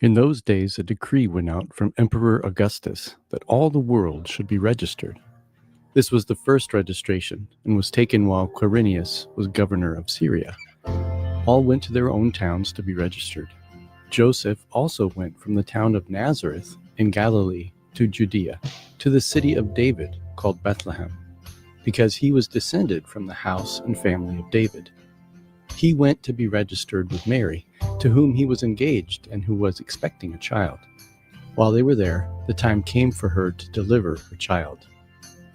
In those days, a decree went out from Emperor Augustus that all the world should be registered. This was the first registration and was taken while Quirinius was governor of Syria. All went to their own towns to be registered. Joseph also went from the town of Nazareth in Galilee to Judea, to the city of David called Bethlehem, because he was descended from the house and family of David. He went to be registered with Mary, to whom he was engaged and who was expecting a child. While they were there, the time came for her to deliver her child.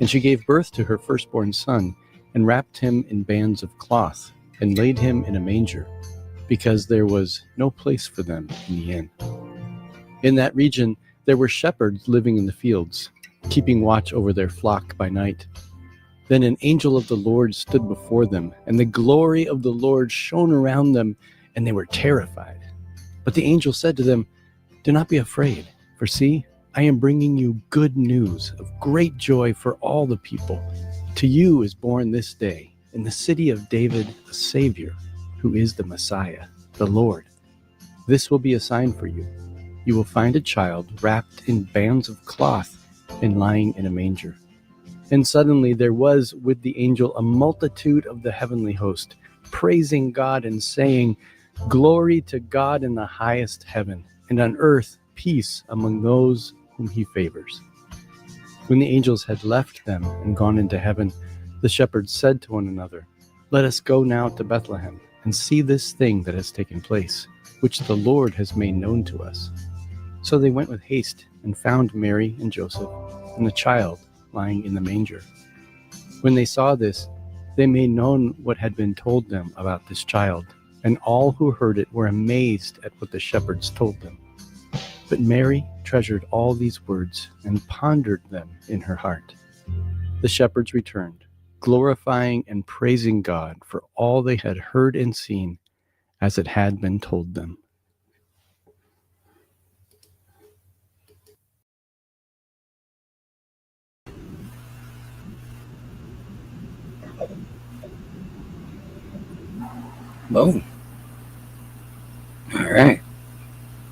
And she gave birth to her firstborn son, and wrapped him in bands of cloth, and laid him in a manger, because there was no place for them in the inn. In that region there were shepherds living in the fields, keeping watch over their flock by night. Then an angel of the Lord stood before them, and the glory of the Lord shone around them, and they were terrified. But the angel said to them, "Do not be afraid, for see, I am bringing you good news of great joy for all the people. To you is born this day in the city of David a Savior, who is the Messiah, the Lord. This will be a sign for you. You will find a child wrapped in bands of cloth and lying in a manger." And suddenly there was with the angel a multitude of the heavenly host, praising God and saying, "Glory to God in the highest heaven, and on earth peace among those whom he favors." When the angels had left them and gone into heaven, the shepherds said to one another, "Let us go now to Bethlehem and see this thing that has taken place, which the Lord has made known to us." So they went with haste and found Mary and Joseph and the child lying in the manger. When they saw this, they made known what had been told them about this child, and all who heard it were amazed at what the shepherds told them. But Mary treasured all these words and pondered them in her heart. The shepherds returned, glorifying and praising God for all they had heard and seen, as it had been told them. Boom. All right.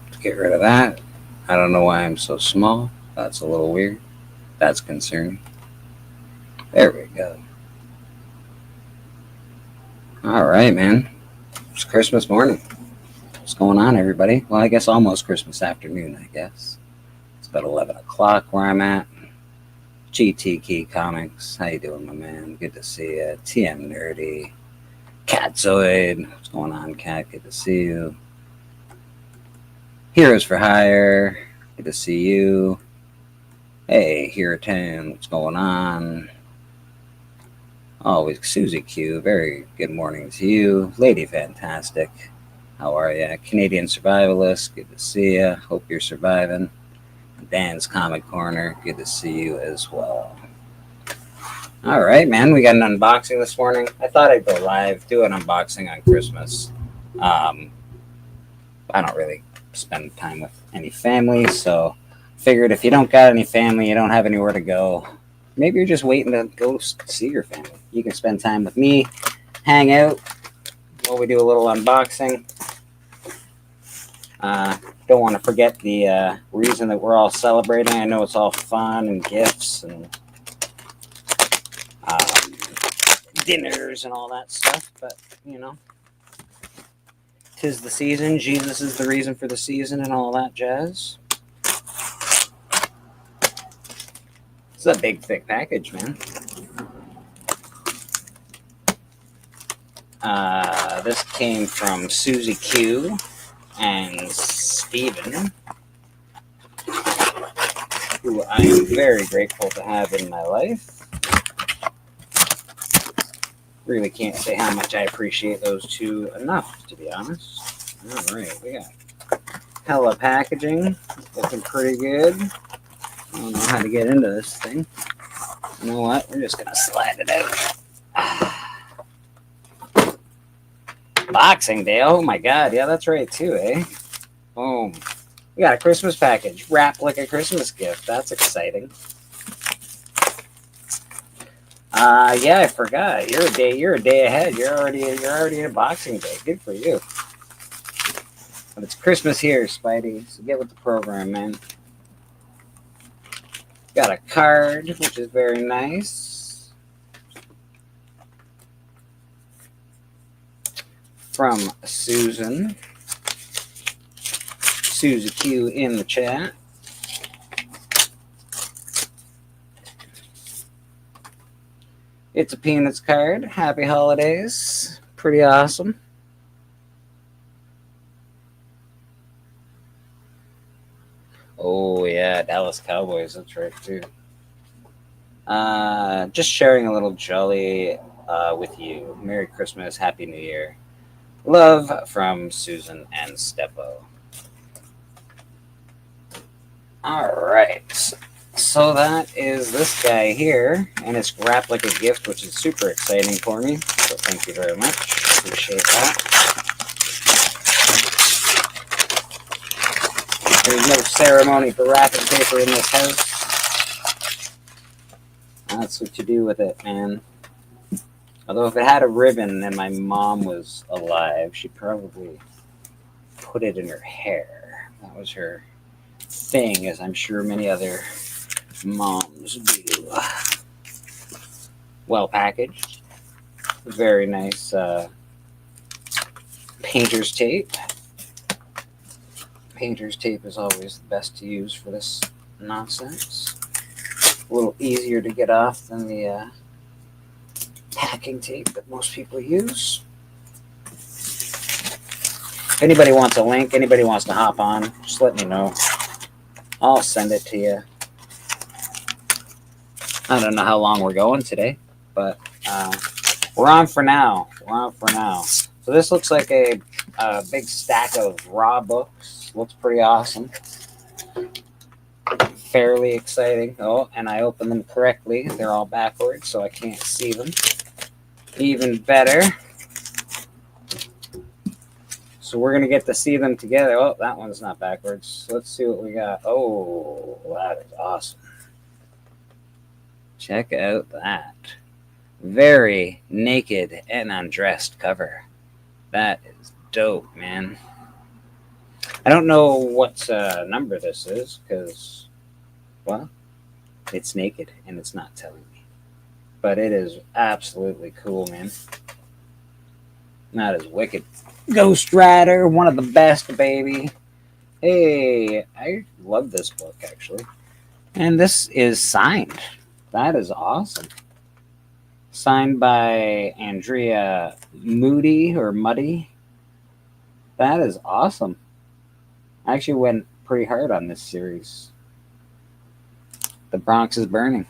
Let's get rid of that. I don't know why I'm so small. That's a little weird. That's concerning. There we go. All right, man. It's Christmas morning. What's going on, everybody? Well, I guess almost Christmas afternoon, I guess. It's about 11 o'clock where I'm at. GT Key Comics. How you doing, my man? Good to see you. TM Nerdy. Catzoid. What's going on, Cat? Good to see you. Heroes for Hire. Good to see you. Hey, Hero 10. What's going on? Always Susie Q. Very good morning to you. Lady Fantastic. How are you? Canadian Survivalist. Good to see you. Hope you're surviving. Dan's Comic Corner. Good to see you as well. All right, man. We got an unboxing this morning. I thought I'd go live, do an unboxing on Christmas. I don't really spend time with any family, so figured if you don't got any family, you don't have anywhere to go, maybe you're just waiting to go see your family. You can spend time with me, hang out while we do a little unboxing. Don't want to forget the reason that we're all celebrating. I know it's all fun and gifts and dinners and all that stuff, but you know, 'tis the season. Jesus is the reason for the season and all that jazz. It's a big, thick package, man. This came from Susie Q and Steven, who I am very grateful to have in my life. Really can't say how much I appreciate those two enough, to be honest. All right, we got hella packaging, looking pretty good. I don't know how to get into this thing. You know what? We're just gonna slide it out. Boxing Day. Oh my God. Yeah, that's right too, eh? Boom. We got a Christmas package wrapped like a Christmas gift. That's exciting. Yeah, I forgot. You're a day ahead. You're already in Boxing Day. Good for you. But it's Christmas here, Spidey, so get with the program, man. Got a card, which is very nice. From Susan. Susie Q in the chat. It's a Peanuts card. Happy holidays. Pretty awesome. Oh, yeah, Dallas Cowboys. That's right, too. Just sharing a little jolly with you. Merry Christmas. Happy New Year. Love from Susan and Steppo. All right. So that is this guy here, and it's wrapped like a gift, which is super exciting for me. So thank you very much. Appreciate that. There's no ceremony for wrapping paper in this house. That's what you do with it, man. Although if it had a ribbon and my mom was alive, she'd probably put it in her hair. That was her thing, as I'm sure many other moms do. Well packaged. Very nice painter's tape. Painter's tape is always the best to use for this nonsense. A little easier to get off than the packing tape that most people use. If anybody wants a link, anybody wants to hop on, just let me know. I'll send it to you. I don't know how long we're going today, but we're on for now. So this looks like a big stack of raw books. Looks pretty awesome. Fairly exciting. Oh, and I opened them correctly. They're all backwards, so I can't see them. Even better. So we're going to get to see them together. Oh, that one's not backwards. Let's see what we got. Oh, that is awesome. Check out that. Very naked and undressed cover. That is dope, man. I don't know what number this is because, well, it's naked and it's not telling me. But it is absolutely cool, man. That is wicked. Ghost Rider, one of the best, baby. Hey, I love this book, actually. And this is signed. That is awesome. Signed by Andrea Moody or Muddy. That is awesome. I actually went pretty hard on this series. The Bronx is Burning.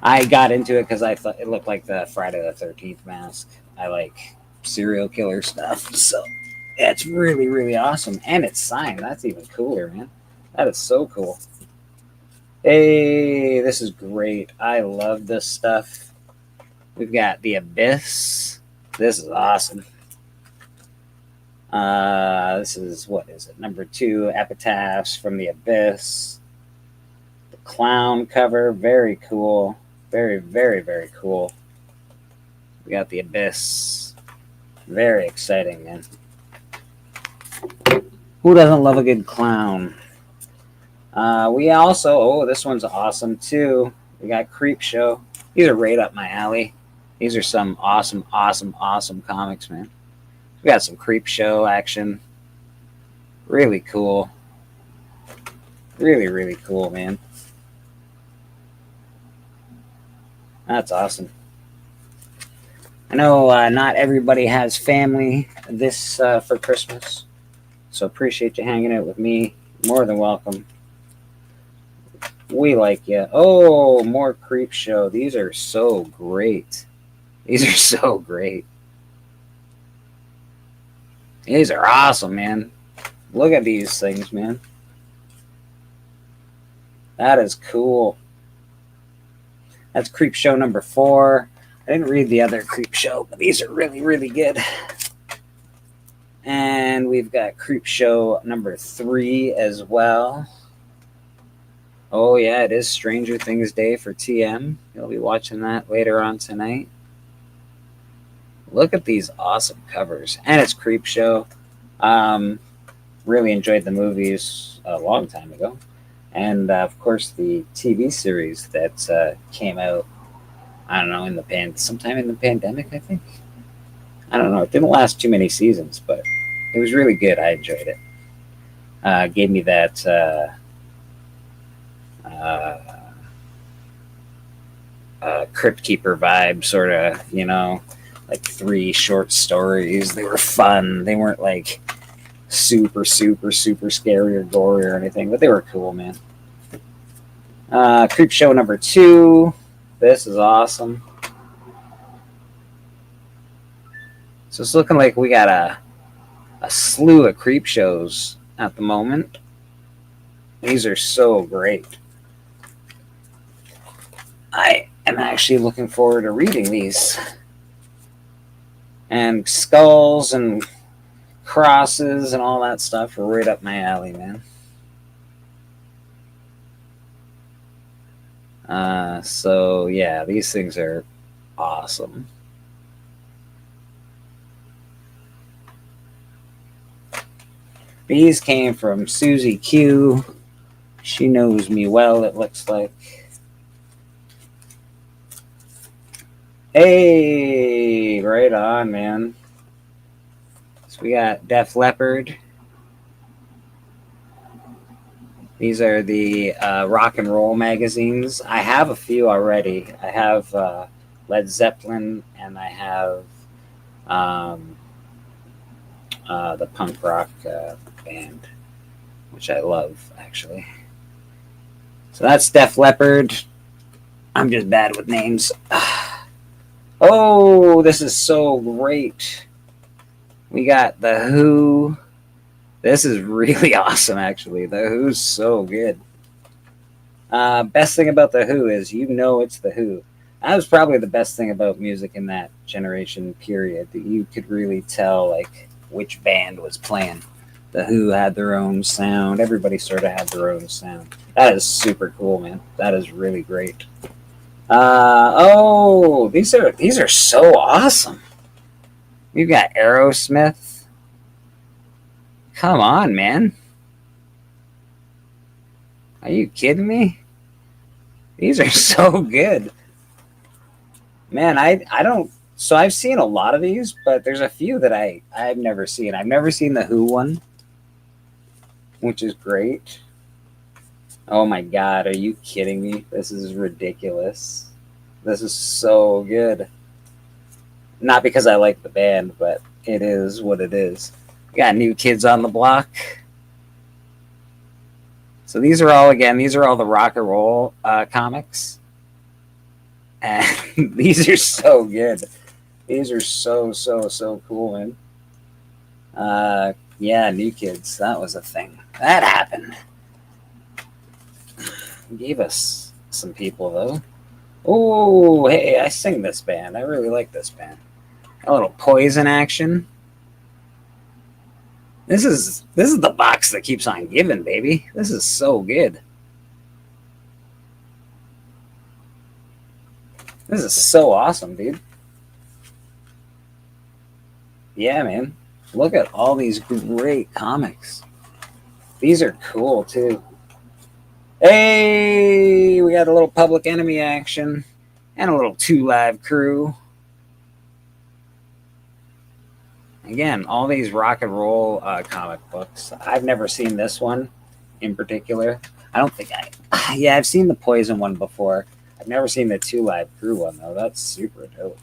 I got into it because I thought it looked like the Friday the 13th mask. I like serial killer stuff. So yeah, it's really, really awesome. And it's signed. That's even cooler, man. That is so cool. Hey, this is great. I love this stuff. We've got The Abyss. This is awesome. This is, what is it? Number 2, Epitaphs from The Abyss. The clown cover, very cool. Very, very, very cool. We got The Abyss. Very exciting, man. Who doesn't love a good clown? We also, oh, this one's awesome too. We got Creepshow. These are right up my alley. These are some awesome, awesome, awesome comics, man. We got some Creepshow action. Really cool. Really, really cool, man. That's awesome. I know not everybody has family this for Christmas, so appreciate you hanging out with me. More than welcome. We like you. Oh, more Creepshow. These are so great. These are so great. These are awesome, man. Look at these things, man. That is cool. That's Creepshow number 4. I didn't read the other Creepshow, but these are really, really good. And we've got Creepshow number 3 as well. Oh, yeah, it is Stranger Things Day for TM. You'll be watching that later on tonight. Look at these awesome covers. And it's Creepshow. really enjoyed the movies a long time ago. And of course, the TV series that came out, I don't know, sometime in the pandemic, I think. I don't know. It didn't last too many seasons, but it was really good. I enjoyed it. Gave me that uh, Crypt Keeper vibe, sort of, like 3 short stories. They were fun. They weren't like super, super, super scary or gory or anything, but they were cool, man. Creep Show number 2. This is awesome. So it's looking like we got a slew of creep shows at the moment. These are so great. I am actually looking forward to reading these. And skulls and crosses and all that stuff are right up my alley, man. So yeah, these things are awesome. These came from Susie Q. She knows me well, it looks like. Hey, right on, man. So we got Def Leppard. These are the rock and roll magazines. I have a few already. I have Led Zeppelin, and I have the punk rock band, which I love, actually. So that's Def Leppard. I'm just bad with names. Oh, this is so great. We got The Who. This is really awesome, actually. The Who's so good. Best thing about The Who is it's The Who. That was probably the best thing about music in that generation period, that you could really tell like which band was playing. The Who had their own sound. Everybody sort of had their own sound. That is super cool, man. That is really great. These are so awesome. We've got Aerosmith. Come on, man. Are you kidding me? These are so good. Man, I don't... So I've seen a lot of these, but there's a few that I've never seen. I've never seen the Who one, which is great. Oh my God, are you kidding me? This is ridiculous. This is so good. Not because I like the band, but it is what it is. We got New Kids on the Block. So these are all the rock and roll comics. And these are so good. These are so cool, man. Yeah, New Kids. That was a thing. That happened. Gave us some people, though. Oh, hey, I sing this band. I really like this band. A little Poison action. This is the box that keeps on giving, baby. This is so good. This is so awesome, dude. Yeah, man. Look at all these great comics. These are cool, too. Hey, we got a little Public Enemy action and a little 2 Live Crew. Again, all these rock and roll comic books. I've never seen this one in particular. I don't think yeah, I've seen the Poison one before. I've never seen the 2 Live Crew one, though. That's super dope.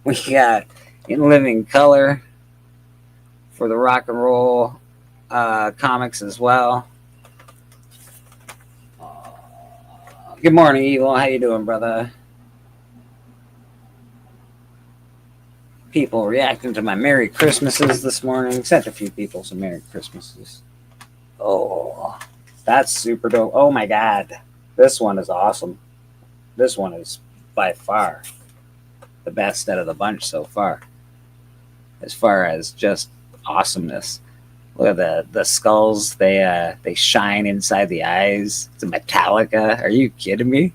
We got In Living Color for the rock and roll comics as well. Good morning, Evil. How you doing, brother? People reacting to my Merry Christmases this morning. Sent a few people some Merry Christmases. Oh, that's super dope. Oh my God. This one is awesome. This one is by far the best out of the bunch so far. As far as just awesomeness. Look at the skulls. They shine inside the eyes. It's a Metallica. Are you kidding me?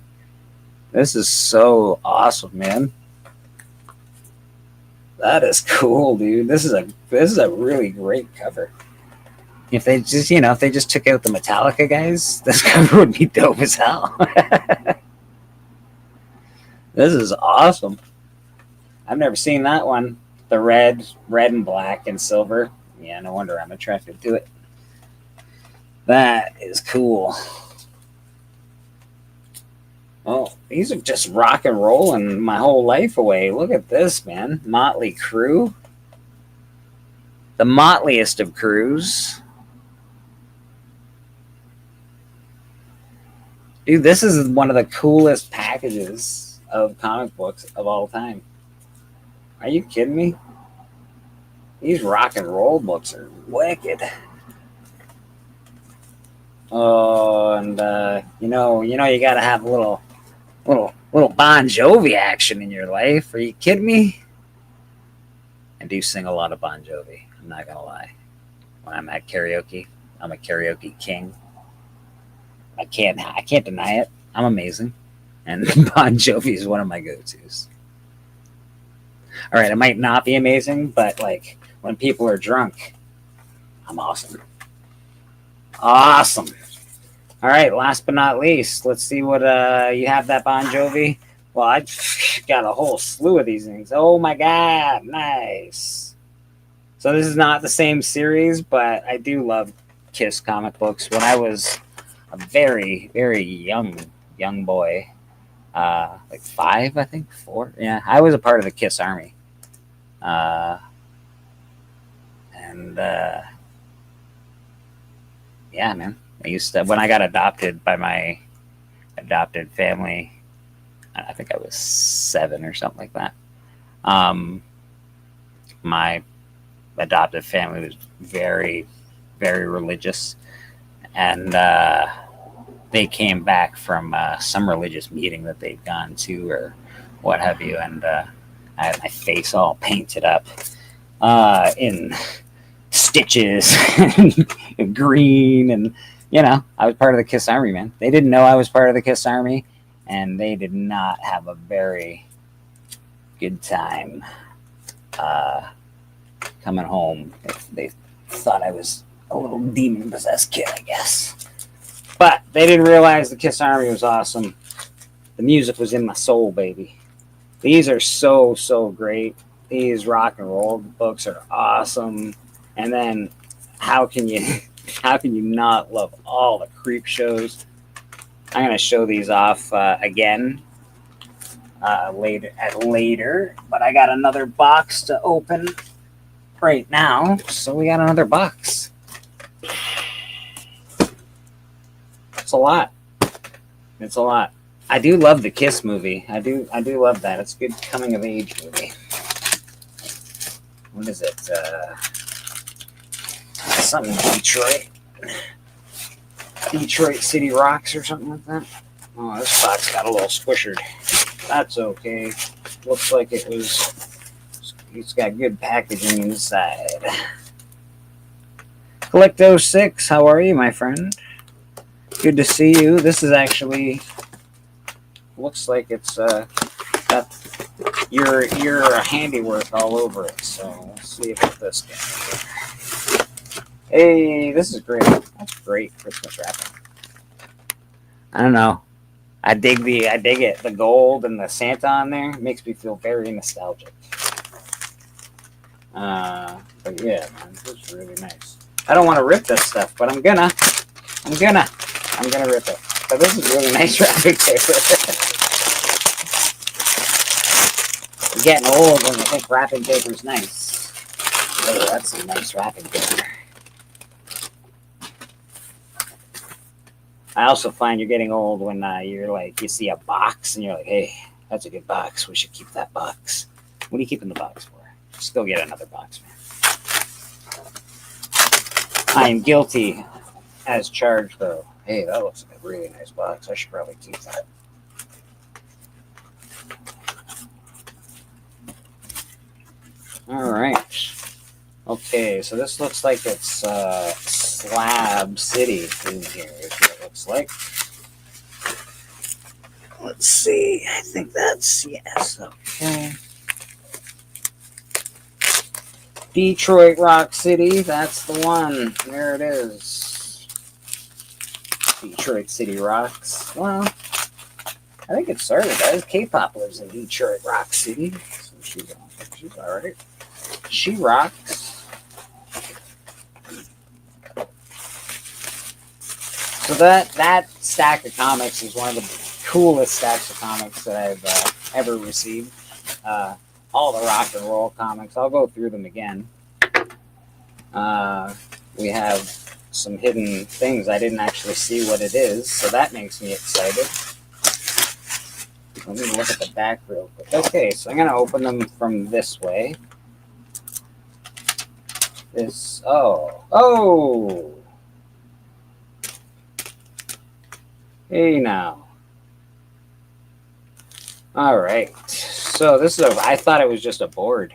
This is so awesome, man. That is cool, dude. This is a really great cover. If they just, if they just took out the Metallica guys, this cover would be dope as hell. This is awesome. I've never seen that one. The red and black and silver. Yeah, no wonder I'm attracted to it. That is cool. Oh, these are just rock and rolling my whole life away. Look at this, man. Motley Crue. The motliest of crews. Dude, this is one of the coolest packages of comic books of all time. Are you kidding me? These rock and roll books are wicked. Oh, and you gotta have a little Bon Jovi action in your life. Are you kidding me? I do sing a lot of Bon Jovi. I'm not gonna lie. When I'm at karaoke, I'm a karaoke king. I can't deny it. I'm amazing, and Bon Jovi is one of my go-tos. All right, it might not be amazing, but like when people are drunk, I'm awesome. Awesome. All right, last but not least, let's see what you have that Bon Jovi. Well, I got a whole slew of these things. Oh my God, nice. So this is not the same series, but I do love Kiss comic books. When I was a very, very young boy, like 5, I think, 4. Yeah, I was a part of the Kiss Army. Yeah, man. I used to, when I got adopted by my adopted family, I think I was 7 or something like that. My adoptive family was very, very religious, and they came back from some religious meeting that they'd gone to or what have you, and I had my face all painted up in stitches and green, and I was part of the Kiss Army, man. They didn't know I was part of the Kiss Army, and they did not have a very good time coming home. They thought I was a little demon-possessed kid, I guess. But they didn't realize the Kiss Army was awesome. The music was in my soul, baby. These are so, so great. These rock and roll books are awesome. And then how can you not love all the creep shows? I'm going to show these off again later, but I got another box to open right now, so we got another box. It's a lot. I do love the Kiss movie. I do love that. It's a good coming of age movie. What is it? Something Detroit City Rocks or something like that. Oh, this box got a little squishered. That's okay. Looks like it's got good packaging inside. Collecto6, how are you, my friend? Good to see you. This is actually looks like it's got your handiwork all over it. So let's see about this guy. Hey, this is great. That's great Christmas wrapping. I don't know. I dig it. The gold and the Santa on there makes me feel very nostalgic. But yeah, man, this is really nice. I don't want to rip this stuff, but I'm gonna rip it. But this is really nice wrapping paper. I'm getting old when I think wrapping paper is nice. Oh, that's some nice wrapping paper. I also find you're getting old when you're like, you see a box and you're like, hey, that's a good box. We should keep that box. What are you keeping the box for? Just go get another box, man. I am guilty as charged, though. Hey, that looks like a really nice box. I should probably keep that. All right. Okay, so this looks like it's Slab City in here, is what it looks like. Let's see. I think that's yes. Okay. Detroit Rock City, that's the one. There it is. Detroit City Rocks. Well, I think it started as K-pop lives in Detroit Rock City. So she's alright. She rocks. So that stack of comics is one of the coolest stacks of comics that I've ever received. All the rock and roll comics. I'll go through them again. We have some hidden things. I didn't actually see what it is, so that makes me excited. Let me look at the back real quick. Okay, so I'm going to open them from this way. Oh! Hey now. Alright, so this is I thought it was just a board.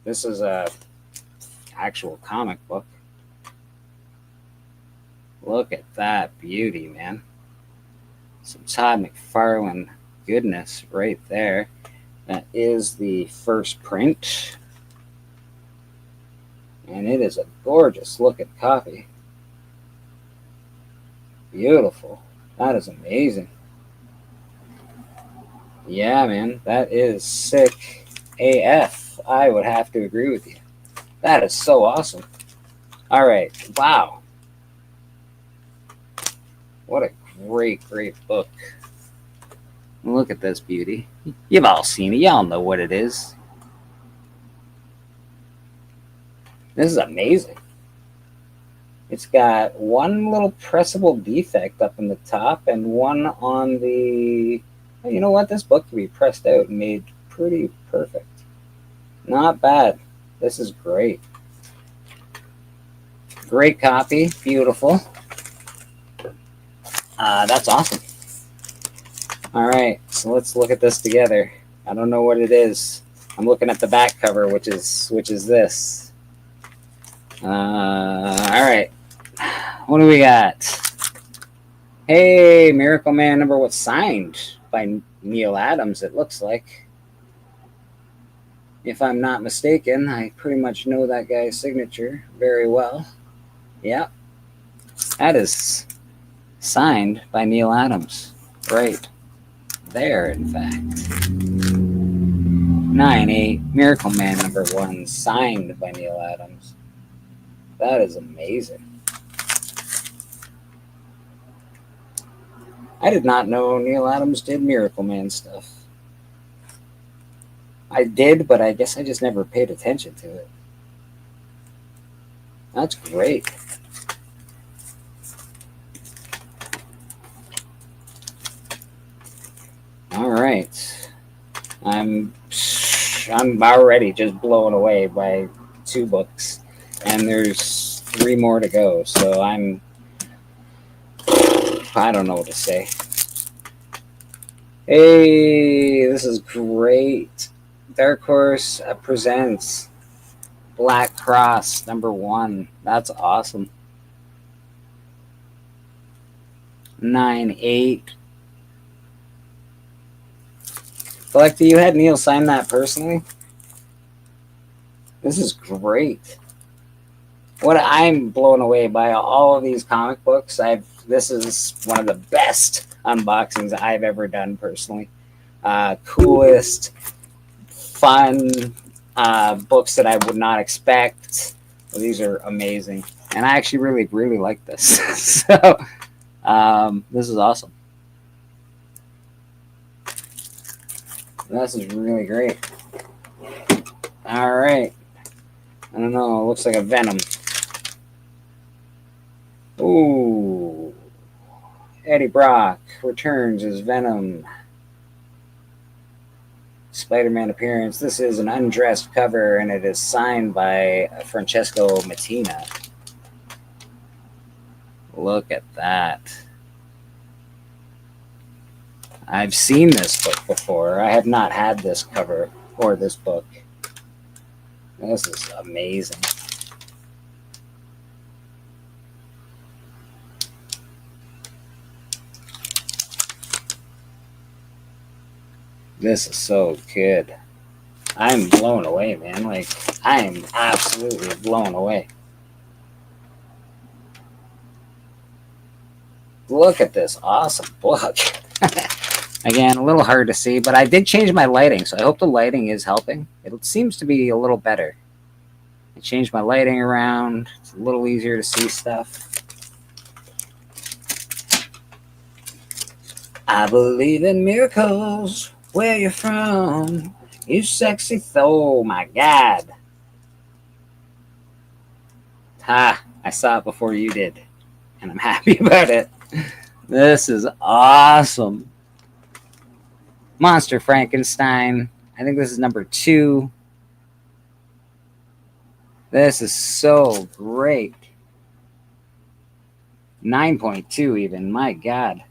This is a actual comic book. Look at that beauty, man. Some Todd McFarlane goodness right there. That is the first print. And it is a gorgeous looking copy. Beautiful. That is amazing. Yeah, man, that is sick AF. I would have to agree with you. That is so awesome. All right. Wow. What a great, great book. Look at this beauty. You've all seen it. Y'all know what it is. This is amazing. It's got one little pressable defect up in the top and one on the... You know what? This book can be pressed out and made pretty perfect. Not bad. This is great. Great copy. Beautiful. That's awesome. All right, so let's look at this together. I don't know what it is. I'm looking at the back cover, which is this. All right. What do we got? Hey, Miracle Man #1 signed by Neal Adams, it looks like. If I'm not mistaken, I pretty much know that guy's signature very well. Yeah, that is signed by Neal Adams. Right there, in fact. 9/8, Miracle Man #1, signed by Neal Adams. That is amazing. I did not know Neal Adams did Miracle Man stuff. I did, but I guess I just never paid attention to it. That's great. All right. I'm already just blown away by 2 books, and there's 3 more to go. So I don't know what to say. Hey, this is great. Dark Horse presents Black Cross #1. That's awesome. 9/8. Collector, you had Neal sign that personally? This is great. What I'm blown away by all of these comic books. This is one of the best unboxings I've ever done personally. Coolest, fun books that I would not expect. Well, these are amazing, and I actually really like this. So this is awesome. This is really great. All right. I don't know. It looks like a Venom. Ooh. Eddie Brock returns as Venom. Spider-Man appearance. This is an undressed cover, and it is signed by Francesco Mattina. Look at that. I've seen this book before. I have not had this cover or this book. This is amazing. This is so good. I'm blown away, man. Like, I am absolutely blown away. Look at this awesome book. Again, a little hard to see, but I did change my lighting, so I hope the lighting is helping. It seems to be a little better. I changed my lighting around. It's a little easier to see stuff. I believe in miracles. Where you from? You sexy oh my God. Ha, I saw it before you did, and I'm happy about it. This is awesome. Monster Frankenstein. I think this is number 2. This is so great. 9.2 even. My God.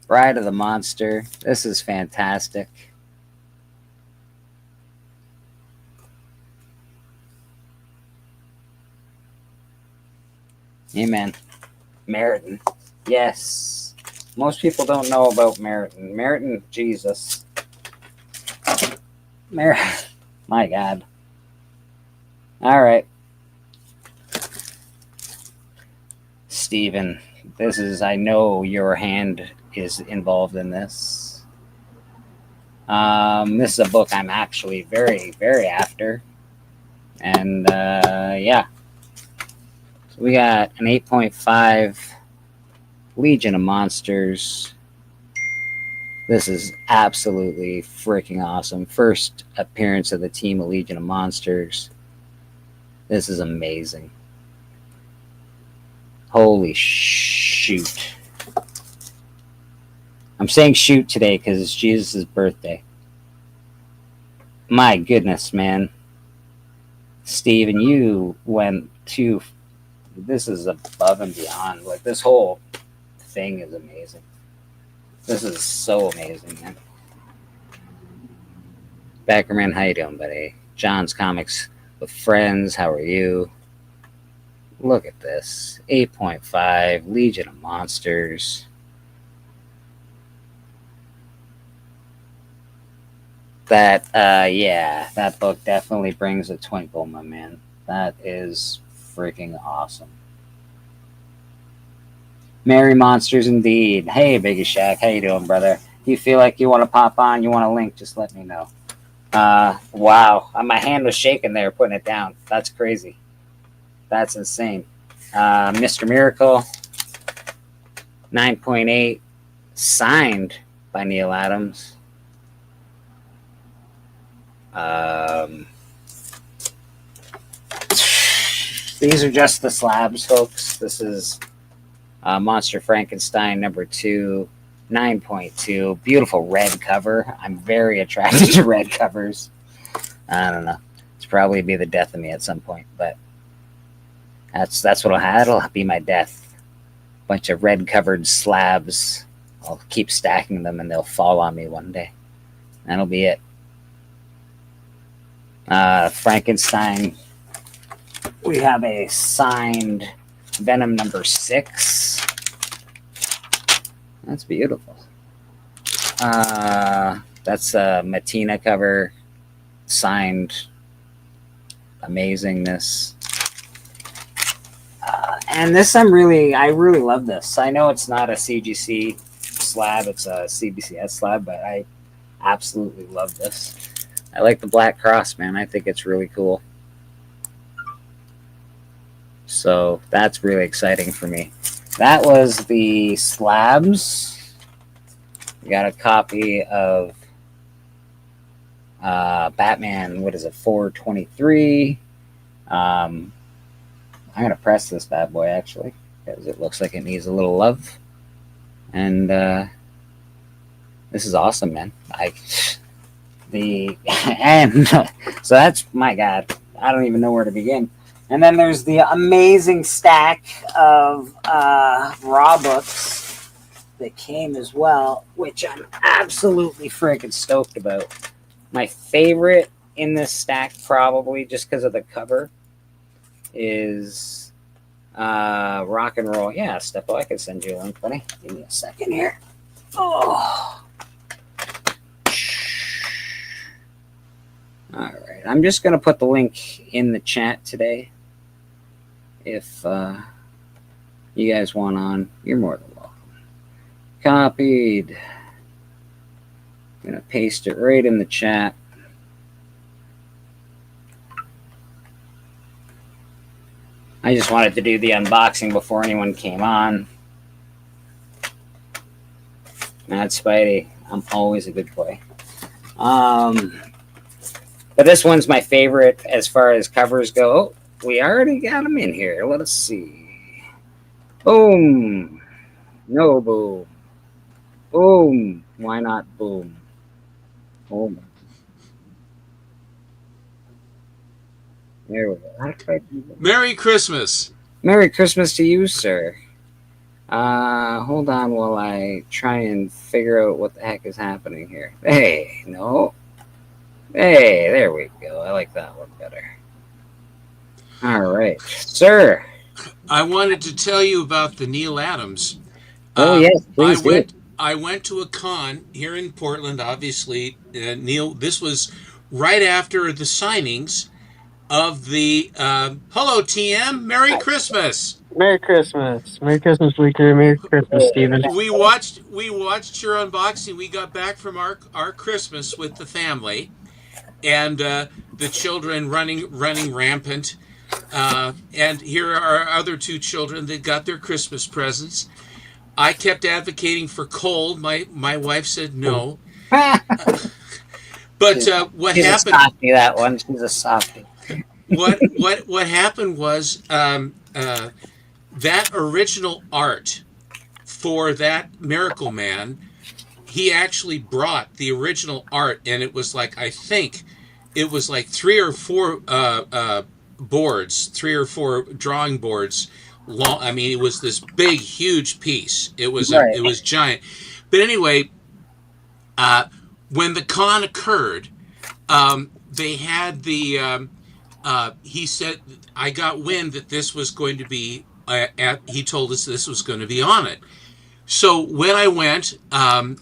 Bride of the Monster. This is fantastic. Amen. Meriton. Yes. Most people don't know about Meriton. Meriton, Jesus. My God. All right. Stephen, this is, I know your hand is involved in this. This is a book I'm actually very, very after. And yeah. So we got an 8.5 Legion of Monsters. This is absolutely freaking awesome. First appearance of the team of Legion of Monsters. This is amazing. Holy shoot. I'm saying shoot today because it's Jesus' birthday. My goodness, man. Steven, you went to... This is above and beyond. Like, this whole thing is amazing. This is so amazing, man. Backerman, how you doing, buddy? John's Comics with Friends, how are you? Look at this. 8.5, Legion of Monsters. That, yeah, that book definitely brings a twinkle, my man. That is freaking awesome. Merry Monsters indeed. Hey, Biggie Shack, how you doing, brother? If you feel like you want to pop on, you want a link, just let me know. Wow, my hand was shaking there putting it down. That's crazy. That's insane. Mr. Miracle, 9.8, signed by Neil Adams. These are just the slabs, folks. This is Monster Frankenstein number 2, 9.2. Beautiful red cover. I'm very attracted to red covers. I don't know. It's probably be the death of me at some point, but that's what it'll be my death. Bunch of red covered slabs. I'll keep stacking them and they'll fall on me one day. That'll be it. Frankenstein. We have a signed Venom number 6. That's beautiful. That's a Matina cover, signed. Amazingness. And this I really love this. I know it's not a CGC slab, it's a CBCS slab, but I absolutely love this. I like the black cross, man. I think it's really cool. So that's really exciting for me. That was the slabs. We got a copy of Batman, what is it, 423. I'm going to press this bad boy, actually, because it looks like it needs a little love. And this is awesome, man. And so that's, my God, I don't even know where to begin. And then there's the amazing stack of raw books that came as well, which I'm absolutely freaking stoked about. My favorite in this stack, probably just because of the cover, is Rock and Roll. Yeah, Steppo, I can send you a link, buddy. Give me a second here. Oh. All right. I'm just going to put the link in the chat today. If you guys want on, you're more than welcome. Copied. I'm going to paste it right in the chat. I just wanted to do the unboxing before anyone came on. Mad Spidey, I'm always a good boy. But this one's my favorite as far as covers go. Oh, we already got them in here. Let us see. Boom. No boom. Boom. Why not boom? Oh my. There we go. How do I do that? Merry Christmas. Merry Christmas to you, sir. Hold on while I try and figure out what the heck is happening here. Hey, no. Hey, there we go. I like that one better. All right, sir. I wanted to tell you about the Neil Adams. Oh, yes, please do. I went to a con here in Portland, obviously. Neil, this was right after the signings of the hello TM, Merry Christmas. Merry Christmas. Merry Christmas, Bleaker. Merry Christmas, Steven. We watched your unboxing. We got back from our Christmas with the family, and the children running rampant. And here are our other two children that got their Christmas presents. I kept advocating for cold. My wife said no. But what She's happened? A softie, that one. She's a softie. What happened was that original art for that Miracle Man, he actually brought the original art, and it was like, I think it was like 3 or 4 boards, 3 or 4 drawing boards long. I mean, it was this big, huge piece. It was Right. it was giant. But anyway, when the con occurred, they had the. He said, I got wind that this was going to be. He told us this was going to be on it. So when I went, at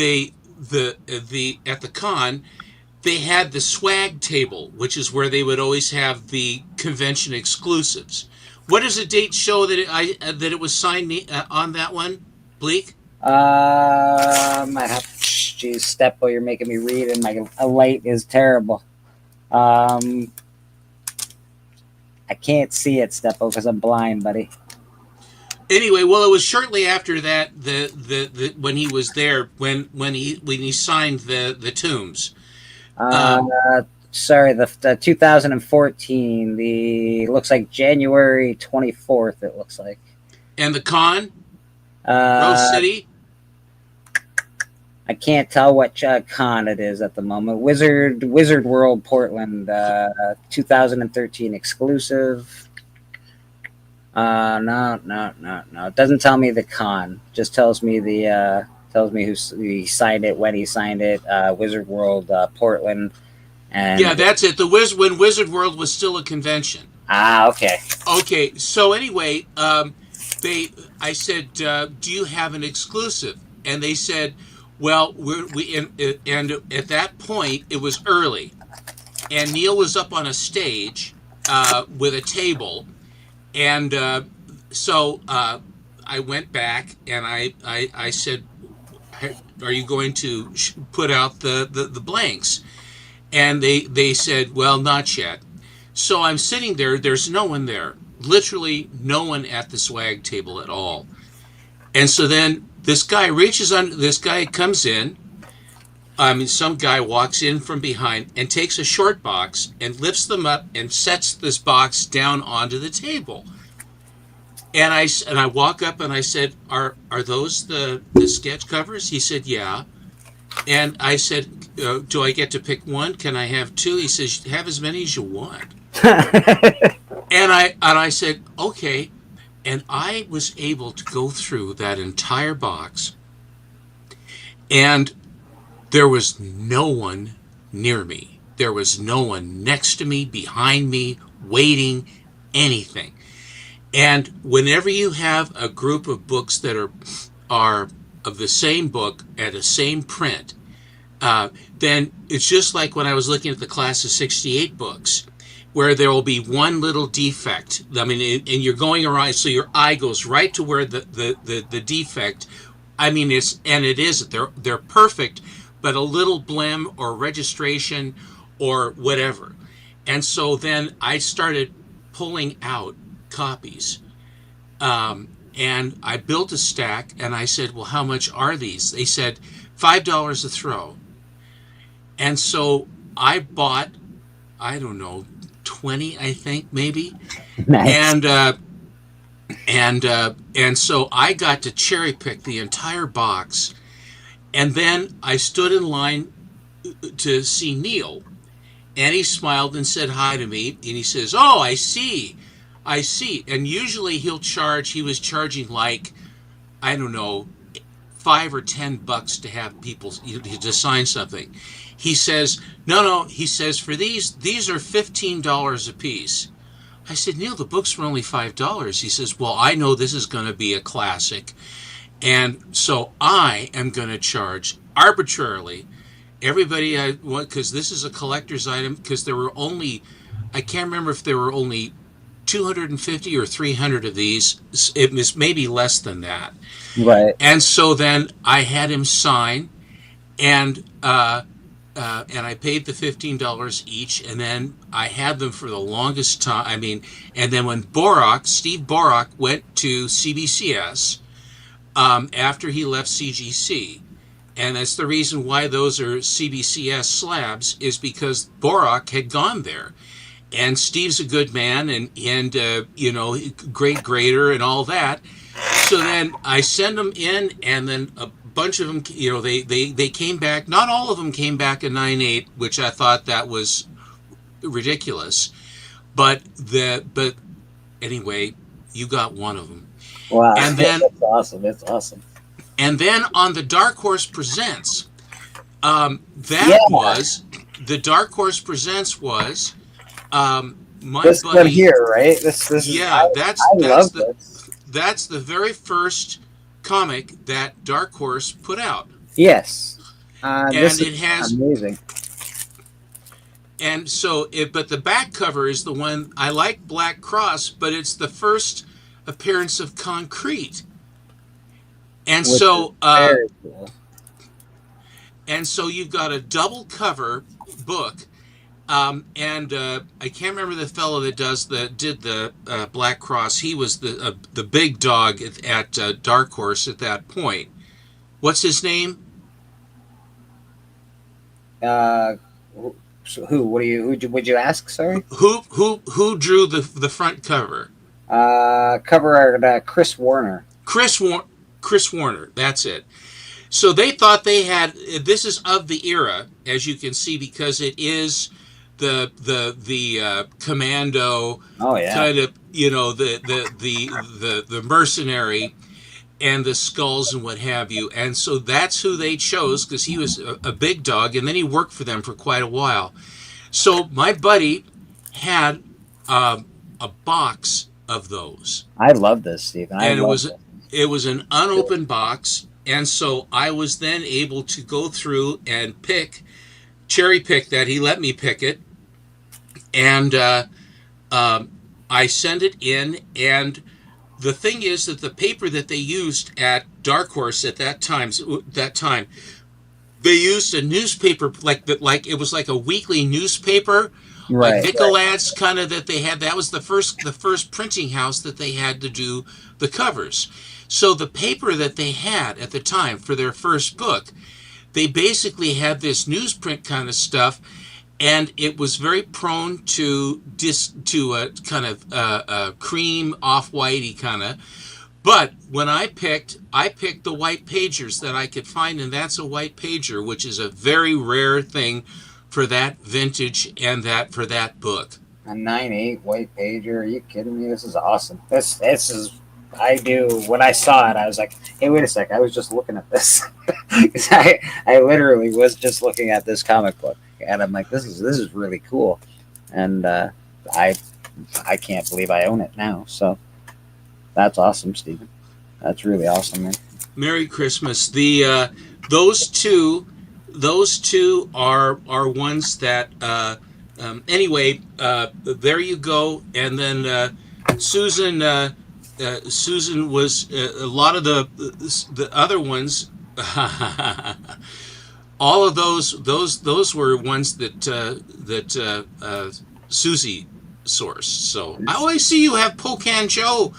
the con, they had the swag table, which is where they would always have the convention exclusives. What does the date show that it was signed on that one, Bleak? I have. Geez, Steppo, you're making me read, and my light is terrible. I can't see it, Steppo, because I'm blind, buddy. Anyway, well, it was shortly after that the when he was there when he signed the tombs. Sorry, the 2014. The looks like January 24th. It looks like. And the con, Rose City. I can't tell what con it is at the moment. Wizard World Portland, 2013 exclusive. No. It doesn't tell me the con. Just tells me tells me who signed it, when he signed it. Wizard World Portland. And Yeah, that's it. When Wizard World was still a convention. Okay. Okay, so anyway, I said, do you have an exclusive? And they said, well, and at that point it was early, and Neil was up on a stage with a table, and so I went back and I said, are you going to put out the blanks? And they said, well, not yet. So I'm sitting there. There's no one there. Literally no one at the swag table at all. And so then this guy comes in. Some guy walks in from behind and takes a short box and lifts them up and sets this box down onto the table. And I walk up and I said, are those the sketch covers? He said, yeah. And I said, do I get to pick one? Can I have 2? He says, have as many as you want. And I said, okay. And I was able to go through that entire box, and there was no one near me. There was no one next to me, behind me, waiting, anything. And whenever you have a group of books that are of the same book at the same print, then it's just like when I was looking at the class of 68 books, where there will be one little defect. I mean, and you're going around, so your eye goes right to where the defect. I mean, it isn't. They're perfect, but a little blim or registration or whatever. And so then I started pulling out copies. And I built a stack, and I said, well, how much are these? They said $5 a throw. And so I bought, I don't know, 20, I think, maybe. Nice. And so I got to cherry pick the entire box. And then I stood in line to see Neil. And he smiled and said hi to me. And he says, oh, I see. And usually he was charging like, I don't know, $5 or $10 to have people to sign something. He says, no, he says, for these are $15 a piece. I said, Neil, the books were only $5. He says, well, I know this is going to be a classic. And so I am going to charge arbitrarily everybody I want, because this is a collector's item, because there were only, I can't remember if there were only 250 or 300 of these. It was maybe less than that. Right. And so then I had him sign, and I paid the $15 each, and then I had them for the longest time. I mean, and then when Steve Borak went to CBCS after he left CGC, and that's the reason why those are CBCS slabs, is because Borak had gone there. And Steve's a good man, and great grader and all that. So then I send them in, and then a bunch of them, they came back. Not all of them came back in 9.8, which I thought that was ridiculous. But anyway, you got one of them. Wow. And then That's awesome. That's awesome. And then on the Dark Horse Presents, the Dark Horse Presents was. My this buddy, one here, right? This yeah, love this. That's the very first comic that Dark Horse put out. Yes, and this it has amazing. And so, but the back cover is the one I like. Black Cross, but it's the first appearance of Concrete. And Which so, is very cool. And so you've got a double cover book. I can't remember the fellow that did the Black Cross. He was the big dog at Dark Horse at that point. What's his name? Who? Would you ask? Sorry. Who drew the front cover? Cover art. Chris Warner. Chris Warner. That's it. So they thought they had. This is of the era, as you can see, because it is. The commando kind of the mercenary and the skulls and what have you, and so that's who they chose because he was a big dog, and then he worked for them for quite a while. So my buddy had a box of those. I love this, Stephen. It was an unopened box, and so I was then able to go through and cherry pick that. He let me pick it. And I send it in, and the thing is that the paper that they used at Dark Horse at that time, they used a newspaper like it was like a weekly newspaper, right? Like Nicolad's kind of that they had. That was the first printing house that they had to do the covers. So the paper that they had at the time for their first book, they basically had this newsprint kind of stuff. And it was very prone to a kind of cream off-whitey kind of. But when I picked the white pagers that I could find, and that's a white pager, which is a very rare thing for that vintage and for that book. A 9.8 white pager? Are you kidding me? This is awesome. This is. When I saw it, I was like, hey, wait a sec. I was just looking at this. Because I literally was just looking at this comic book. And I'm like, this is really cool. And I can't believe I own it now. So that's awesome, Stephen. That's really awesome, man. Merry Christmas. Those two those two are ones that anyway. There you go. And then Susan. Susan was a lot of the other ones. All of those were ones that Susie sourced. So I always see you have Pocan Joe,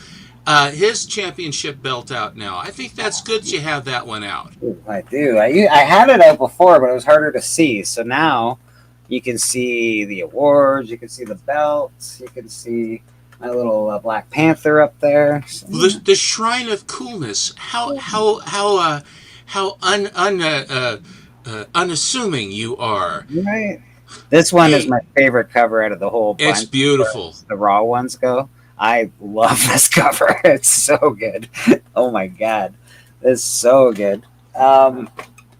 his championship belt out now. I think that's good you have that one out. Ooh, I do. I had it out before, but it was harder to see. So now you can see the awards, you can see the belts, you can see my little Black Panther up there. So, The Shrine of Coolness. How unassuming you are. right. This one is Hey, my favorite cover out of the whole bunch. it's beautiful. The Raw ones go. I love this cover. It's so good. Oh my god, it's so good.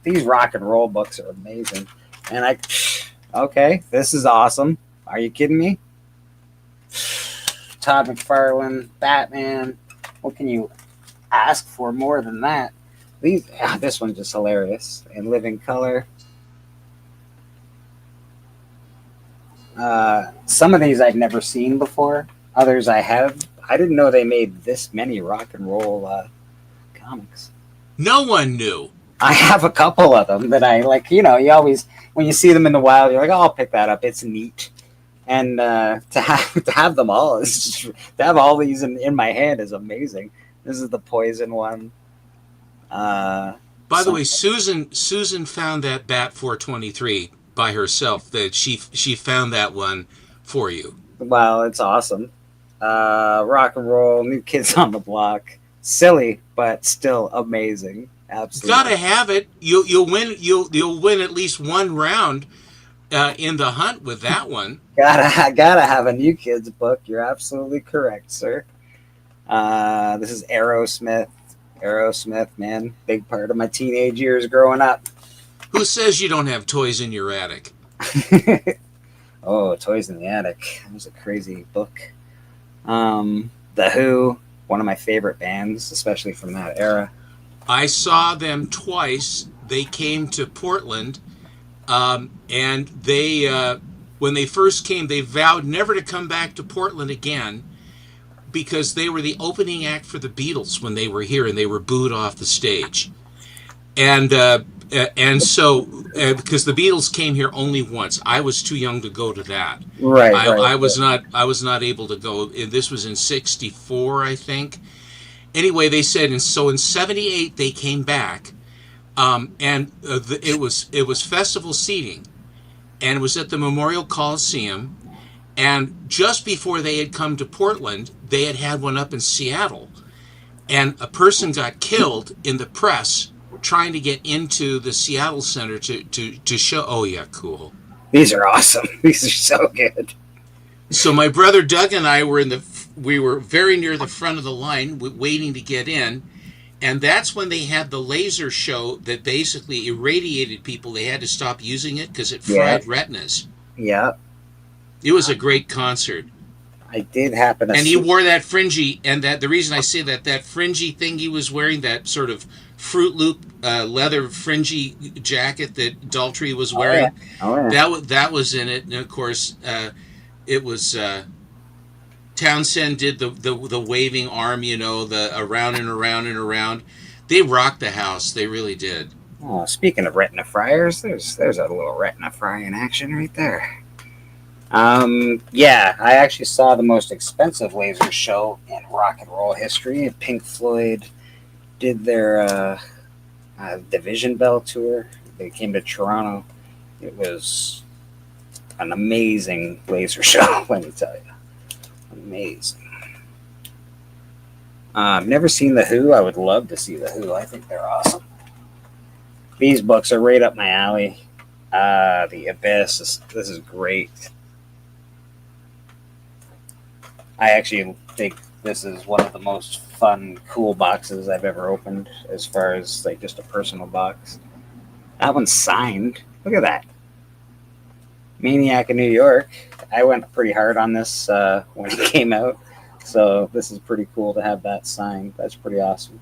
These rock and roll books are amazing, and okay, this is awesome. Are you kidding me? Todd McFarlane, Batman. What can you ask for more than that? This one's just hilarious. In living color. Some of these I'd never seen before. Others I have. I didn't know they made this many rock and roll comics. No one knew. I have a couple of them that I like. You always, when you see them in the wild, you're like, "Oh, I'll pick that up. It's neat." And to have them all is just, to have all these in my hand is amazing. This is the Poison one. By the way, Susan found that Bat 423 by herself. That she found that one for you. Wow, it's awesome. Rock and roll, New Kids on the Block, silly but still amazing. Absolutely, Gotta have it. You'll win. You'll win at least one round in the hunt with that one. gotta have a New Kids book. You're absolutely correct, sir. This is Aerosmith. Aerosmith, man, big part of my teenage years growing up. Who says you don't have toys in your attic? Oh, Toys in the Attic. That was a crazy book. The Who, one of my favorite bands, especially from that era. I saw them twice. They came to Portland, and they when they first came, they vowed never to come back to Portland again because they were the opening act for the Beatles when they were here, and they were booed off the stage. And so because the Beatles came here only once, I was too young to go to that. Right, I was not able to go. This was in '64, I think. Anyway, they said, and so in '78 they came back, it was festival seating, and it was at the Memorial Coliseum. And just before they had come to Portland, they had one up in Seattle, and a person got killed in the press trying to get into the Seattle Center to show. Oh yeah, cool. These are awesome. These are so good. So my brother Doug and I were we were very near the front of the line, waiting to get in, and that's when they had the laser show that basically irradiated people. They had to stop using it because it fried retinas. Yeah, It was a great concert. I did happen to And see. he wore that fringy, and the reason I say that fringy thing he was wearing, that sort of Fruit Loop leather fringy jacket that Daltrey was wearing, Oh, yeah. that was in it. And of course, it was Townsend did the waving arm, the around and around and around. They rocked the house. They really did. Oh, speaking of retina fryers, there's a little retina fry in action right there. Yeah, I actually saw the most expensive laser show in rock and roll history. Pink Floyd did their Division Bell tour. They came to Toronto. It was an amazing laser show, let me tell you. Amazing. I've never seen The Who. I would love to see The Who. I think they're awesome. These books are right up my alley. The Abyss. This is great. I actually think this is one of the most fun, cool boxes I've ever opened, as far as like just a personal box. That one's signed. Look at that. Maniac in New York. I went pretty hard on this when it came out, so this is pretty cool to have that signed. That's pretty awesome.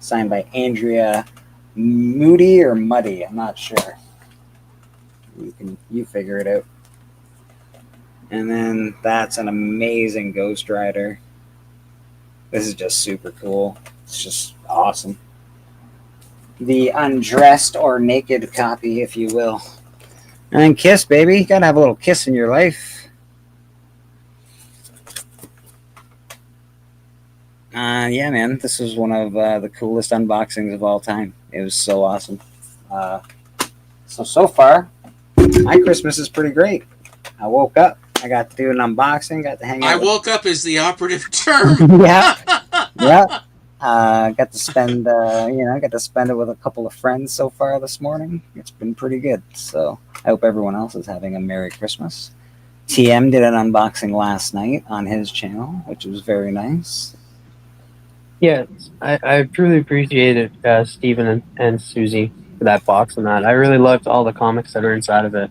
Signed by Andrea Moody or Muddy, I'm not sure. You figure it out. And then that's an amazing Ghost Rider. This is just super cool. It's just awesome. The undressed or naked copy, if you will. And then Kiss, baby. You gotta have a little Kiss in your life. Yeah, man. This was one of the coolest unboxings of all time. It was so awesome. So far, my Christmas is pretty great. I woke up. I got to do an unboxing. Got to hang out. I woke up is the operative term. Yeah. Got to spend, got to spend it with a couple of friends so far this morning. It's been pretty good. So I hope everyone else is having a Merry Christmas. TM did an unboxing last night on his channel, which was very nice. Yeah, I truly appreciate it, Stephen and Susie, for that box and that. I really loved all the comics that are inside of it.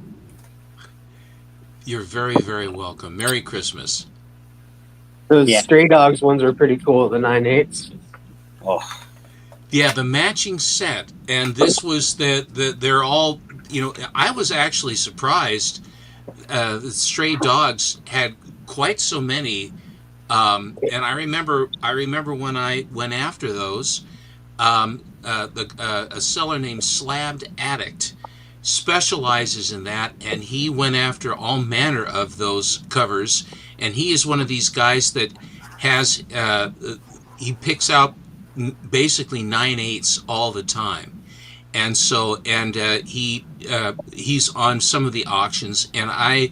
You're very, very welcome. Merry Christmas. Those Stray Dogs ones are pretty cool, the 9/8s. Oh. Yeah, the matching set, and this was they're all, I was actually surprised. The Stray Dogs had quite so many, and I remember when I went after those, a seller named Slabbed Addict specializes in that, and he went after all manner of those covers, and he is one of these guys that has he picks out basically 9/8s all the time, and so he's on some of the auctions, and I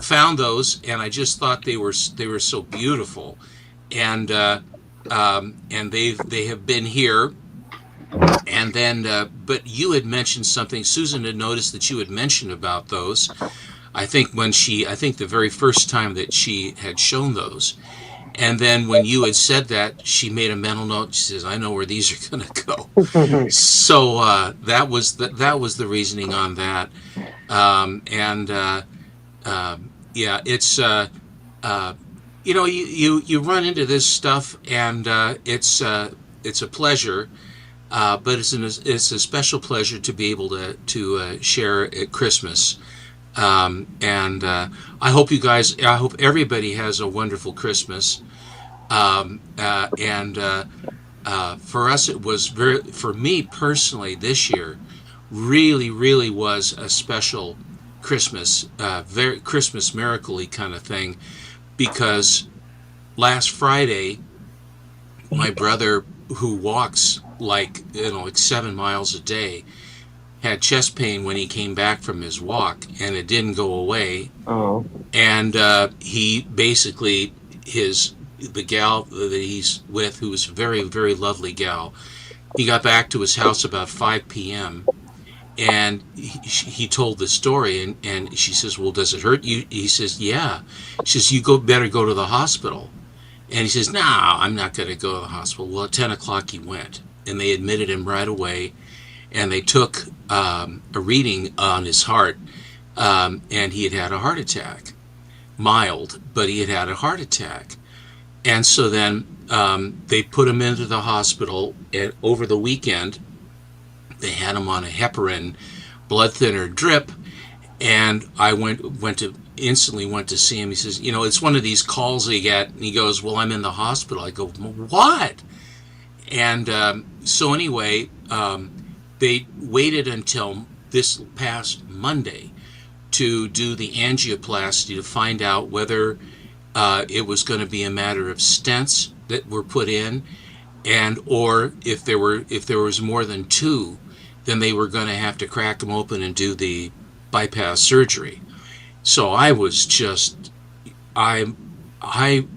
found those, and I just thought they were so beautiful, and they have been here. And then, but you had mentioned something. Susan had noticed that you had mentioned about those. I think the very first time that she had shown those. And then when you had said that, she made a mental note. She says, "I know where these are going to go." So that was the reasoning on that. It's you run into this stuff, and it's a pleasure. But it's a special pleasure to be able to share at Christmas, and I hope everybody has a wonderful Christmas, for us it was for me personally this year really, really was a special Christmas, very Christmas miracle-y kind of thing, because last Friday my brother, who walks like 7 miles a day, had chest pain when he came back from his walk, and it didn't go away. Oh. And he basically, the gal that he's with, who is a very, very lovely gal, he got back to his house about 5 p.m. and he told the story, and she says, "Well, does it hurt you?" He says, "Yeah." She says, "You better go to the hospital." And he says, "No, I'm not going to go to the hospital." Well, at 10 o'clock he went, and they admitted him right away, and they took a reading on his heart, and he had a heart attack. Mild, but he had a heart attack. And so then they put him into the hospital, and over the weekend they had him on a heparin blood thinner drip, and I instantly went to see him. He says, it's one of these calls they get, and he goes, "Well, I'm in the hospital." I go, "What?" And so anyway, they waited until this past Monday to do the angioplasty to find out whether it was going to be a matter of stents that were put in, or if there was more than two, then they were going to have to crack them open and do the bypass surgery. So I was just, I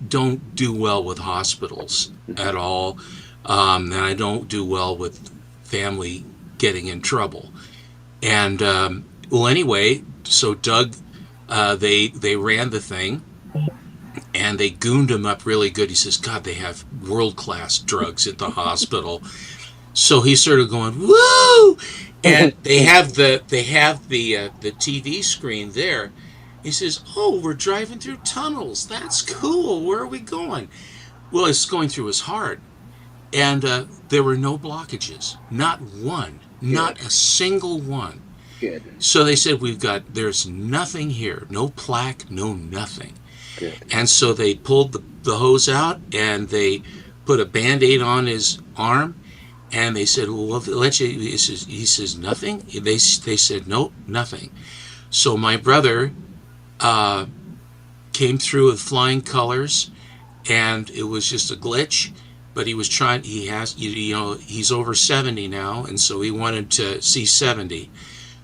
don't do well with hospitals at all, and I don't do well with family getting in trouble. And anyway, so Doug, they ran the thing, and they gooned him up really good. He says, "God, they have world-class drugs at the hospital." So he started going, "Woo!" And they have the TV screen there. He says, "Oh, we're driving through tunnels. That's cool. Where are we going?" Well, it's going through his heart. And there were no blockages. Not one. Not a single one. Good. So they said, there's nothing here, no plaque, no nothing. Good. And so they pulled the hose out and they put a Band-Aid on his arm, and they said, well, let you, he says nothing. They said, nope, nothing. So my brother came through with flying colors, and it was just a glitch. But he was trying. He's over 70 now, and so he wanted to see 70.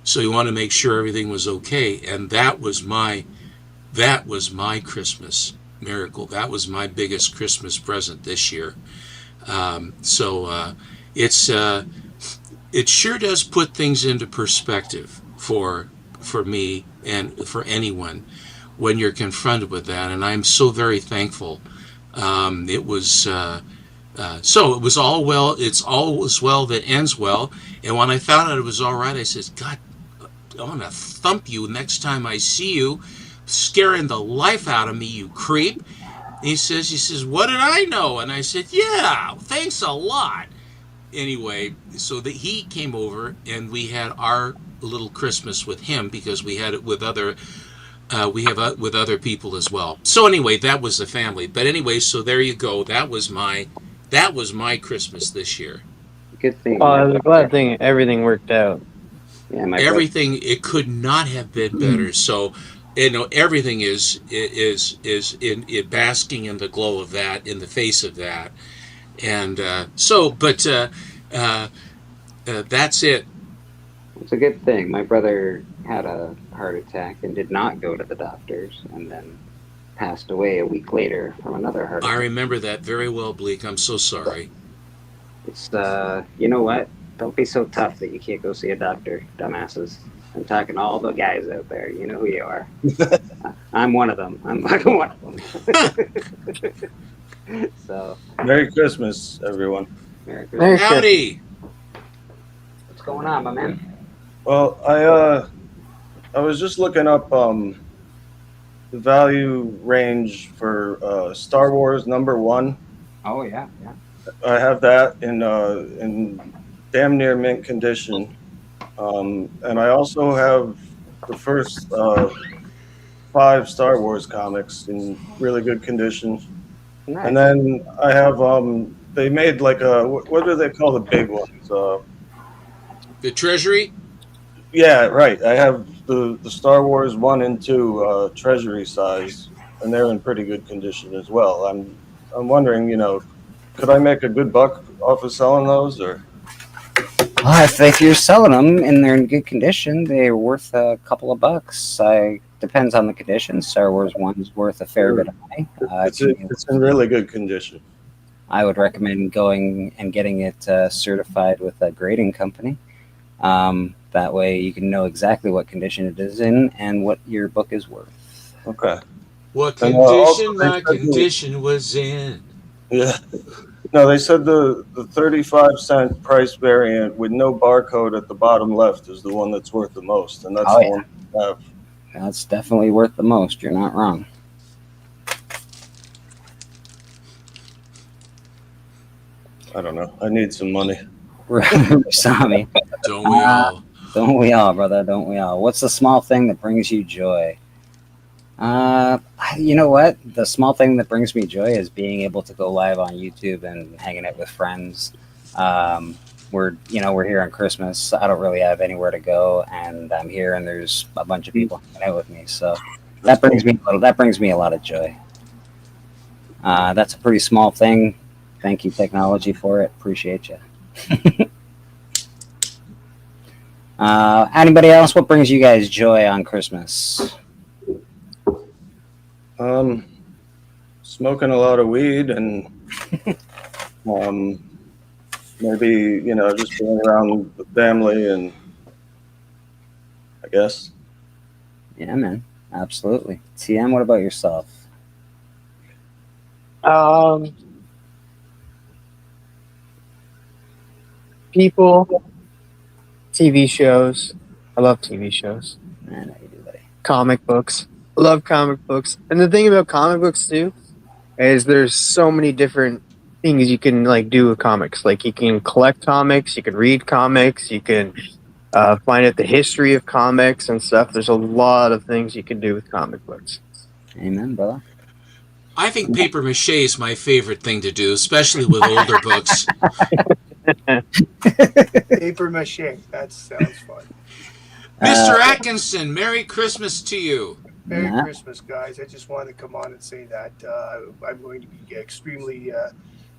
So he wanted to make sure everything was okay, and that was my Christmas miracle. That was my biggest Christmas present this year. It sure does put things into perspective for me and for anyone when you're confronted with that, and I'm so very thankful. It was all well. It's always well that ends well. And when I found out it was all right, I said, God, I'm gonna thump you next time I see you, scaring the life out of me, you creep. He says, what did I know? And I said, yeah, thanks a lot. Anyway, so that he came over and we had our little Christmas with him, because we had it with other with other people as well. So anyway, that was the family. But anyway, so there you go. That was my Christmas this year. Good thing. Oh, I was glad thing everything worked out. Yeah, Everything, it could not have been better. So, everything is in basking in the glow of that, in the face of that, and that's it. It's a good thing. My brother had a heart attack and did not go to the doctors, and then passed away a week later from another heart attack. I remember that very well, Bleak. I'm so sorry. It's you know what? Don't be so tough that you can't go see a doctor, dumbasses. I'm talking to all the guys out there. You know who you are. I'm one of them. I'm fucking one of them. So, Merry Christmas, everyone. Merry Christmas. Howdy. What's going on, my man? Well, I was just looking up the value range for Star Wars #1. Oh yeah. I have that in damn near mint condition, and I also have the first 5 Star Wars comics in really good condition. Nice. And then I have they made like what do they call the big ones? The Treasury? Yeah, right. I have the Star Wars 1 and 2 treasury size, and they're in pretty good condition as well. I'm wondering, could I make a good buck off of selling those, or? Well, if you're selling them and they're in good condition, they're worth a couple of bucks. Depends on the condition. Star Wars 1 is worth a fair bit of money. It's in really good condition. I would recommend going and getting it certified with a grading company. That way you can know exactly what condition it is in and what your book is worth. Okay. What And, condition also, my condition was in. Yeah. No, they said the 35-cent price variant with no barcode at the bottom left is the one that's worth the most, and that's the one I have. That's definitely worth the most. You're not wrong. I don't know. I need some money. Rasami. Don't we all? Don't we all, brother? Don't we all? What's the small thing that brings you joy? You know what? The small thing that brings me joy is being able to go live on YouTube and hanging out with friends. We're here on Christmas. I don't really have anywhere to go, and I'm here, and there's a bunch of people hanging out with me. So that brings me a lot of joy. That's a pretty small thing. Thank you, technology, for it. Appreciate you. Anybody else? What brings you guys joy on Christmas? Smoking a lot of weed and maybe just being around the family, and I guess. Yeah, man, absolutely. TM, what about yourself? People, TV shows. I love TV shows. I know you do, buddy. Comic books. I love comic books. And the thing about comic books too is there's so many different things you can do with comics. Like you can collect comics, you can read comics, you can find out the history of comics and stuff. There's a lot of things you can do with comic books. Amen, brother. I think paper mache is my favorite thing to do, especially with older books. Paper mache. That sounds fun. Mr. Atkinson, Merry Christmas to you. Merry Yeah. Christmas, guys. I just wanted to come on and say that I'm going to be extremely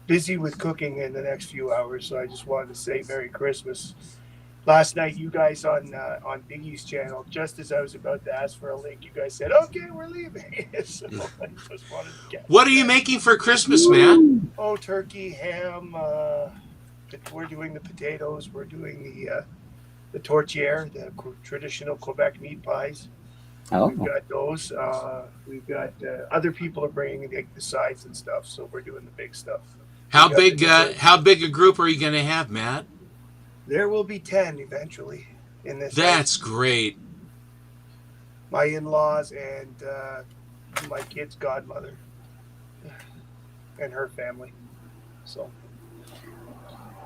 busy with cooking in the next few hours. So I just wanted to say Merry Christmas. Last night, you guys on Biggie's channel, just as I was about to ask for a link, you guys said, "Okay, we're leaving." So I just wanted to get. What are you making for Christmas, Matt? Oh, turkey, ham. We're doing the potatoes. We're doing the tourtière, the traditional Quebec meat pies. Oh, We've got those. We've got other people are bringing the sides and stuff, so we're doing the big stuff. How We got big? the dessert. How big a group are you going to have, Matt? There will be 10 eventually in this. That's great. My in-laws and my kid's godmother and her family. So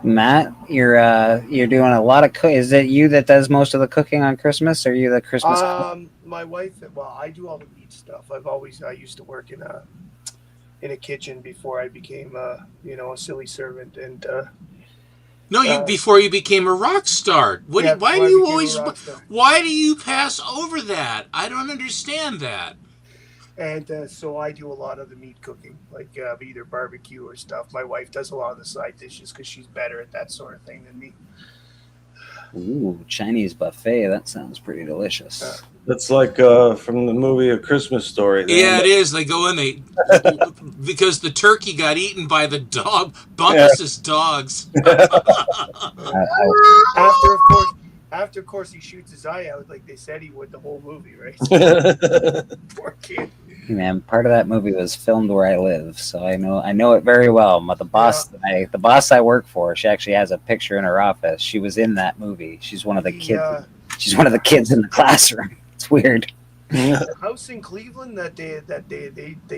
Matt, you're doing a lot of cook. Is it you that does most of the cooking on Christmas, or are you the Christmas? my wife. Well, I do all the meat stuff. I used to work in a kitchen before I became a silly servant and. No, before you became a rock star. Why do before I you became a always? rock star. Why do you pass over that? I don't understand that. And so I do a lot of the meat cooking, like either barbecue or stuff. My wife does a lot of the side dishes because she's better at that sort of thing than me. Ooh, Chinese buffet. That sounds pretty delicious. That's like from the movie A Christmas Story. Yeah, it is. They go in because the turkey got eaten by the dog, Bumpus's dogs. After, of course, he shoots his eye out like they said he would the whole movie, right? Poor kid. Man, part of that movie was filmed where I live, so I know it very well. But the boss I work for, she actually has a picture in her office. She was in that movie. She's one of the kids. She's one of the kids in the classroom. It's weird. The house in Cleveland that they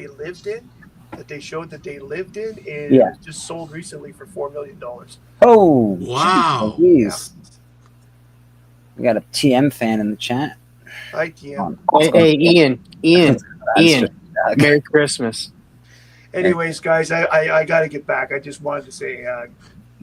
lived in, that they showed that they lived in, is just sold recently for $4 million. Oh, Wow. Jeez. We got a TM fan in the chat. Hi, TM. Hey, Ian, Merry Christmas. Anyways, guys, I got to get back. I just wanted to say, have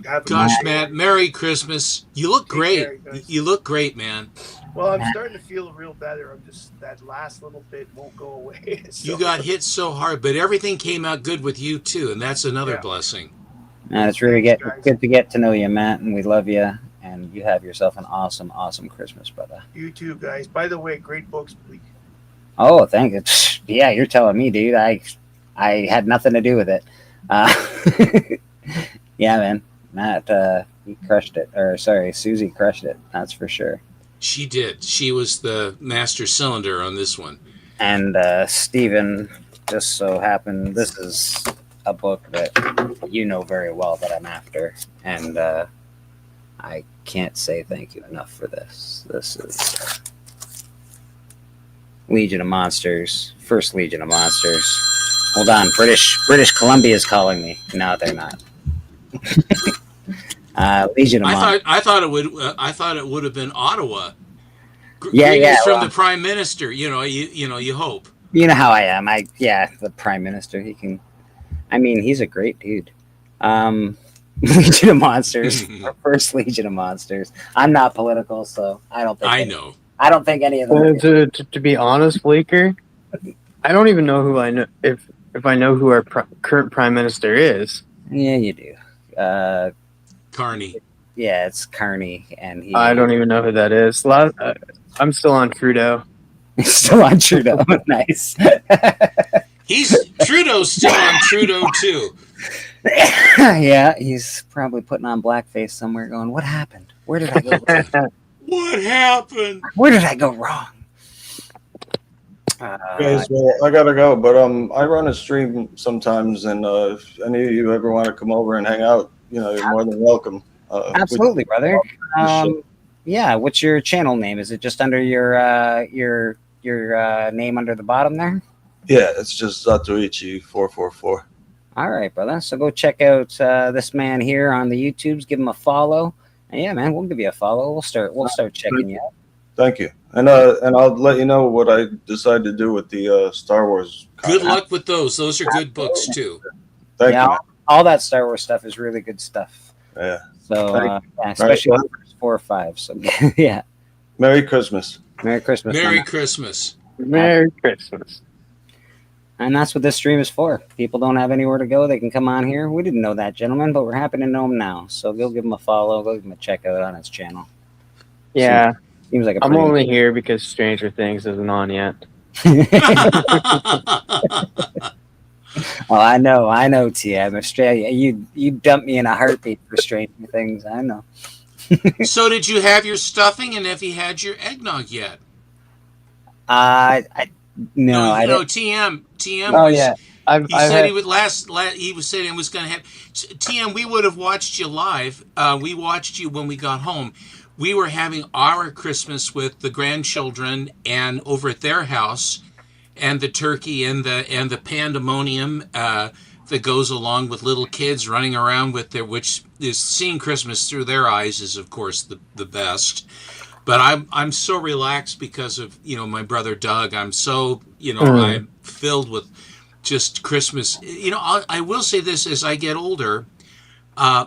a Gosh, good day. Matt, Merry Christmas. You look Take great. care, guys. You look great, man. Well, I'm starting to feel real better. I'm just that last little bit won't go away. So- You got hit so hard, but everything came out good with you too, and that's another blessing. It's really Thanks, guys. good to get to know you, Matt, and we love you. And you have yourself an awesome, awesome Christmas, brother. You too, guys. By the way, great books, please. Oh, thank you. Yeah, you're telling me, dude. I had nothing to do with it. Yeah, man. Matt, he crushed it. Or sorry, Susie crushed it. That's for sure. She did. She was the master cylinder on this one. And Stephen, just so happened, this is a book that you know very well that I'm after. And I can't say thank you enough for this. This is Legion of Monsters, First Legion of Monsters. Hold on, British Columbia is calling me. No, they're not. Legion of Monsters. I thought it would have been Ottawa. Yeah, Greetings from well, the Prime Minister. You hope. You know how I am. The Prime Minister. He's a great dude. Legion of Monsters, First Legion of Monsters. I'm not political, so I don't think. I know. I don't think any of them. To be honest, Bleeker, I don't even know who I know if I know who our current prime minister is. Yeah, you do. Carney. Yeah, it's Carney, and he. I don't even know who that is. I'm still on Trudeau. He's still on Trudeau. Nice. Trudeau's still on Trudeau too. Yeah, he's probably putting on blackface somewhere, going, "What happened? Where did I go wrong? What happened? Where did I go wrong?" Guys, well, I gotta go, but I run a stream sometimes, and if any of you ever want to come over and hang out, you're more than welcome. Absolutely, brother. Yeah, what's your channel name? Is it just under your name under the bottom there? Yeah, it's just Zatoichi 444. All right, brother. So go check out this man here on the YouTubes. Give him a follow, Yeah, man, we'll give you a follow. We'll start checking you out. Thank you. And I'll let you know what I decide to do with the Star Wars. Good comic. luck with those. Those are good books too. Thank Yeah, you, man. all that Star Wars stuff is really good stuff. Yeah. So, Thank yeah, especially Right. the first 4 or 5. So, yeah. Merry Christmas. Merry Christmas. Merry man. Christmas. Merry Christmas. And that's what this stream is for. People don't have anywhere to go. They can come on here. We didn't know that gentleman, but we're happy to know him now. So go give him a follow. Go give him a check out on his channel. Yeah, Seems like a I'm pretty only here because Stranger Things isn't on yet. Oh, I know, TM. Australia, you dumped me in a heartbeat for Stranger Things. I know. So did you have your stuffing, and have you had your eggnog yet? I no, I no. don't. TM. Oh was, yeah, I've He said had, he would he was saying he was going to have TM. We would have watched you live. We watched you when we got home. We were having our Christmas with the grandchildren and over at their house, and the turkey and the pandemonium that goes along with little kids running around with their, which is seeing Christmas through their eyes is of course the best. But I'm so relaxed because of my brother Doug. I'm so I'm filled with just Christmas. I will say this: as I get older,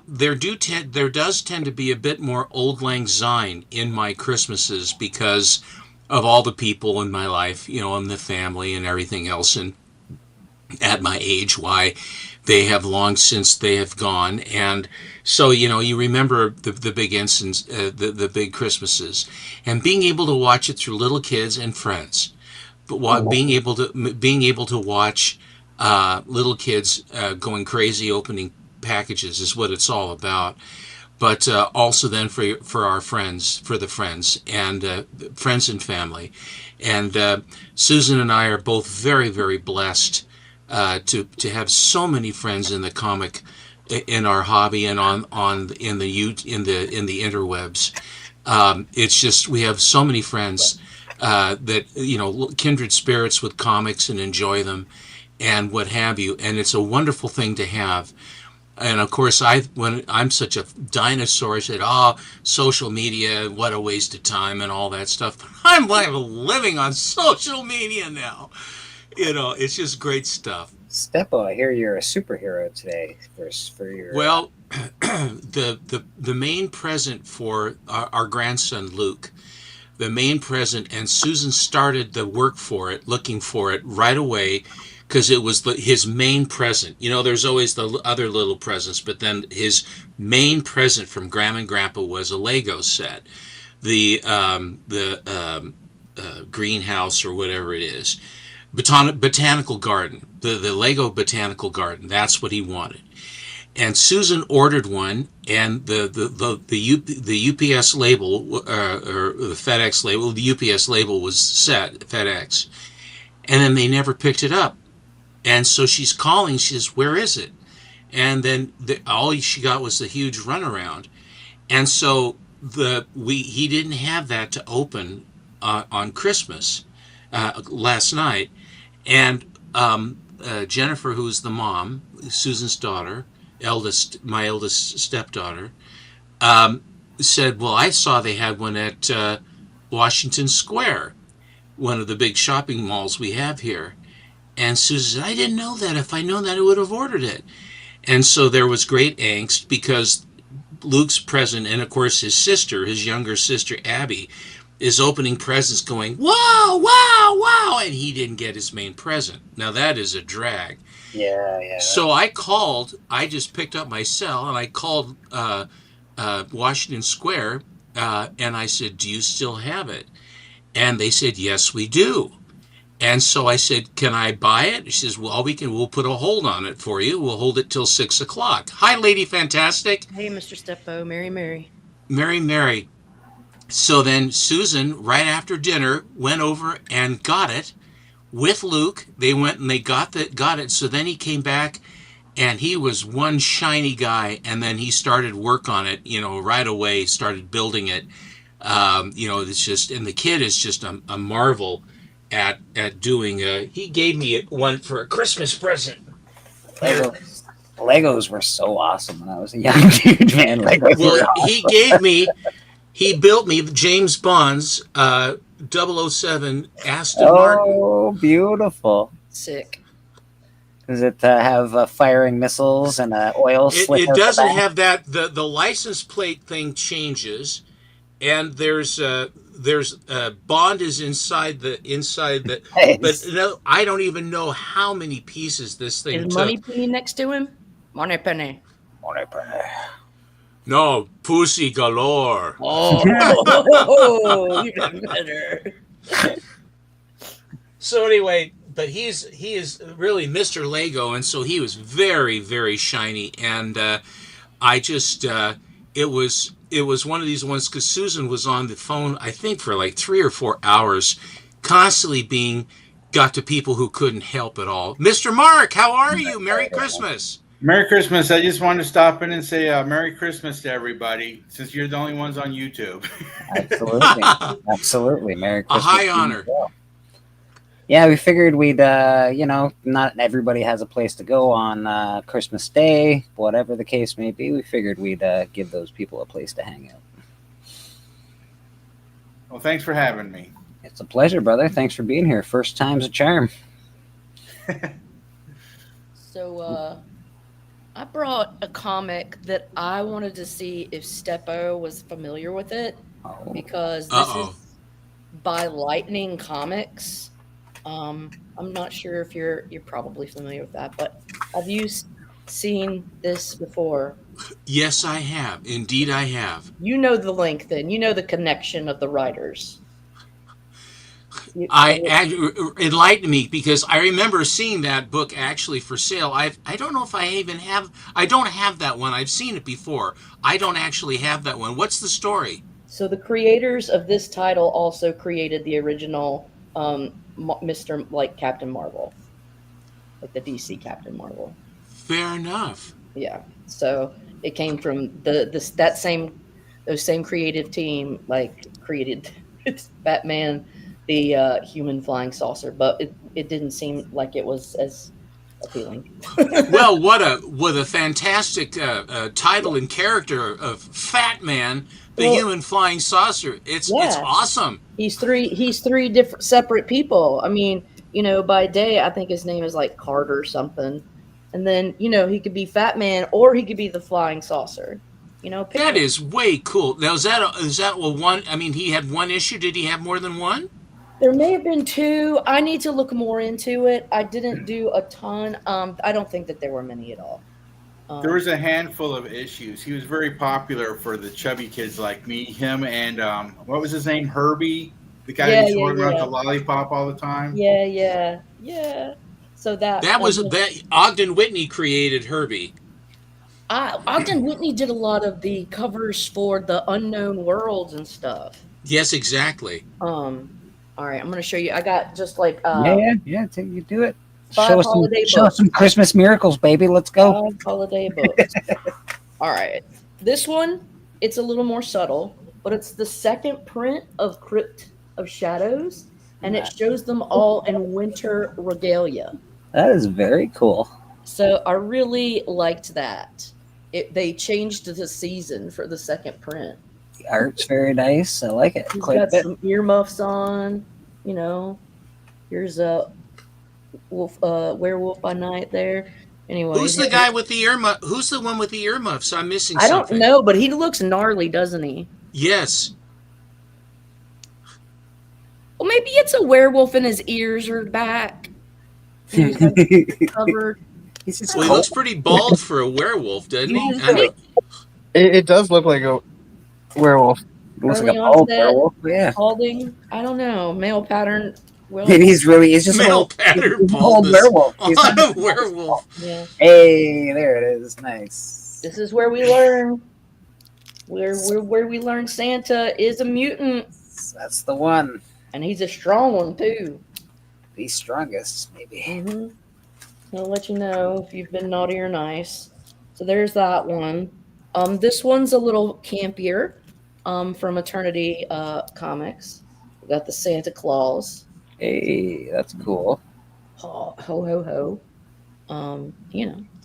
there does tend to be a bit more Old Lang Syne in my Christmases because of all the people in my life, and the family and everything else, and at my age, why they have long since they have gone. And so you remember the big instance, the big Christmases, and being able to watch it through little kids and friends, but being able to watch little kids going crazy opening packages is what it's all about. But also then for our friends, for the friends and friends and family, and Susan and I are both very, very blessed to have so many friends in the comic, in our hobby, and in the interwebs. It's just we have so many friends that kindred spirits with comics and enjoy them and what have you, and it's a wonderful thing to have. And of course, when I'm such a dinosaur, I said, social media, what a waste of time and all that stuff. But I'm like living on social media now. It's just great stuff. Steppo, I hear you're a superhero today for your. Well, the main present for our grandson Luke, the main present, and Susan started the work for it, looking for it right away, because it was his main present. There's always the other little presents, but then his main present from Grandma and Grandpa was a Lego set, the greenhouse or whatever it is, botanical garden, the Lego botanical garden. That's what he wanted. And Susan ordered one, and the UPS label or the FedEx label, the UPS label was set FedEx, and then they never picked it up. And so she's calling. She says, "Where is it?" And then all she got was the huge runaround. And so he didn't have that to open on Christmas last night. And Jennifer, who's the mom, Susan's daughter, my eldest stepdaughter, said, "Well, I saw they had one at Washington Square, one of the big shopping malls we have here." And Susan said, "I didn't know that. If I'd known that, I would have ordered it." And so there was great angst because Luke's present, and of course his younger sister, Abby, is opening presents going, "Wow, wow, wow," and he didn't get his main present. Now that is a drag. Yeah. So I just picked up my cell and I called Washington Square and I said, "Do you still have it?" And they said, "Yes, we do." And so I said, "Can I buy it?" She says, "Well, we'll put a hold on it for you. We'll hold it till 6 o'clock. Hi, Lady Fantastic. Hey, Mr. Steppo, Mary. Mary. So then Susan, right after dinner, went over and got it with Luke. They went and they got it. So then he came back and he was one shiny guy. And then he started work on it, right away, started building it. It's just, and the kid is just a marvel at doing he gave me one for a Christmas present. Legos were so awesome when I was a young dude, man. Legos were Well, awesome. he built me James Bond's 007 Aston Martin. Oh, beautiful. Sick. Does it have firing missiles and oil slick? It doesn't have that. The license plate thing changes, and there's Bond is inside the Nice. But no, I don't even know how many pieces this thing Is took. Money Penny next to him? Money Penny. No, pussy galore. Oh, even better. So anyway, but he is really Mr. Lego, and so he was very, very shiny, and I just it was one of these ones because Susan was on the phone I think for like 3 or 4 hours, constantly got to people who couldn't help at all. Mr. Mark, how are you? Merry Christmas. Merry Christmas. I just wanted to stop in and say Merry Christmas to everybody, since you're the only ones on YouTube. Absolutely. Absolutely. Merry A Christmas. high to you honor. as well. Yeah, we figured we'd, not everybody has a place to go on Christmas Day, whatever the case may be. We figured we'd give those people a place to hang out. Well, thanks for having me. It's a pleasure, brother. Thanks for being here. First time's a charm. So, I brought a comic that I wanted to see if Steppo was familiar with it, Oh, because this Uh-oh. is by Lightning Comics. I'm not sure if you're probably familiar with that, but have you seen this before? Yes, I have. Indeed, I have. You know the link, then. You know the connection of the writers. Enlighten me, because I remember seeing that book actually for sale. I don't know if I even have. I don't have that one. I've seen it before. I don't actually have that one. What's the story? So the creators of this title also created the original Mr. like Captain Marvel, like the DC Captain Marvel. Fair enough. Yeah. So it came from those same creative team like created Batman, the human flying saucer, but it didn't seem like it was as appealing. Well, what a fantastic title and character of Fat Man, the Well, human flying saucer. It's yeah. awesome. He's three different separate people. I mean, by day I think his name is like Carter or something. And then, he could be Fat Man or he could be the flying saucer. Pick That one. is way cool. Now, is that one? I mean, he had one issue. Did he have more than one? There may have been two. I need to look more into it. I didn't do a ton. I don't think that there were many at all. There was a handful of issues. He was very popular for the chubby kids like me, him, and what was his name? Herbie, the guy Yeah, who's yeah, holding around yeah. the lollipop all the time. Yeah. So That was that Ogden Whitney created Herbie. Ogden Whitney did a lot of the covers for the Unknown Worlds and stuff. Yes, exactly. All right, I'm going to show you. I got just like yeah. You do it. 5 Show us holiday some books. Christmas miracles, baby. Let's go. 5 holiday books. All right. This one, it's a little more subtle, but it's the second print of Crypt of Shadows, and it shows them all in winter regalia. That is very cool. So I really liked that. They changed the season for the second print. The art's very nice. I like it He's quite a got bit. some earmuffs on, Here's a werewolf by night there. Anyway, Who's the guy with the earmuff? Who's the one with the earmuffs? I'm missing I don't something. know, but he looks gnarly, doesn't he? Yes. Well, maybe it's a werewolf and his ears are back. He's like covered. He's just Well, he cool. looks pretty bald for a werewolf, doesn't he? Yeah. I don't- It does look like a werewolf. Looks like Early a bald onset. werewolf. Yeah. Balding. I don't know. Male pattern. Well, And he's just Male a pattern he's a baldness werewolf. He's on a werewolf. yeah. Hey, there it is. Nice. This is where we learn. Where we learn Santa is a mutant, That's the one. and he's a strong one too. The strongest, maybe. Mm-hmm. I'll let you know if you've been naughty or nice. So there's that one. This one's a little campier. From Eternity Comics. We got the Santa Claus. Hey, that's cool. Ho ho ho. Kind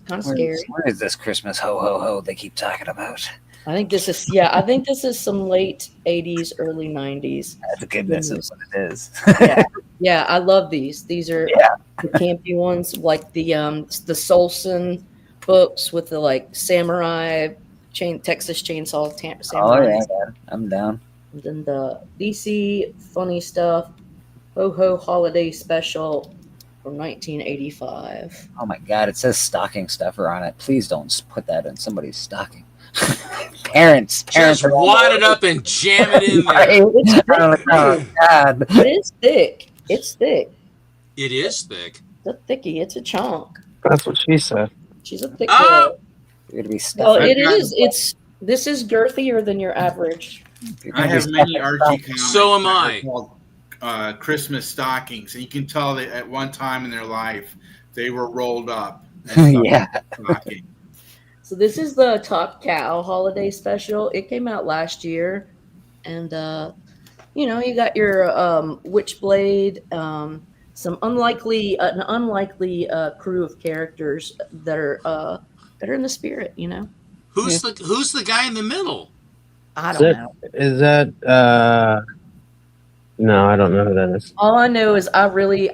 Kind of scary. Where is this Christmas ho ho ho they keep talking about? I think this is yeah. I think this is some late '80s, early '90s. That's goodness is what it is. Yeah, yeah. I love these. These are Yeah. the campy ones, like the Solson books with the like samurai Texas Chainsaw Oh samurai. yeah, man. I'm down. And then the DC funny stuff, Ho Ho Holiday Special from 1985. Oh my god, it says stocking stuffer on it. Please don't put that in somebody's stocking. Parents Just are wad it up and jam it in there. Right? Oh god. It is thick. It's thick. It is thick. It's a thickie. It's a chunk. That's what she said. She's a thick Ah! girl. You're gonna be Well, stuffing. it is. This is girthier than your average. You're I gonna be have many stuffing Archie stuff. comics. So am that are I. called Christmas stockings, and you can tell that at one time in their life they were rolled up. and Yeah. stocking. So this is the Top Cow Holiday Special. It came out last year, and you got your Witchblade, some an unlikely crew of characters that are in the spirit. Who's the guy in the middle? I Is don't that, know. is that no, I don't know who that is. All I know is I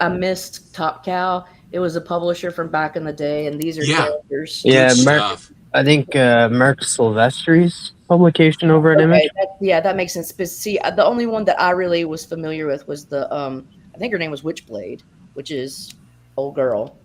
missed Top Cow. It was a publisher from back in the day, and these are Yeah. characters. Yeah, Good Mark, stuff. I think Mark Silvestri's publication over at Image. Okay, that makes sense. But see, the only one that I really was familiar with was the I think her name was Witchblade, which is old girl.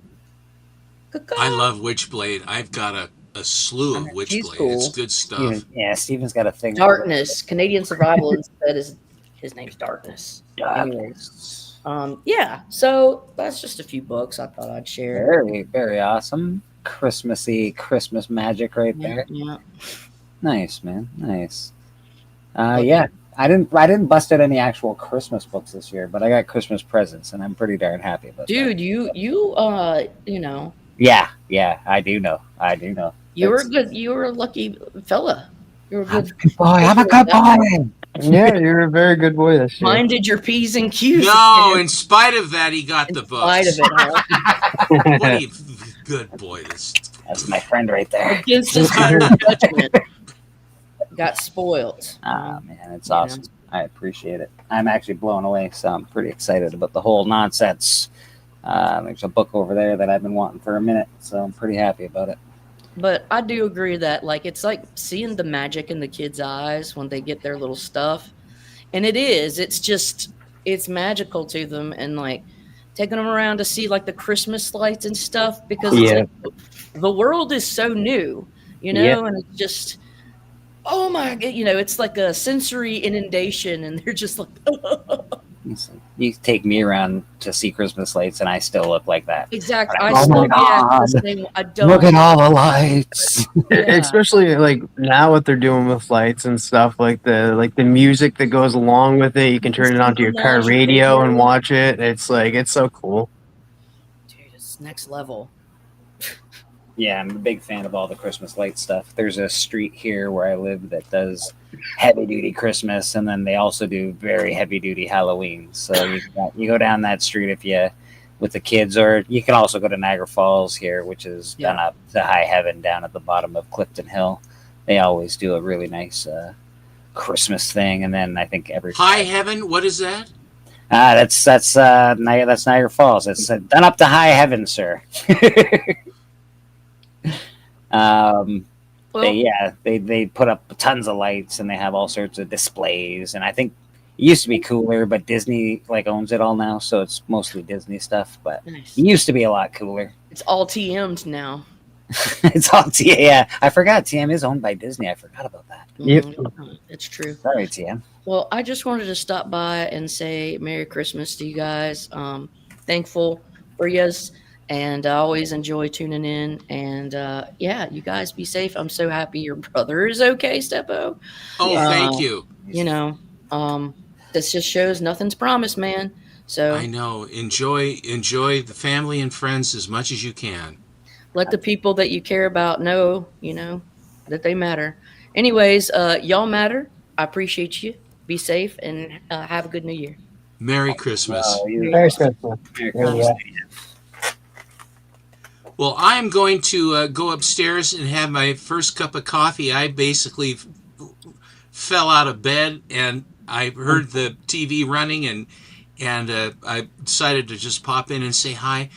I love Witchblade. I've got a slew of She's Witchblade. cool. It's good stuff. Yeah, Steven's got a thing. Darkness, Canadian Survival instead is his name's Darkness. Darkness. Yeah. So that's just a few books I thought I'd share. Very, very awesome. Christmassy Christmas magic right there. Yeah. Nice, man. Nice. Yeah. I didn't bust out any actual Christmas books this year, but I got Christmas presents and I'm pretty darn happy about that. Dude, you Yeah, I do know. you were It's- good. You were a lucky fella. You were a I'm good. a good boy. I'm a good boy. Yeah, you're a very good boy this year. Minded your P's and Q's. No, in spite of that, he got the in spite books. of it, huh? What a good boy. That's my friend right there. Against his better judgment. Got spoiled. Ah, man, it's awesome. I appreciate it. I'm actually blown away, so I'm pretty excited about the whole nonsense. There's a book over there that I've been wanting for a minute, so I'm pretty happy about it. But I do agree that it's like seeing the magic in the kids' eyes when they get their little stuff. And it's magical to them, and like taking them around to see like the Christmas lights and stuff, because it's like, the world is so new, and it's just, oh my God, it's like a sensory inundation, and they're just like, You take me around to see Christmas lights, and I still look like that. exactly. Oh I my still react God. the same. I don't. Look at all the lights. Yeah. Especially like now what they're doing with lights and stuff, like the music that goes along with it. You can turn it onto your car radio and watch it. It's so cool. Dude, it's next level. Yeah, I'm a big fan of all the Christmas light stuff. There's a street here where I live that does heavy duty Christmas, and then they also do very heavy duty Halloween. So you go down that street with the kids, or you can also go to Niagara Falls here, which is done up to High Heaven down at the bottom of Clifton Hill. They always do a really nice Christmas thing, and then I think every High Heaven, what is that? that's Niagara Falls. It's done up to High Heaven, sir. They put up tons of lights, and they have all sorts of displays, and I think it used to be cooler, but Disney owns it all now, so it's mostly Disney stuff, but Nice. it used to be a lot cooler. It's all TM'd now. It's all TM. Yeah, I forgot TM is owned by Disney. I forgot about that. Yep. It's true. Sorry, TM. Well, I just wanted to stop by and say Merry Christmas to you guys. Thankful for yous, and I always enjoy tuning in. And you guys be safe. I'm so happy your brother is okay, Steppo. Oh, thank you. This just shows nothing's promised, man. So I know. Enjoy the family and friends as much as you can. let the people that you care about know, that they matter. Anyways, y'all matter. I appreciate you. Be safe and have a good New Year. Merry Christmas. Merry Christmas. Merry Christmas. Well, I'm going to go upstairs and have my first cup of coffee. I basically fell out of bed and I heard the TV running and I decided to just pop in and say hi.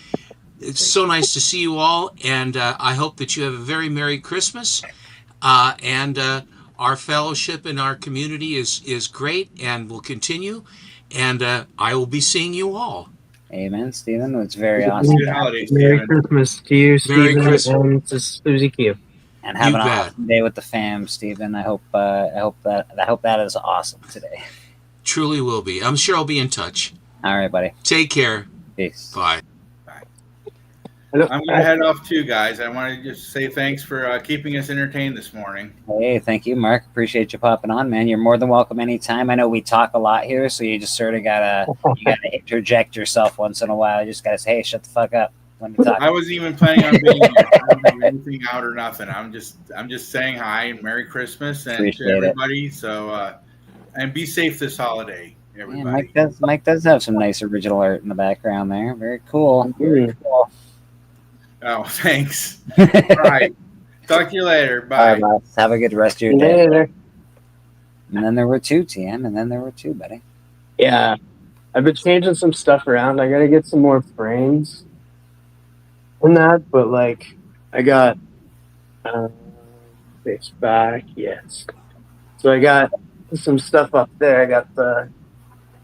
It's so nice to see you all, and I hope that you have a very Merry Christmas. And our fellowship in our community is great and will continue. And I will be seeing you all. Amen, Stephen. It's very awesome. Good holidays, Merry Stephen. Christmas to you, Merry Stephen, Christmas. and to Susie Q. And have You an bet. awesome day with the fam, Stephen. I hope that is awesome today. Truly will be. I'm sure I'll be in touch. All right, buddy. Take care. Peace. Bye. I'm going to head off too, guys. I want to just say thanks for keeping us entertained this morning. Hey, thank you, Mark. Appreciate you popping on, man. You're more than welcome anytime. I know we talk a lot here, so you just sort of gotta interject yourself once in a while. You just gotta say, "Hey, shut the fuck up" when you talk. I wasn't even planning on being here, anything out or nothing. I'm just saying hi and Merry Christmas and Appreciate to it. everybody. So and be safe this holiday, Yeah, everybody. Mike does have some nice original art in the background there. Very cool. Very cool. Oh, thanks. All right. Talk to you later. All Bye. right, boss. Have a good rest of your day. Later. And then there were two, TM, and then there were two, buddy. Yeah, I've been changing some stuff around. I gotta get some more frames and that, but like, I got face back, yes. So I got some stuff up there. I got the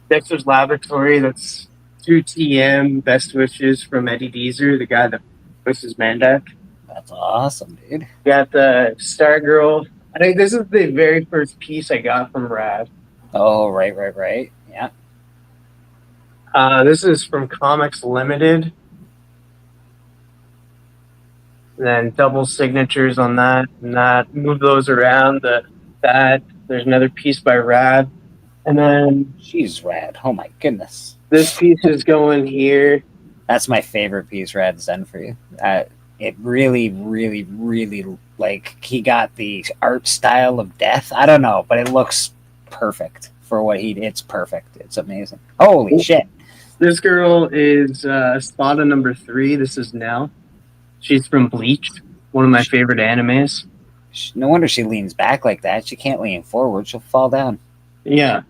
Dexter's Laboratory. That's 2TM. Best wishes from Eddie Deezer, the guy that voices Mandak. That's awesome, dude. Got the Stargirl. I think this is the very first piece I got from Rad. Oh, right. Yeah. This is from Comics Limited. And then double signatures on that and that. Move those around. That there's another piece by Rad. And then She's rad. Oh my goodness. this piece is going here. That's my favorite piece Rad's done for you. It really, really, really, like, he got the art style of death. I don't know, but it looks perfect for what it's perfect. It's amazing. Holy shit. This girl is Spada number 3. This is Nell. She's from Bleach, one of my favorite animes. No wonder she leans back like that. She can't lean forward. She'll fall down. Yeah.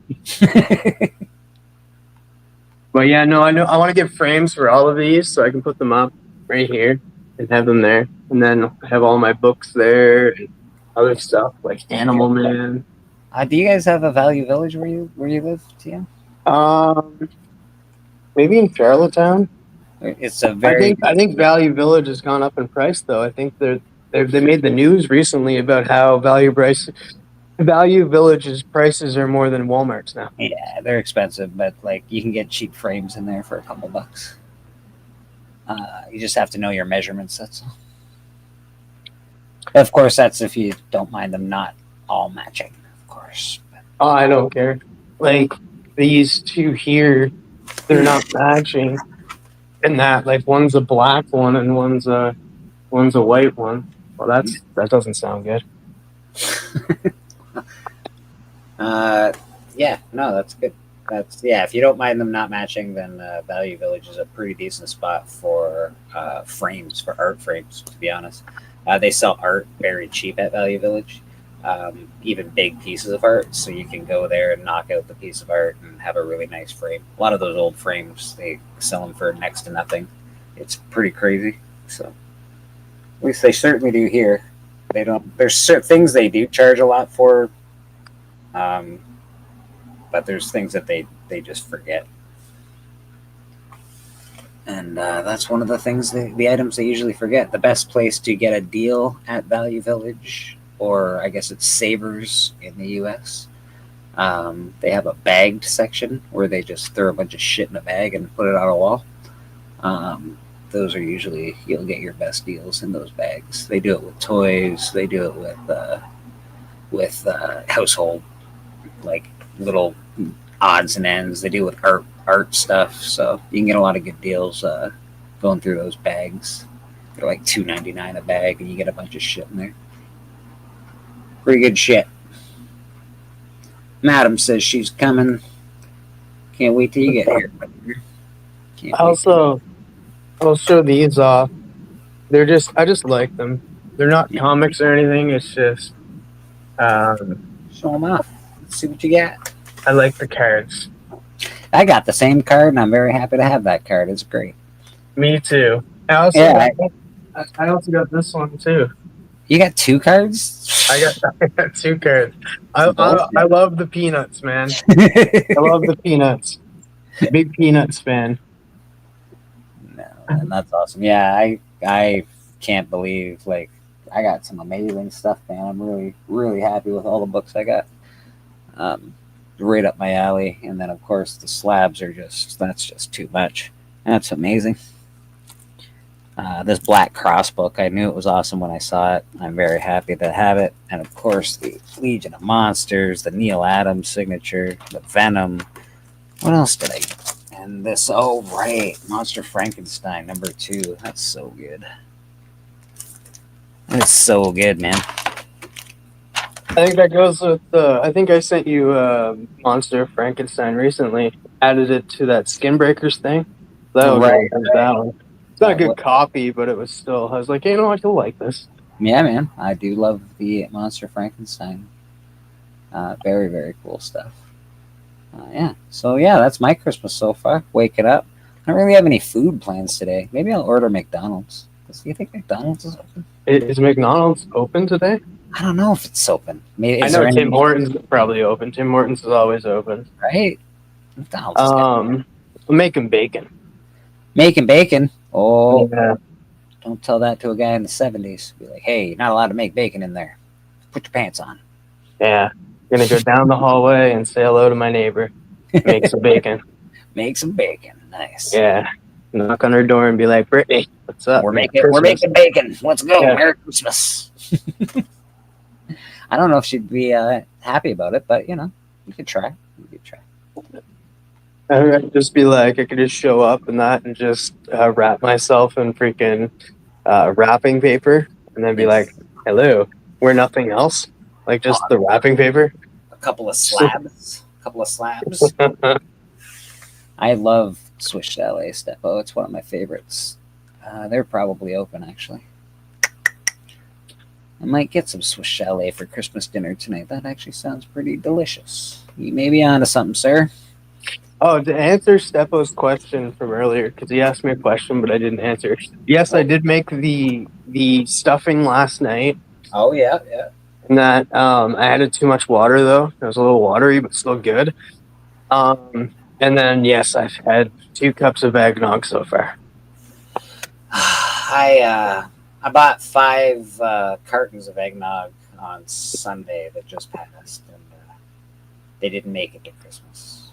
But yeah, no, I know I want to get frames for all of these so I can put them up right here and have them there. And then have all my books there and other stuff like Animal Man. Do you guys have a Value Village where you live, TM? Maybe in Charlottetown. It's a very I think Value Village has gone up in price though. I think they made the news recently about how Value Village's prices are more than Walmart's now. yeah, they're expensive, but like you can get cheap frames in there for a couple bucks. You just have to know your measurements. That's all. Of course, that's if you don't mind them not all matching. Of course. But Oh, I don't care. Like these two here, they're not matching. And that, like, one's a black one and one's a white one. Well, that doesn't sound good. yeah, no, that's good. If you don't mind them not matching, then Value Village is a pretty decent spot for frames, for art frames, to be honest. They sell art very cheap at Value Village, even big pieces of art, so you can go there and knock out the piece of art and have a really nice frame. A lot of those old frames, they sell them for next to nothing. It's pretty crazy. So at least they certainly do here. They don't. There's certain things they do charge a lot for. But there's things that they just forget. And that's one of the things, the items they usually forget. The best place to get a deal at Value Village, or I guess it's Savers in the US, they have a bagged section where they just throw a bunch of shit in a bag and put it on a wall. Those are usually, you'll get your best deals in those bags. They do it with toys. They do it with household, like, little odds and ends. They do with art stuff, so you can get a lot of good deals going through those bags. They're like $2.99 a bag, and you get a bunch of shit in there. Pretty good shit. Madam says she's coming. Can't wait till you get here. I'll show these off. They're just I just like them. They're not comics or anything. It's just Show them off. Let's see what you got. I like the cards. I got the same card, and I'm very happy to have that card. It's great. Me too. I also Yeah, I also got this one too. You got 2 cards? I got 2 cards. I love the peanuts, man. I I love the peanuts. Big peanuts fan. No, man, that's awesome. Yeah, I can't believe, like, I got some amazing stuff, man. I'm really, really happy with all the books I got. Right up my alley. And then, of course, the slabs are that's just too much. That's amazing. This Black Cross book, I knew it was awesome when I saw it. I'm very happy to have it. And, of course, the Legion of Monsters, the Neil Adams signature, the Venom. What else did I get? And this, oh, right, Monster Frankenstein #2. That's so good. That's so good, man. I think that goes with I think I sent you Monster Frankenstein recently. Added it to that Skin Breakers thing. That was Right. that one. It's not a good copy, but it was still. I was like, hey, you know, I still like this. Yeah, man. I do love the Monster Frankenstein. Very, very cool stuff. Yeah. So, yeah, that's my Christmas so far. Waking up. I don't really have any food plans today. Maybe I'll order McDonald's. Do you think McDonald's is open? Is McDonald's open today? I don't know if it's open. Maybe I know Tim Hortons is probably open. Tim Hortons is always open. Right? McDonald's. is good. I'm making bacon. Making bacon. Oh, Yeah. don't tell that to a guy in the 70s. Be like, hey, you're not allowed to make bacon in there. Put your pants on. Yeah. Gonna go down the hallway and say hello to my neighbor. Make some bacon. Make some bacon. Nice. Yeah. Knock on her door and be like, Brittany, what's up? We're Merry making Christmas." bacon. Let's go. Yeah. Merry Christmas. I don't know if she'd be happy about it, but you know, you could try. You could try. I could just be like, I could just show up and that and just wrap myself in freaking wrapping paper and then be like, hello, we're nothing else. Like just the wrapping paper. A couple of slabs. I love Swiss Chalet Steppo. It's one of my favorites. They're probably open actually. I might get some Swiss Chalet for Christmas dinner tonight. That actually sounds pretty delicious. You may be onto something, sir. Oh, to answer Steppo's question from earlier, because he asked me a question, but I didn't answer. Yes, I did make the stuffing last night. Oh yeah, yeah. And that I added too much water though. It was a little watery, but still good. And then yes, I've had 2 cups of eggnog so far. I bought 5 cartons of eggnog on Sunday that just passed, and they didn't make it to Christmas.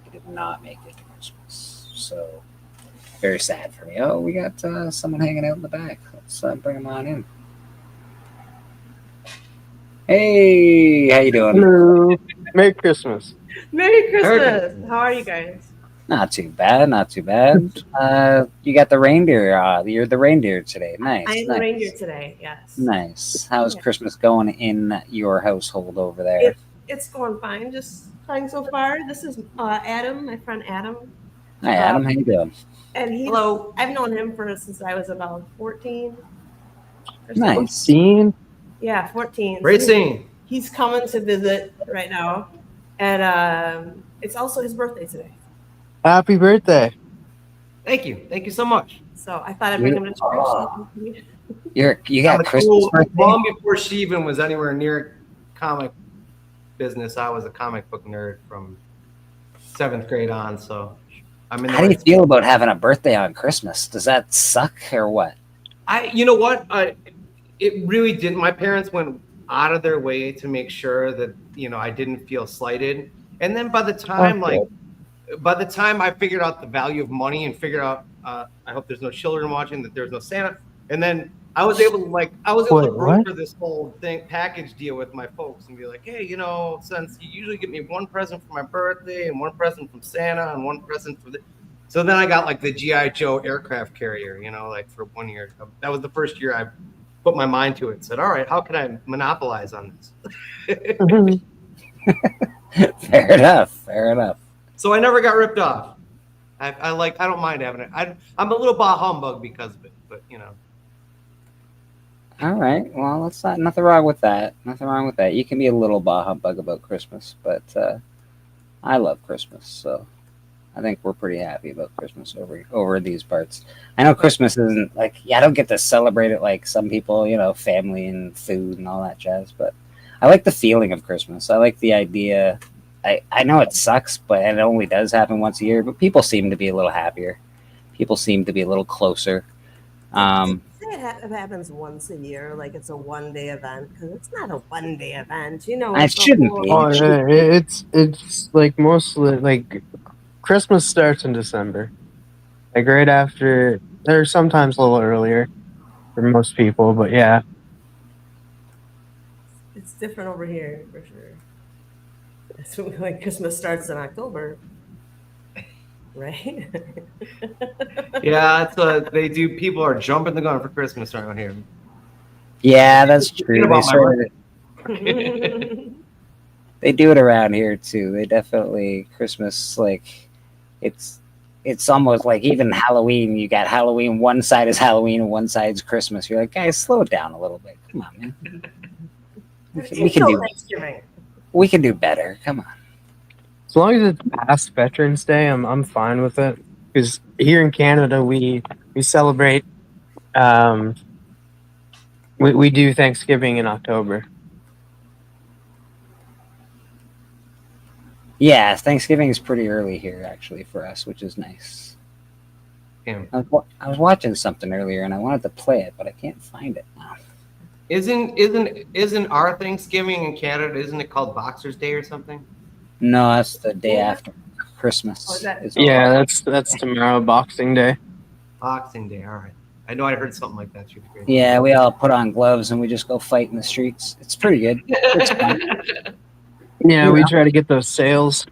They did not make it to Christmas. So very sad for me. Oh, we got someone hanging out in the back. Let's bring them on in. Hey, how you doing? Hello. Merry Christmas. Merry Christmas. How are you guys? Not too bad, not too bad. You got the reindeer. You're the reindeer today. Nice. I am nice. the reindeer today, yes. Nice. How's Yeah. Christmas going in your household over there? It's going fine, just fine so far. This is Adam, my friend Adam. Hi, Adam. How you doing? And I've known him since I was about 14. or so. Nice. Scene. Yeah, 14. Great So scene. He's coming to visit right now. And it's also his birthday today. Happy birthday. Thank you. Thank you so much. So I thought I'd bring him to church. You got I'm Christmas cool. birthday? Long before she even was anywhere near comic business, I was a comic book nerd from 7th grade on. So I'm in. How do you feel about having a birthday on Christmas? Does that suck or what? You know what? It really didn't. My parents went out of their way to make sure that I didn't feel slighted. And then by the time I figured out the value of money and figured out, I hope there's no children watching, that there's no Santa. And then I was able to Wait, broker this whole package deal with my folks and be like, hey, since you usually get me 1 present for my birthday and 1 present from Santa and 1 present for so then I got like the G.I. Joe aircraft carrier, for 1 year. That was the first year I put my mind to it and said, all right, how can I monopolize on this? Fair enough. So I never got ripped off. I don't mind having it. I'm a little bah humbug because of it, but you know. All right. Well, that's nothing wrong with that. Nothing wrong with that. You can be a little bah humbug about Christmas, but I love Christmas, so I think we're pretty happy about Christmas over these parts. I know Christmas isn't like, I don't get to celebrate it like some people, you know, family and food and all that jazz, but I like the feeling of Christmas. I like the idea. I know it sucks, but it only does happen once a year, but people seem to be a little happier. People seem to be a little closer. It happens once a year, like it's a one-day event, because it's not a one-day event, you know. It it's a shouldn't whole- be. Oh, yeah, it's like mostly like Christmas starts in December, like right after, or sometimes a little earlier for most people, but yeah. It's different over here for sure. So like Christmas starts in October, right? Yeah, that's what they do. People are jumping the gun for Christmas around here. Yeah, that's true. Thinking about They do it around here too. They definitely Christmas like it's almost like even Halloween. You got Halloween. One side is Halloween and one side's Christmas. You're like, guys, slow it down a little bit. Come on, man. We can do Thanksgiving. we can do better. Come on. As long as it's past Veterans Day, I'm fine with it. Because here in Canada, we celebrate. We do Thanksgiving in October. Yeah, Thanksgiving is pretty early here actually for us, which is nice. Yeah. I was watching something earlier and I wanted to play it, but I can't find it now. Isn't our Thanksgiving in Canada? Isn't it called Boxers Day or something? No, that's the day after Christmas. Oh, is that- It's- Yeah, that's tomorrow, Boxing Day. Boxing Day. All right. I know I heard something like that. Should be great. Yeah, we all put on gloves and we just go fight in the streets. It's pretty good. It's fun. Yeah, we try to get those sales.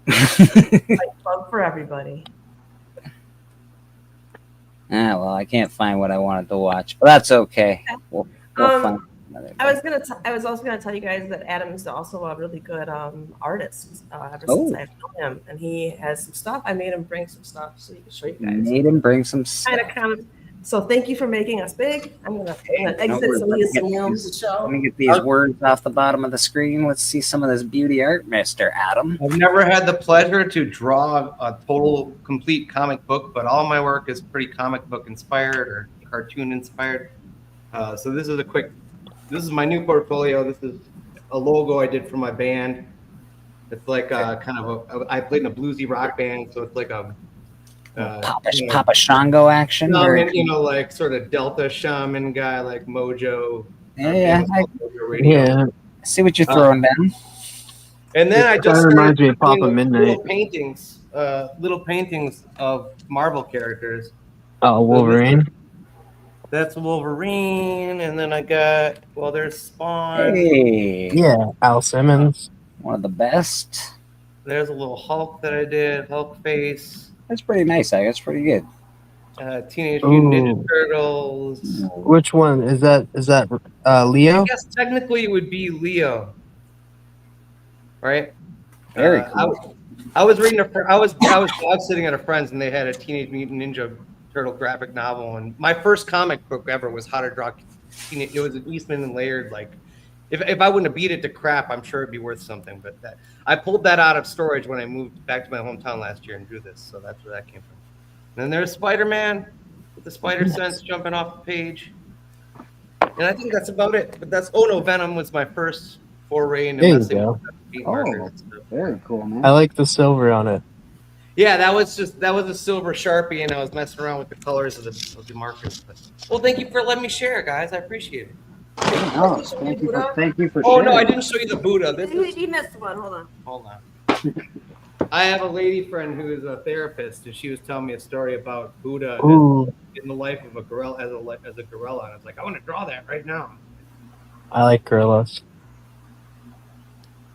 Fun for everybody. Well, I can't find what I wanted to watch, but that's okay. We'll find another I day. was also gonna tell you guys that Adam is also a really good artist. Ever Oh. since I've known him, and he has some stuff. I made him bring some stuff so he can show you guys. Made him bring some stuff. Kind of come. So thank you for making us big. I'm gonna exit worries. so he has some Let me room get to these- show. Let me get these words off the bottom of the screen. Let's see some of this beauty art, Mr. Adam. I've never had the pleasure to draw a total complete comic book, but all my work is pretty comic book inspired or cartoon inspired. So this is my new portfolio. This is a logo I did for my band. It's like kind of I played in a bluesy rock band, so it's like a Papa Shango action. shaman, like sort of Delta shaman guy, like Mojo. Yeah, I Mojo Radio. Yeah, see what you're throwing down. And then I It just kinda reminds me of started Papa doing Midnight. little paintings of Marvel characters. oh, Wolverine. That's Wolverine, and then I got there's Spawn. Hey, Yeah, Al Simmons. one of the best. There's a little Hulk that I did, Hulk face. That's pretty nice. I guess pretty good. Teenage Mutant Ninja Ooh. Turtles. Which one is that? Is that Leo? I guess technically it would be Leo, right? Very cool. I was reading I was sitting at a friend's and they had a Teenage Mutant Ninja Turtle graphic novel, and my first comic book ever was How to Draw. It was an Eastman and Laird. Like, if I wouldn't have beat it to crap, I'm sure it'd be worth something. But I pulled that out of storage when I moved back to my hometown last year and drew this, so that's where that came from. And then there's Spider-Man with the spider sense jumping off the page, and I think that's about it. But Venom was my first foray into There you messing go. with paint markers and stuff. Very cool, man. I like the silver on it. Yeah, that was a silver Sharpie, and I was messing around with the colors of the markers. But, well, thank you for letting me share, guys. I appreciate it. Oh, thank you for Oh no, I sharing. didn't show you the Buddha. This is, He missed one. Hold on. I have a lady friend who is a therapist, and she was telling me a story about Buddha Ooh, in the life of a gorilla as a gorilla. And I was like, I want to draw that right now. I like gorillas.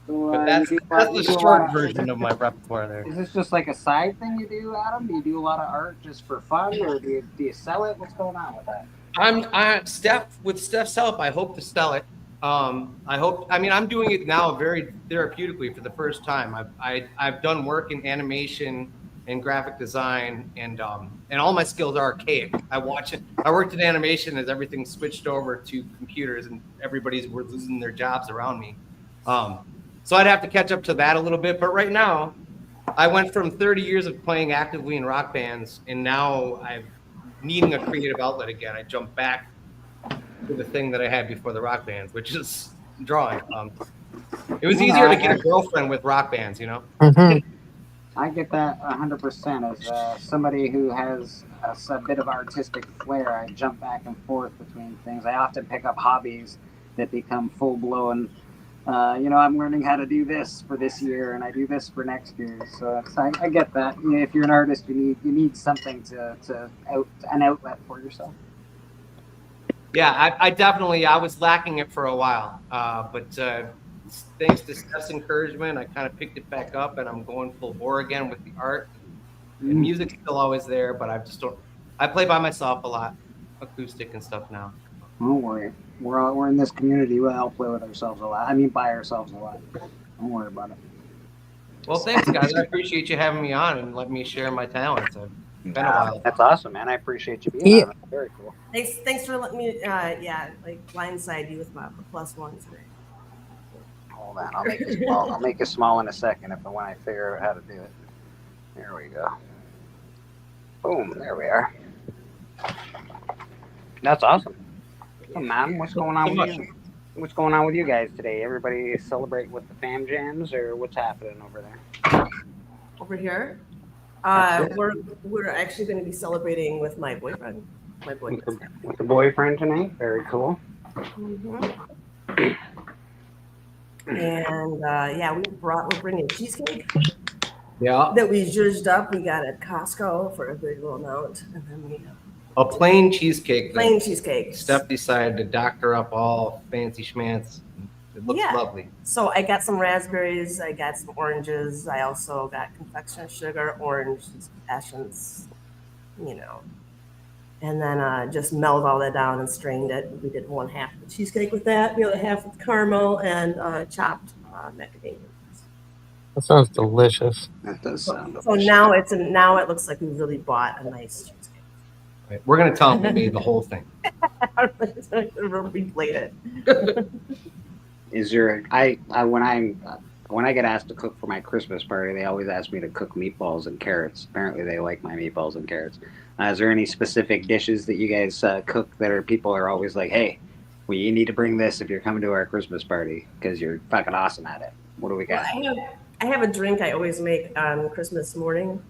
But that's the short version of my repertoire there. Is this just like a side thing you do, Adam? Do you do a lot of art just for fun, or do you sell it? What's going on with that? With Steph's help, I hope to sell it. I'm doing it now very therapeutically for the first time. I've done work in animation and graphic design, and all my skills are archaic. I worked in animation as everything switched over to computers, and everybody's were losing their jobs around me. So I'd have to catch up to that a little bit. But right now, I went from 30 years of playing actively in rock bands, and now I'm needing a creative outlet again. I jumped back to the thing that I had before the rock bands, which is drawing. It was easier to get a girlfriend with rock bands, you know? I get that 100%. As somebody who has a bit of artistic flair, I jump back and forth between things. I often pick up hobbies that become full-blown. I'm learning how to do this for this year, and I do this for next year. So I get that. If you're an artist, you need something an outlet for yourself. Yeah, I was lacking it for a while, but thanks to Steph's encouragement, I kind of picked it back up, and I'm going full bore again with the art. And music's still always there, but I play by myself a lot, acoustic and stuff now. Don't worry. We're in this community. We'll all play with ourselves a lot. I mean, by ourselves a lot. Don't worry about it. Well, thanks, guys. I appreciate you having me on and letting me share my talents. It's been a while. That's awesome, man. I appreciate you being on. Very cool. Thanks for letting me, blindside you with my +1 today. Hold on, I'll make it small in a second when I figure out how to do it. There we go. Boom, there we are. That's awesome. Hey, man, what's going on with you? What's going on with you guys today? Everybody celebrate with the fam jams, or what's happening over there? Over here, we're actually going to be celebrating with my boyfriend. With the boyfriend tonight. Very cool. Mm-hmm. And we're bringing cheesecake. Yeah. That we zhuzhed up. We got at Costco for a big little amount, and then a plain cheesecake. Plain cheesecake. Steph decided to doctor up all fancy schmantz. It looks lovely. So I got some raspberries. I got some oranges. I also got confection sugar, orange passions, and then just mellowed all that down and strained it. We did 1/2 of the cheesecake with that, the other half with caramel and chopped macadamia. That sounds delicious. That does sound So now it looks like we really bought a nice cheesecake. Right. We're gonna tell them we made the whole thing. Replayed it. Is there? When I get asked to cook for my Christmas party, they always ask me to cook meatballs and carrots. Apparently, they like my meatballs and carrots. Is there any specific dishes that you guys cook that people are always like, hey, well, you need to bring this if you're coming to our Christmas party because you're fucking awesome at it? What do we got? I have a drink I always make on Christmas morning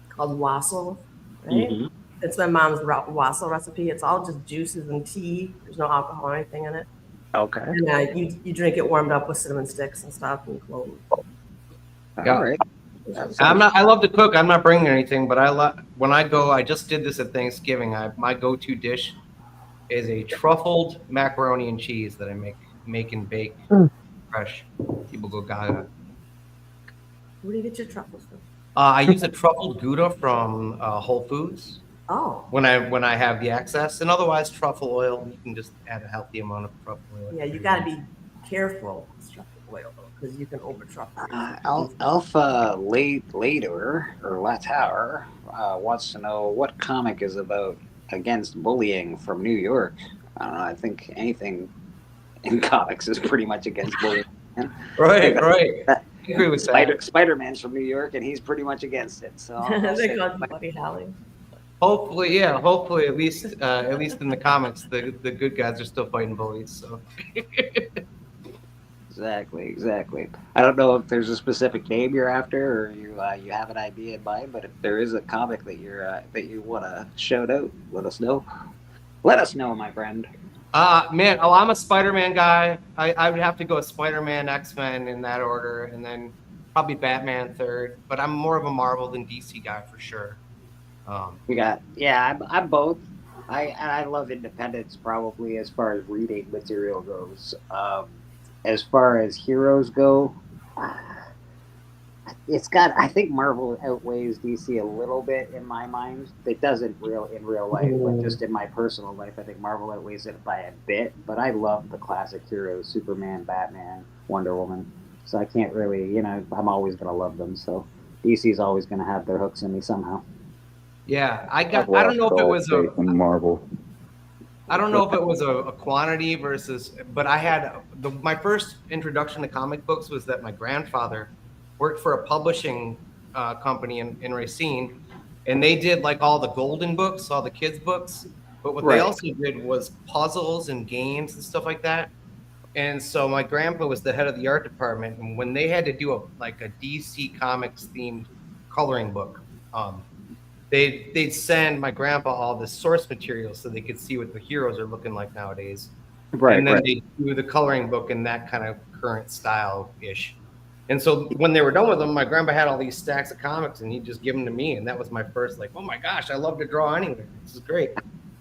called wassail. Right? Mm-hmm. It's my mom's wassail recipe. It's all just juices and tea. There's no alcohol or anything in it. Okay. And you drink it warmed up with cinnamon sticks and stuff and clove. Yeah. All right. I love to cook. I'm not bringing anything, but when I go, I just did this at Thanksgiving. My go-to dish is a truffled macaroni and cheese that I make and bake fresh. People go gaga. Where do you get your truffles from? I use a truffled Gouda from Whole Foods. Oh. When I have the access, and otherwise truffle oil. You can just add a healthy amount of truffle oil. Yeah, you got to be careful with truffle oil though, because you can over truffle. Alpha Later or Latower wants to know what comic is about against bullying from New York. I don't know. I think anything in comics is pretty much against bullying. Right. I agree with that. Spider-Man's from New York, and he's pretty much against it. So They call it Buddy Holly. Hopefully, at least in the comics, the good guys are still fighting bullies. So. Exactly. I don't know if there's a specific name you're after, or you have an idea in mind. But if there is a comic that you want to shout out, let us know. Let us know, my friend. I'm a Spider-Man guy. I would have to go Spider-Man, X-Men in that order, and then probably Batman third. But I'm more of a Marvel than DC guy for sure. I'm both. I love independence probably as far as reading material goes. As far as heroes go, I think Marvel outweighs DC a little bit in my mind. It doesn't in real life, but just in my personal life, I think Marvel outweighs it by a bit. But I love the classic heroes: Superman, Batman, Wonder Woman. So I can't really, I'm always gonna love them. So DC's always going to have their hooks in me somehow. Yeah, I don't know if it was Marvel. I don't know if it was a quantity versus, but I had my first introduction to comic books was that my grandfather worked for a publishing company in Racine, and they did like all the golden books, all the kids' books. But what they also did was puzzles and games and stuff like that. And so my grandpa was the head of the art department, and when they had to do a DC Comics themed coloring book, they'd send my grandpa all the source material so they could see what the heroes are looking like nowadays. Right. And then they do the coloring book in that kind of current style ish. And so when they were done with them, my grandpa had all these stacks of comics, and he'd just give them to me, and that was my first like, oh my gosh, I love to draw anyway. This is great.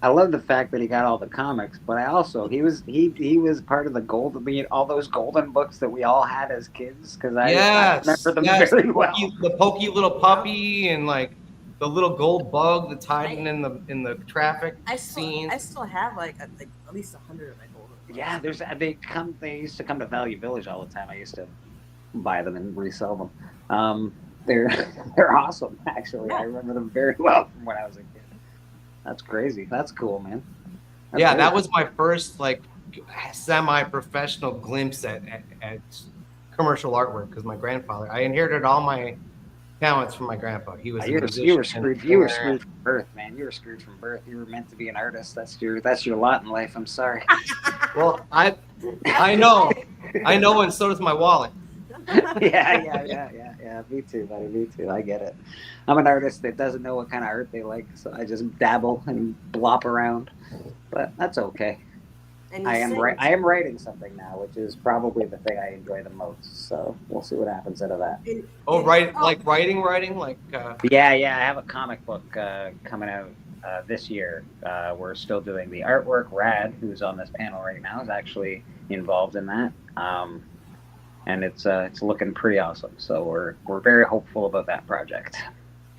I love the fact that he got all the comics, but I also he was part of the golden, all those golden books that we all had as kids, because I remember them very well. The pokey little puppy and like the little gold bug that's hiding in the traffic scenes. I still have like at least 100 of my golden books. Yeah, they used to come to Value Village all the time. I used to buy them and resell them. They're awesome, actually. I remember them very well from when I was a kid. That's crazy. That's cool, man. That was my first like semi-professional glimpse at commercial artwork, because my grandfather, I inherited all my talents from my grandpa. He was you were screwed from birth, man. You were screwed from birth. You were meant to be an artist. That's your lot in life. I'm sorry. Well, I know, and so does my wallet. Yeah. Me too, buddy. Me too. I get it. I'm an artist that doesn't know what kind of art they like, so I just dabble and blop around. But that's okay. I am writing something now, which is probably the thing I enjoy the most. So we'll see what happens out of that. Like writing, like. Yeah. I have a comic book coming out this year. We're still doing the artwork. Rad, who's on this panel right now, is actually involved in that. And it's looking pretty awesome. So we're very hopeful about that project.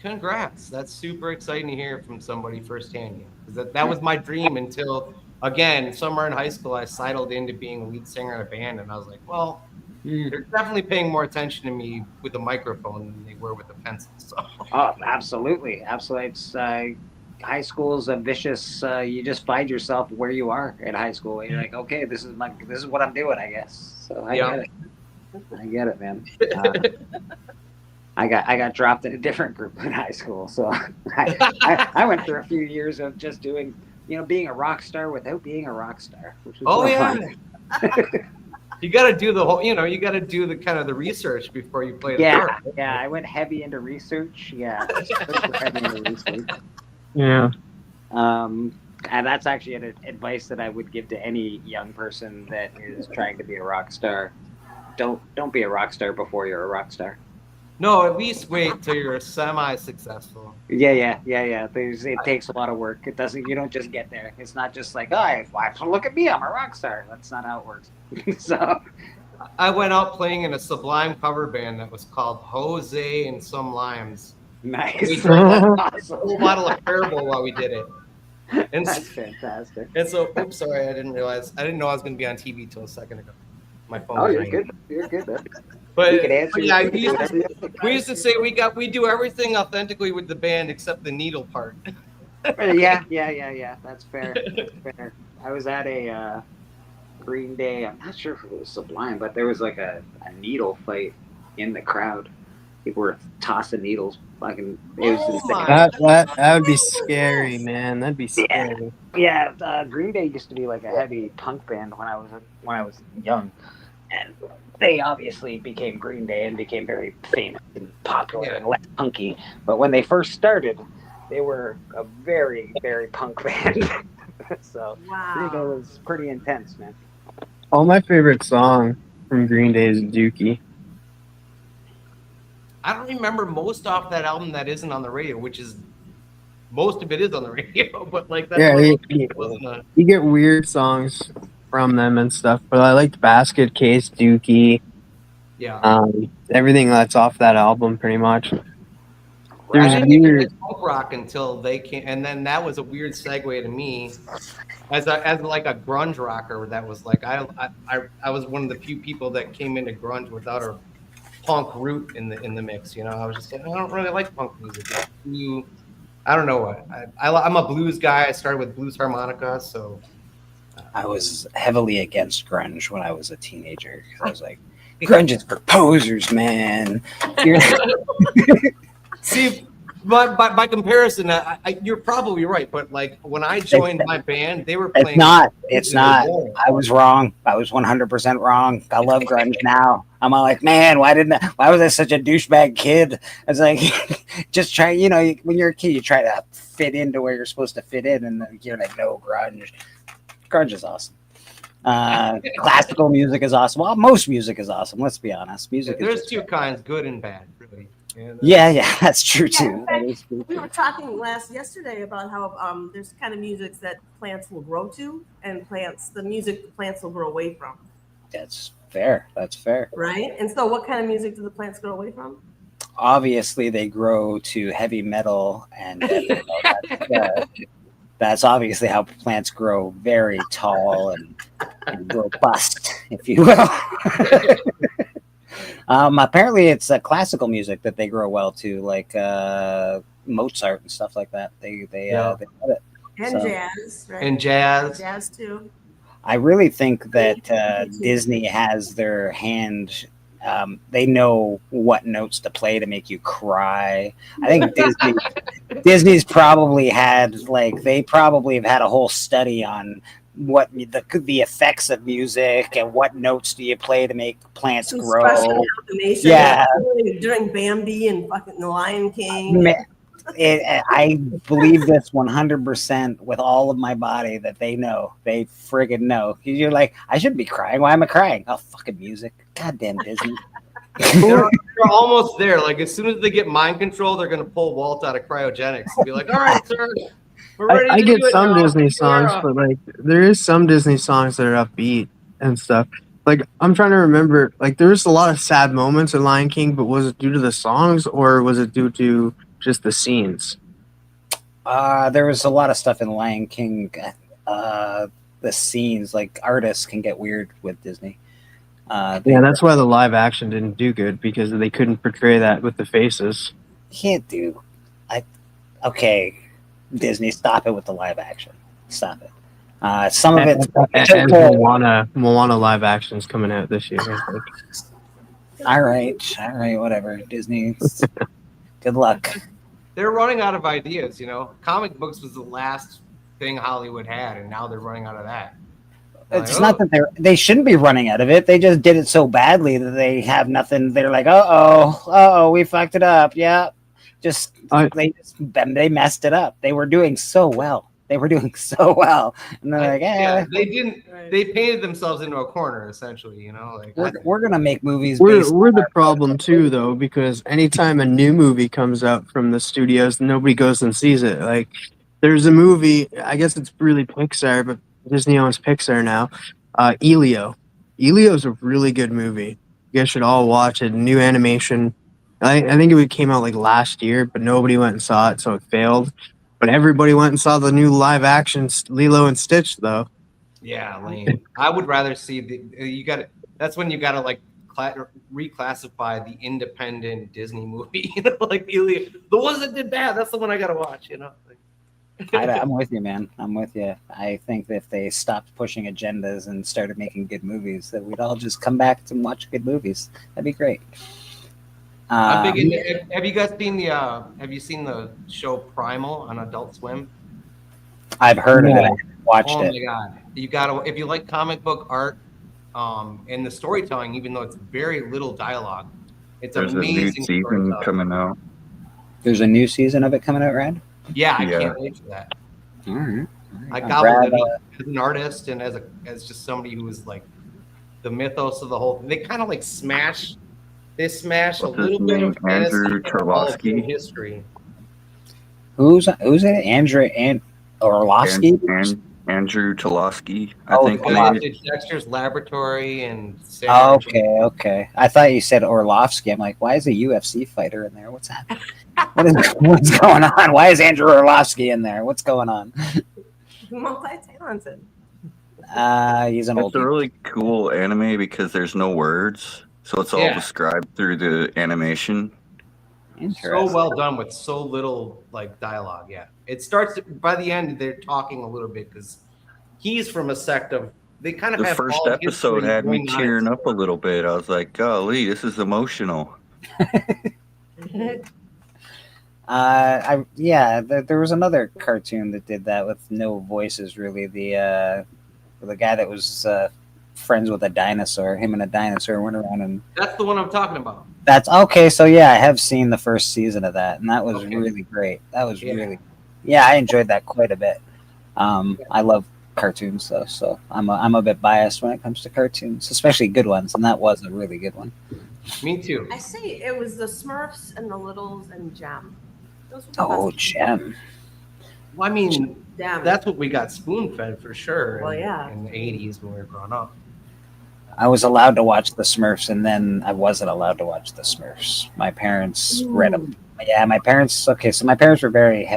Congrats! That's super exciting to hear from somebody firsthand. Because that was my dream until, again, somewhere in high school, I sidled into being a lead singer in a band, and I was like, well, they're definitely paying more attention to me with a microphone than they were with a pencil. So. Oh, absolutely. It's high school's a vicious. You just find yourself where you are in high school, and you're like, okay, this is what I'm doing, I guess. So I get it, man. I got dropped in a different group in high school, so I went through a few years of just doing, being a rock star without being a rock star. Which was fun. You got to do the whole, you got to do the kind of the research before you play the part. Yeah, I went heavy into research. Yeah, heavy into research. Yeah. And that's actually an advice that I would give to any young person that is trying to be a rock star. Don't be a rock star before you're a rock star. No, at least wait till you're semi-successful. Yeah. It takes a lot of work. It doesn't. You don't just get there. It's not just like, look at me, I'm a rock star. That's not how it works. So, I went out playing in a Sublime cover band that was called Jose and Some Limes. Nice. We drank a whole bottle of Parable while we did it. And that's fantastic. And so, oops, sorry, I didn't know I was going to be on TV till a second ago. My phone. Oh, you're good. You're good. Man. But, you can answer. We used to say we do everything authentically with the band except the needle part. Yeah. That's fair. I was at a Green Day. I'm not sure if it was Sublime, but there was like a needle fight in the crowd. People were tossing needles. Fucking, it was insane. That would be scary, man. That'd be scary. Yeah. Green Day used to be like a heavy punk band when I was young. And they obviously became Green Day and became very famous and popular and less punky. But when they first started, they were a very, very punk band. So Green Day was pretty intense, man. My favorite song from Green Day is Dookie. I don't remember most off that album that isn't on the radio, which is most of it is on the radio. But like that, you get weird songs from them and stuff, but I liked Basket Case, Dookie. Yeah. Everything that's off that album, pretty much. I didn't get punk rock until they came, and then that was a weird segue to me, as like a grunge rocker. That was like I was one of the few people that came into grunge without a punk root in the mix. You know, I was just like, I don't really like punk music. I don't know what. I'm a blues guy. I started with blues harmonica, so. I was heavily against grunge when I was a teenager. I was like, grunge is for posers, man. See, but by comparison, you're probably right. But like when I joined my band, they were playing. It's not. I was wrong. I was 100% wrong. I love grunge now. I'm all like, man, why was I such a douchebag kid? I was like, just try. You know, when you're a kid, you try to fit into where you're supposed to fit in, and you're like, no, grunge. Grunge is awesome. Classical music is awesome. Well, most music is awesome. Let's be honest. There's two kinds, good and bad, really. Yeah, that's true too. We were talking yesterday about how there's kind of music that plants will grow to, and the music plants will grow away from. That's fair. Right? And so what kind of music do the plants grow away from? Obviously, they grow to heavy metal, and that's obviously how plants grow very tall and robust, if you will. Apparently, it's classical music that they grow well to, like Mozart and stuff like that. They love it. And jazz, right? And jazz. Jazz, too. I really think that Disney has their hand. They know what notes to play to make you cry. I think Disney's probably had they probably have had a whole study on what the effects of music and what notes do you play to make plants grow. Yeah, during Bambi and fucking The Lion King. I believe this 100% with all of my body that they know. They friggin' know. You're like, I shouldn't be crying. Why am I crying? Oh, fucking music. Goddamn Disney. They're almost there. Like as soon as they get mind control, they're gonna pull Walt out of cryogenics and be like, "All right, sir, we're ready." I get some now. Disney songs, but there is some Disney songs that are upbeat and stuff. Like I'm trying to remember. Like there's a lot of sad moments in Lion King, but was it due to the songs or was it due to just the scenes? There was a lot of stuff in Lion King. The scenes, like artists can get weird with Disney. That's why the live action didn't do good because they couldn't portray that with the faces. Can't do. Okay, Disney, stop it with the live action. Stop it. Some of it. And Moana live action is coming out this year. All right, whatever. Disney. Good luck. They're running out of ideas. You know, comic books was the last thing Hollywood had, and now they're running out of that. It's not that they shouldn't be running out of it. They just did it so badly that they have nothing. They're like, we fucked it up. Yeah, they messed it up. They were doing so well. And they're like, they didn't. They painted themselves into a corner, essentially. You know, like we're gonna make movies. We're the problem too, though, because anytime a new movie comes out from the studios, nobody goes and sees it. Like, there's a movie. I guess it's really Pixar, but Disney owns Pixar now. Elio. Elio's a really good movie. You guys should all watch it. New animation. I think it came out like last year, but nobody went and saw it, so it failed. But everybody went and saw the new live action Lilo and Stitch, though. Yeah, lame. I would rather see that's when you gotta like reclassify the independent Disney movie. You know, like Elio, the ones that did bad. That's the one I gotta watch. You know. I'm with you, man. I'm with you. I think that if they stopped pushing agendas and started making good movies, that we'd all just come back and watch good movies. That'd be great. I'm big into, have you guys seen have you seen the show Primal on Adult Swim? I've heard of it. I haven't watched it. Oh my god. You gotta, if you like comic book art and the storytelling, even though it's very little dialogue, it's There's amazing. a new season coming out. There's a new season of it coming out, Rad? Yeah, I can't wait for that. All right. I gobbled it up as an artist and as just somebody who was like the mythos of the whole. They kind of like smash. They smash What's a little his bit name? of fantasy Andrew and Tarlovsky? history. Who's in it? Andrew Orlovsky? Andrew Tarlovsky, I Oh, think. Yeah, it they is. did Dexter's Laboratory and Oh, okay. I thought you said Orlovsky. I'm like, why is a UFC fighter in there? What's happening? What's going on? Why is Andrew Orlovsky in there? What's going on? Multi-talented. He's an It's old. a really cool anime because there's no words, So it's all Yeah. described through the animation. So well done with so little like dialogue. Yeah, it starts by the end. They're talking a little bit because he's from a sect of. They kind of The have first all episode history had me going on. tearing up a little bit. I was like, golly, this is emotional. There was another cartoon that did that with no voices really. The guy that was friends with a dinosaur. Him and a dinosaur went around and. That's the one I'm talking about. That's okay. So yeah, I have seen the first season of that, and that was really great. That was I enjoyed that quite a bit. I love cartoons though, so I'm a bit biased when it comes to cartoons, especially good ones, and that was a really good one. Me too. I say it was the Smurfs and the Littles and Gem. Those were the Oh, best. Gem. Well, I mean, Damn. that's what we got spoon fed for sure. Well, yeah. In the '80s when we were growing up. I was allowed to watch the Smurfs, and then I wasn't allowed to watch the Smurfs. My parents read them. Yeah, my parents. Okay, so my parents were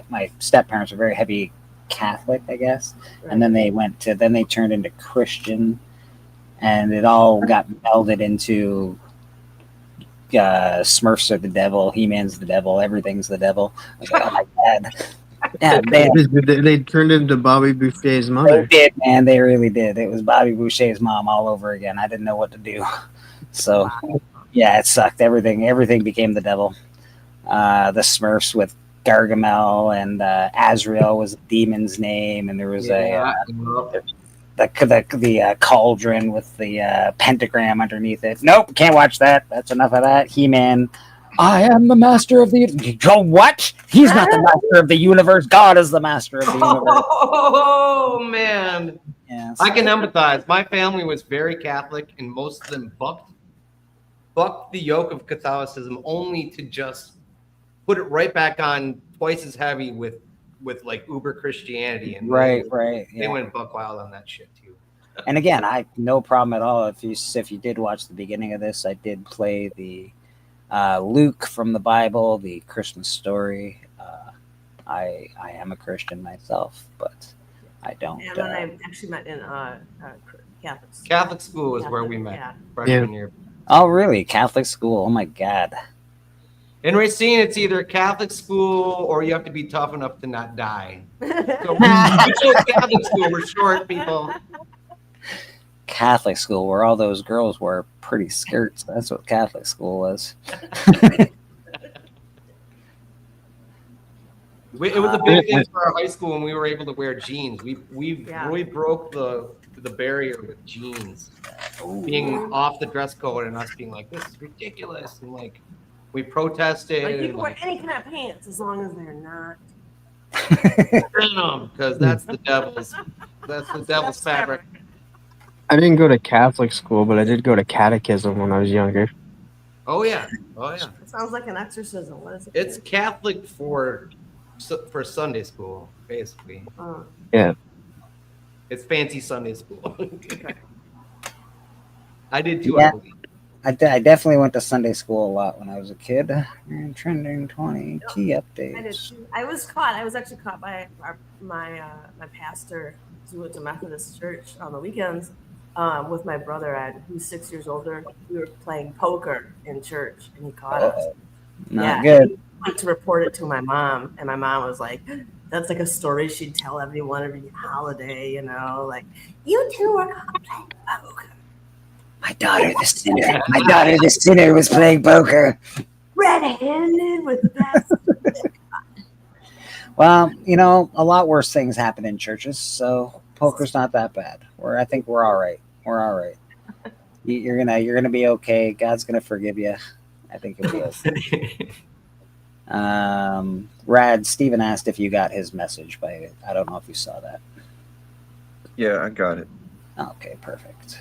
my step parents were very heavy Catholic, I guess, and then they turned into Christian, and it all got melded into Smurfs are the devil, He-Man's the devil, everything's the devil. I was like, oh my god. Yeah, They turned into Bobby Boucher's they mother. did, man. They really did. It was Bobby Boucher's mom all over again. I didn't know what to do. So, yeah, it sucked. Everything became the devil. The Smurfs with Gargamel and Azrael was a demon's name, and there was the cauldron with the pentagram underneath it. Nope, can't watch that. That's enough of that. He-Man. I am the master of the. Go what? He's not the master of the universe. God is the master of the universe. Oh man, Yes. I can empathize. My family was very Catholic, and most of them bucked the yoke of Catholicism only to just put it right back on twice as heavy with like uber Christianity. And Right. They Yeah. went buck wild on that shit too. And again, I no problem at all. If you did watch the beginning of this, I did play the Luke from the Bible, the Christmas story. I am a Christian myself, but I don't. And then I actually met in Catholic school. Catholic school is where we met Yeah. freshman year. Oh, really? Catholic school? Oh my God. In Racine, it's either Catholic school or you have to be tough enough to not die. So we chose Catholic school. We're short people. Catholic school, where all those girls wore pretty skirts. That's what Catholic school was. It was a big thing for our high school when we were able to wear jeans. We really broke the barrier with jeans being off the dress code and us being like, this is ridiculous, and like we protested. Like you and, can wear any kind of pants as long as they're not. denim, because that's the devil's fabric. I didn't go to Catholic school, but I did go to catechism when I was younger. Oh yeah. It sounds like an exorcism. What is it? It's Catholic for Sunday school, basically. Yeah. It's fancy Sunday school. I did too. Yeah. I believe. I definitely went to Sunday school a lot when I was a kid. Trending 20 key updates. I did too. I was actually caught by my pastor who went to Methodist church on the weekends with my brother, who's 6 years older. We were playing poker in church, and he caught us. Not good. He went to report it to my mom, and my mom was like, "That's like a story she'd tell everyone every holiday, like you two were caught playing poker." My daughter, the sinner, was playing poker. Red-handed with the best. Well, a lot worse things happen in churches, so poker's not that bad. I think we're all right. We're all right. You're gonna be okay. God's gonna forgive you. I think it'll be okay. Rad, Steven asked if you got his message, but I don't know if you saw that. Yeah, I got it. Okay, perfect.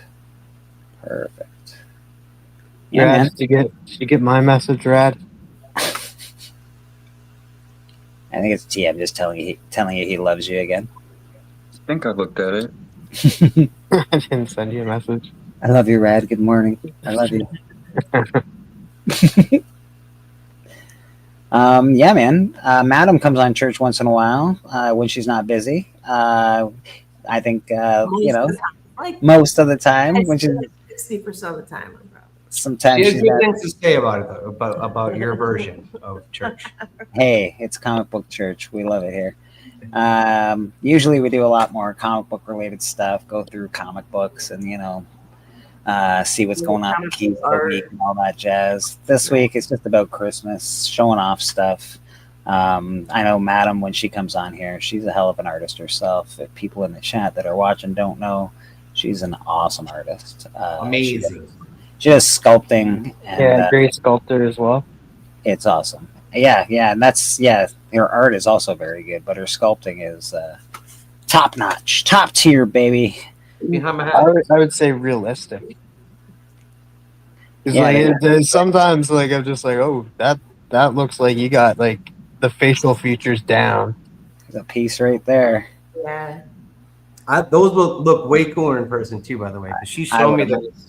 Yeah, Rad, man. did you get my message, Rad? I think it's TM just telling you he loves you again. I think I looked at it. I didn't send you a message. I love you, Rad. Good morning. I love you. Yeah, man. Madam comes on church once in a while when she's not busy. I think most of the time when she's 60% of the time. Sometimes She has she's good got, things to say about it, though, about your version of church. hey, it's comic book church. We love it here. Usually we do a lot more comic book related stuff, go through comic books and, see what's going on with Keys of the Week and all that jazz. This week it's just about Christmas, showing off stuff. I know Madam, when she comes on here, she's a hell of an artist herself. If people in the chat that are watching don't know, she's an awesome artist. Amazing. She does sculpting. And, Yeah, great sculptor as well. it's awesome. Yeah, and her art is also very good, but her sculpting is top notch, top tier, baby. Behind my I head. would say realistic. 'Cause, Yeah, like, yeah. sometimes like I'm just like, oh, that looks like you got like the facial features down. There's a piece right there. Yeah. Those will look way cooler in person too, by the way. 'Cause she I showed me would- those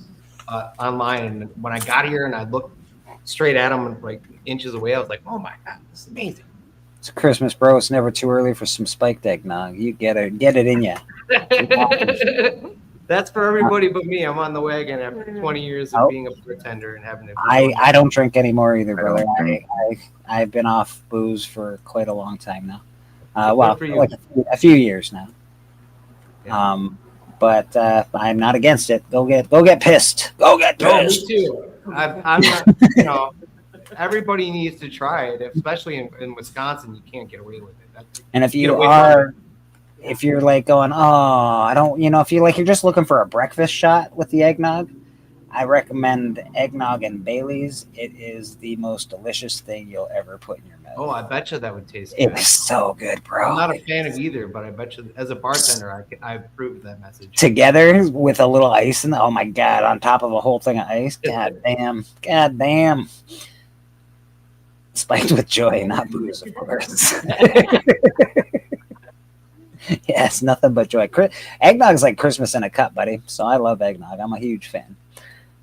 online, and when I got here and I looked straight at them like inches away, I was like, "Oh my god, this is amazing!" It's Christmas, bro. It's never too early for some spiked eggnog. You get it in you. That's for everybody but me. I'm on the wagon after 20 years of Oh. being a bartender and having to. I don't drink anymore either, I brother. don't drink. I've been off booze for quite a long time now. Well, for you. like a few years now. Yeah. But I'm not against it. Go get pissed. Go get No, me pissed. too. I'm not. Everybody needs to try it, especially in Wisconsin. You can't get away with it. And if Get you away are, if you're like going, oh, I don't, if you're just looking for a breakfast shot with the eggnog, I recommend eggnog and Bailey's. It is the most delicious thing you'll ever put in your mouth. Oh, I bet you that would taste good. It's so good, bro. I'm not a fan of either, but I bet you, as a bartender, I've proved that message. Together with a little ice oh my god, on top of a whole thing of ice. God damn. Spiked with joy, not booze, of course. Yes, nothing but joy. Eggnog's like Christmas in a cup, buddy. So I love eggnog. I'm a huge fan.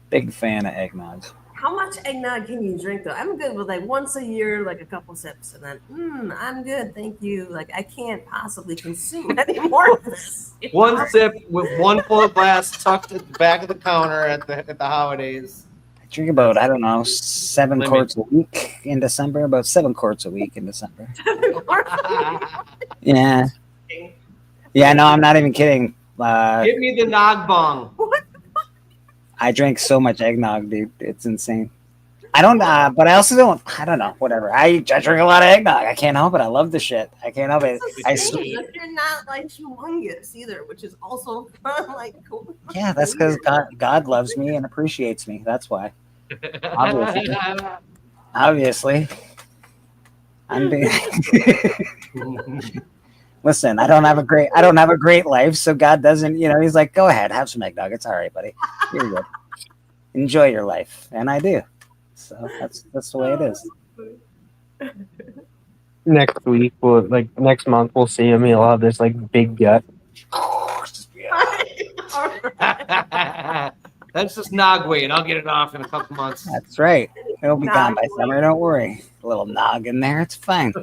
Big fan of eggnog. How much eggnog can you drink though? I'm good with like once a year, like a couple sips, and then I'm good, thank you. Like I can't possibly consume any more of this. One sip with one full glass tucked at the back of the counter at the holidays. I drink about, I don't know, 7 Limit. quarts a week in December. About 7 quarts a week in December. Yeah. Yeah, no, I'm not even kidding. Give me the nog bong. I drink so much eggnog, dude. It's insane. I don't, but I also don't, I don't know, whatever. I drink a lot of eggnog. I can't help it. I love the shit. I can't help it. You're not like humongous either, which is also like cool. Yeah, that's because God loves me and appreciates me. That's why. Obviously. I'm being. Listen, I don't have a great life, so God doesn't, he's like, go ahead, have some eggnog. It's all right, buddy. You're good. Enjoy your life. And I do. So that's the way it is. Next week, next month, we'll see him. He'll have this like big gut. That's just nog weight. I'll get it off in a couple months. That's right. It'll be gone by summer. Don't worry. A little nog in there. It's fine.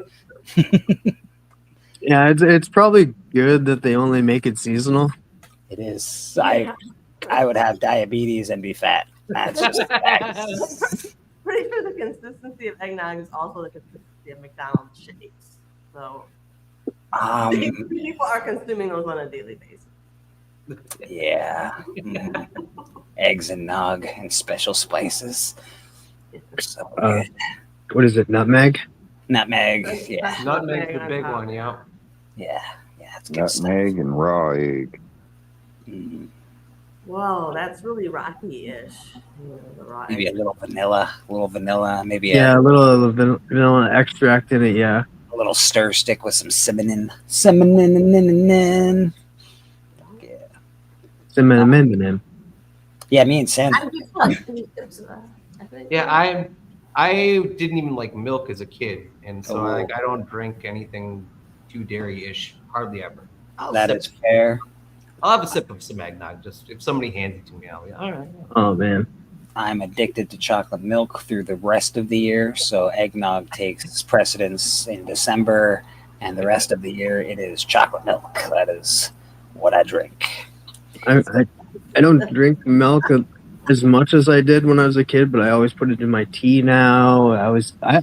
Yeah, it's probably good that they only make it seasonal. It is. I would have diabetes and be fat. That's just facts. Pretty sure the consistency of eggnog is also the consistency of McDonald's shakes. So people are consuming those on a daily basis. Yeah. Eggs and nog and special spices. So good. What is it? Nutmeg? Nutmeg. Yeah. Nutmeg's the big one, yeah. Yeah. It's good stuff. Nutmeg and raw egg. Whoa, that's really rocky-ish. Maybe a little vanilla. Maybe Yeah, a little vanilla extract in it. Yeah. a little stir stick with some cinnamon. Cinnamon. Yeah, me and Sam. Yeah, I didn't even like milk as a kid, and so I don't drink anything too dairy-ish, hardly ever. That is fair. I'll have a sip of some eggnog, just if somebody hands it to me, I'll be all right. Oh man. I'm addicted to chocolate milk through the rest of the year, so eggnog takes precedence in December, and the rest of the year it is chocolate milk. That is what I drink. I don't drink milk as much as I did when I was a kid, but I always put it in my tea now.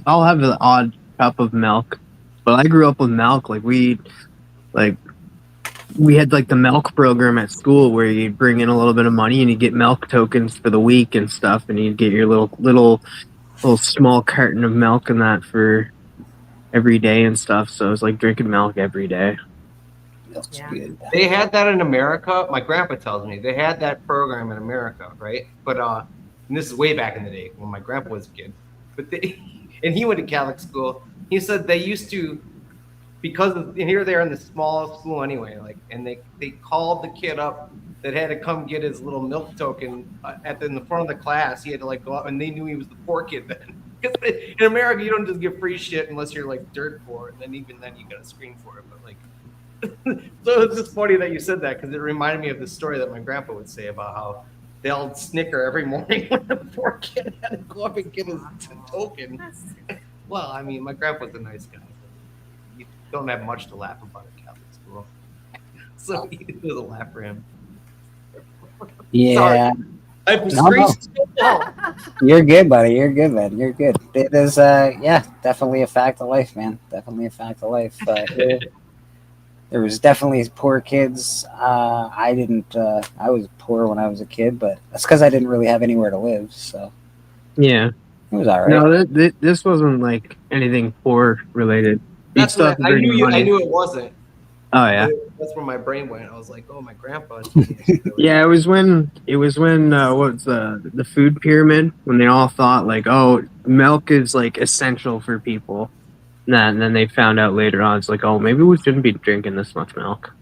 I'll have an odd cup of milk, but I grew up with milk. We had like the milk program at school where you'd bring in a little bit of money and you get milk tokens for the week and stuff, and you'd get your little small carton of milk and that for every day and stuff. So it was like drinking milk every day. Milk's Yeah. good. They had that in America. My grandpa tells me they had that program in America, right? But and this is way back in the day when my grandpa was a kid. But and he went to Catholic school. He said they used to, because of, and here they're in the small school anyway, like, and they called the kid up that had to come get his little milk token in the front of the class. He had to like go out, and they knew he was the poor kid then. Because in America, you don't just get free shit unless you're like dirt poor, and then even then you got to screen for it. But like, so it's just funny that you said that because it reminded me of the story that my grandpa would say about how they'll snicker every morning when the poor kid had to go up and get his token. Well, I mean, my grandpa's a nice guy. You don't have much to laugh about at Catholic school, so it was a laugh for him. Yeah. I'm No. You're good, buddy. You're good, man. You're good. It is, definitely a fact of life, man. Definitely a fact of life. There was definitely poor kids. I was poor when I was a kid, but that's because I didn't really have anywhere to live. So Yeah. it was all right. No, this wasn't like anything poor related. You'd That's still what have to I bring knew. your money. I knew it wasn't. Oh yeah. That's where my brain went. I was like, oh, my grandpa. Yeah, it was when what's the food pyramid, when they all thought like, oh, milk is like essential for people. And then they found out later on, it's like, oh, maybe we shouldn't be drinking this much milk.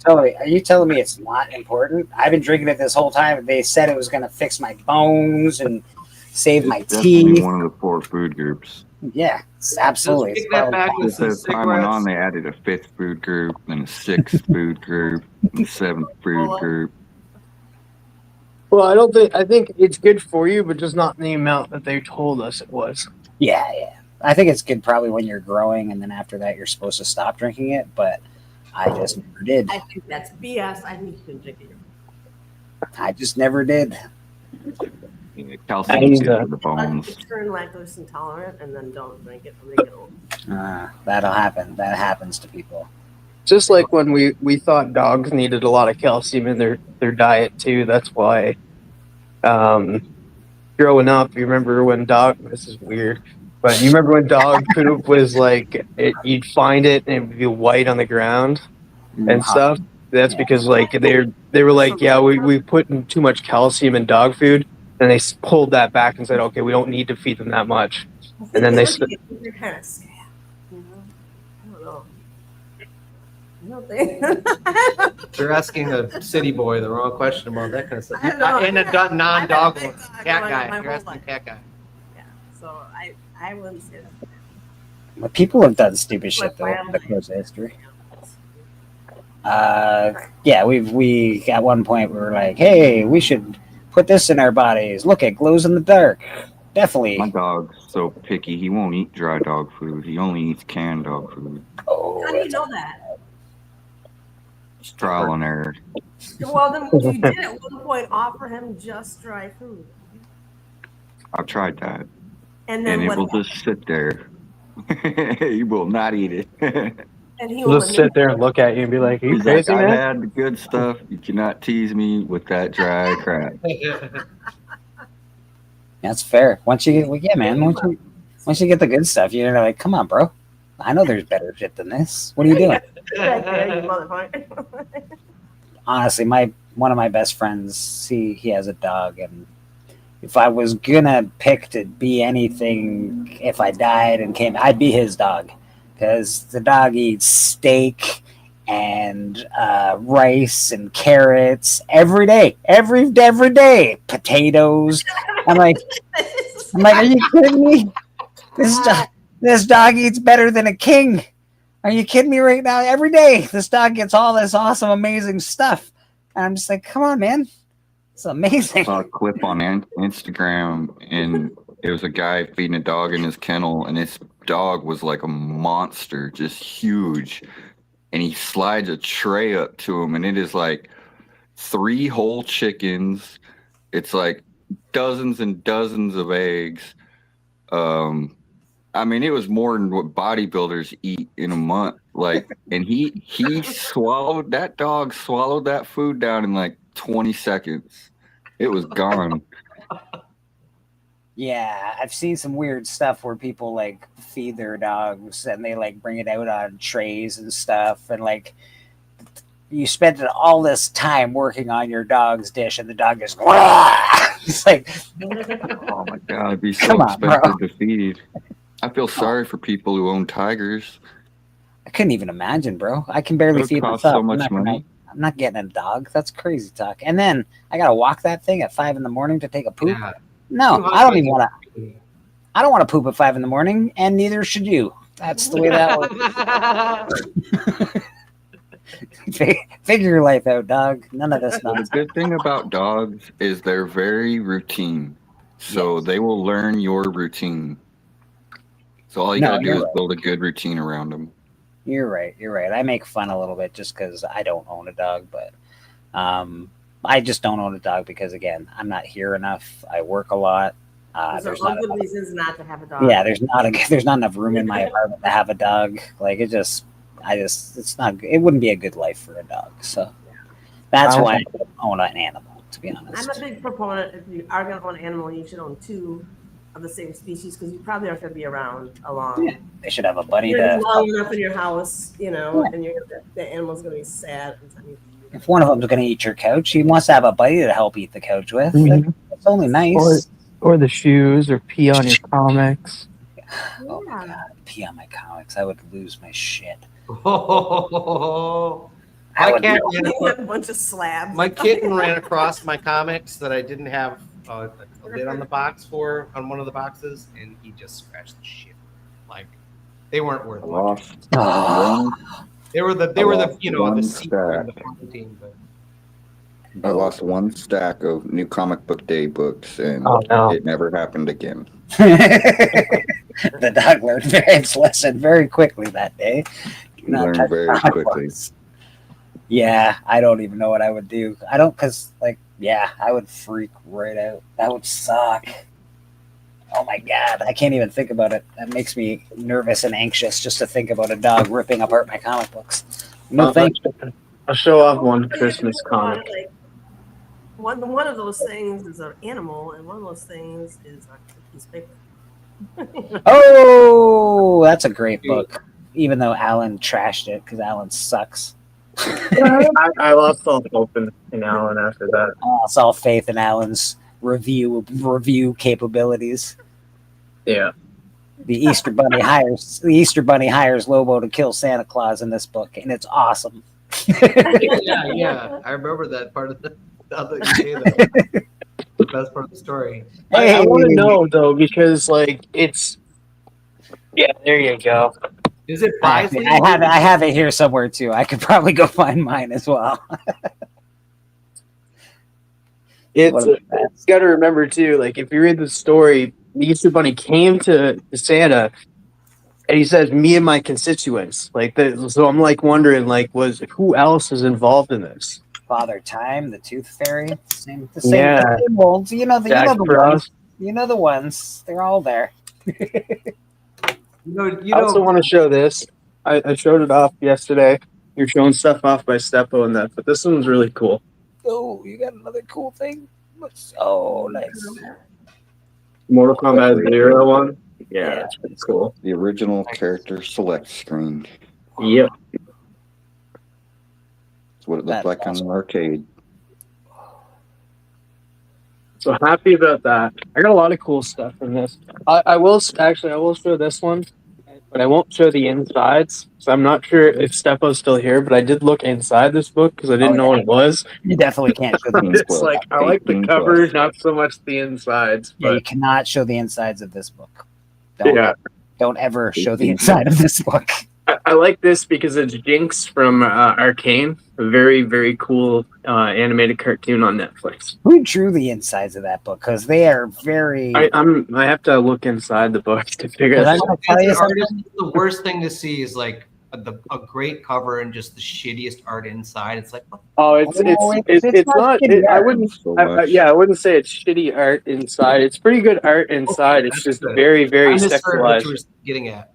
Are you telling me it's not important? I've been drinking it this whole time. They said it was going to fix my bones and save my Definitely teeth. one of the 4 food groups. Yeah, absolutely. Just kick that back with some As time went on, cigarettes. they added a 5th food group, then a 6th food group, and a 7th food group. Well, I think it's good for you, but just not in the amount that they told us it was. Yeah. I think it's good probably when you're growing, and then after that, you're supposed to stop drinking it, but I just never did. I think that's BS. I think you can drink it. I just never did. Calcium is good for the Let bones. you turn lactose intolerant and then don't drink it when they get old. That'll happen. That happens to people. Just like when we thought dogs needed a lot of calcium in their diet too. That's why. Growing up, you remember when this is weird, but you remember when dog poop was like you'd find it and it would be white on the ground and stuff. That's because like they were like, yeah, we put in too much calcium in dog food, and they pulled that back and said, okay, we don't need to feed them that much. And then they You're kind of sad, you know? I don't know. I don't think. You're asking a city boy the wrong question about that kind of stuff. I know. And a non-dog I've had a one. big Cat dog my guy. whole You're asking life. cat guy. Yeah, so I wouldn't say that. But people have done stupid Like shit though in family. the course of history. Yeah, we at one point we were like, hey, we should put this in our bodies. Look, it glows in the dark. Definitely. My dog's so picky, he won't eat dry dog food. He only eats canned dog food. Oh, How do you know that? It's trial and error. Well, then you did at one point offer him just dry food, I've tried that. and then And it what? will just sit there. He will not eat it. And he He'll will just sit there and look at you and be like, are you He's like, crazy, I man? had the good stuff. You cannot tease me with that dry crap. That's fair. Once you get, once you get the good stuff, you're like, come on, bro. I know there's better shit than this. What are you doing? Yeah, you motherfucker. Honestly, one of my best friends, he has a dog, and if I was gonna pick to be anything, if I died and came, I'd be his dog, because the dog eats steak and rice and carrots every day, every day, potatoes. I'm like, are you kidding me? This dog eats better than a king. Are you kidding me right now? Every day, this dog gets all this awesome, amazing stuff. And I'm just like, come on, man. It's amazing. I saw a clip on Instagram, and it was a guy feeding a dog in his kennel, and his dog was like a monster, just huge. And he slides a tray up to him, and it is like 3 whole chickens. It's like dozens and dozens of eggs. I mean, it was more than what bodybuilders eat in a month. Like, and he swallowed, that dog swallowed that food down in like 20 seconds. It was gone. Yeah, I've seen some weird stuff where people like feed their dogs and they like bring it out on trays and stuff, and like you spend all this time working on your dog's dish and the dog is it's like, Oh my God, it'd be so Come on, bro. expensive to feed. I feel sorry for people who own tigers. I couldn't even imagine, bro. I can barely It would feed cost myself. so much money. I'm not getting a dog. That's crazy talk. And then I gotta walk that thing at 5 a.m. to take a poop. Yeah. No, I don't even want to. I don't want to poop at 5 a.m, and neither should you. That's the way that works. Figure your life out, dog. None of this The nonsense. good thing about dogs is they're very routine. So they will learn your routine. So all you No, gotta do you're is right. build a good routine around them. You're right. You're right. I make fun a little bit just because I don't own a dog, but I just don't own a dog because, again, I'm not here enough. I work a lot. Those There's are all not good enough, reasons not to have a dog. yeah, there's not enough room in my apartment to have a dog. Like it's not. It wouldn't be a good life for a dog. So that's why I don't own an animal. To be honest, I'm a big proponent. If you are going to own an animal, you should own two of the same species because you probably aren't going to be around a long. Yeah, they should have a buddy You're to. long enough in your house, you know, Yeah. and the animal's going to be sad. If one of them's going to eat your couch, he wants to have a buddy to help eat the couch with. Like, it's only nice. Or the shoes, or pee on your comics. Oh my god, pee on my comics. I would lose my shit. Oh, I my would cat A bunch of slabs. My kitten ran across my comics that I didn't have a lid on the box for on one of the boxes, and he just scratched the shit. Like they weren't worth I much. lost one. They were the lost the one secret of the stack. fucking team, but I lost one stack of New Comic Book Day books, and Oh, no. it never happened again. The dog learned its lesson very quickly that day. Do You not learn touch very comic quickly. books. Yeah, I don't even know what I would do. I don't, because, like, yeah, I would freak right out. That would suck. Oh my god, I can't even think about it. That makes me nervous and anxious just to think about a dog ripping apart my comic books. No, thank you. I'll show off one Christmas comic. Like, one of those things is an animal, and one of those things is a piece of paper. Oh, that's a great book. Even though Alan trashed it because Alan sucks. I lost all hope in Alan after that. I lost all faith in Alan's review capabilities. Yeah. The Easter Bunny hires Lobo to kill Santa Claus in this book, and it's awesome. yeah, I remember that part of the other day. The best part of the story. I want to know though, because like it's. Yeah, there you go. Is it I Bisley? have it here somewhere too. I could probably go find mine as well. It's What a you mess. got to remember too. Like if you read the story, the Easter Bunny came to Santa, and he says, "Me and my constituents." Like so, I'm like wondering, like, who else is involved in this? Father Time, the Tooth Fairy, the same Yeah. the same ones. You know the Jack ones. Frost. You know the ones. They're all there. I also want to show this. I showed it off yesterday. You're showing stuff off by Steppo and that, but this one's really cool. Oh, you got another cool thing. Oh, nice. Mortal Kombat 0 one. Yeah, that's pretty cool. The original character select screen. Yep. That's what it looked That's like on the arcade. So happy about that. I got a lot of cool stuff from this. I will show this one, but I won't show the insides. So I'm not sure if Steppo's still here, but I did look inside this book because I didn't know what it was. You definitely can't show the It's insides. like I like the cover, not so much the insides. Yeah, you But cannot show the insides of this book. yeah, Don't ever show the inside of this book. I like this because it's Jinx from Arcane, a very very cool animated cartoon on Netflix. Who drew the insides of that book? Because they are very. I have to look inside the book to figure Because it I'm out. going to tell you As an something. artist, the worst thing to see is like a great cover and just the shittiest art inside. It's like, Oh, it's not. I wouldn't. So much. Yeah, I wouldn't say it's shitty art inside. It's pretty good art inside. It's just very, very I misheard what sexualized. you were getting at.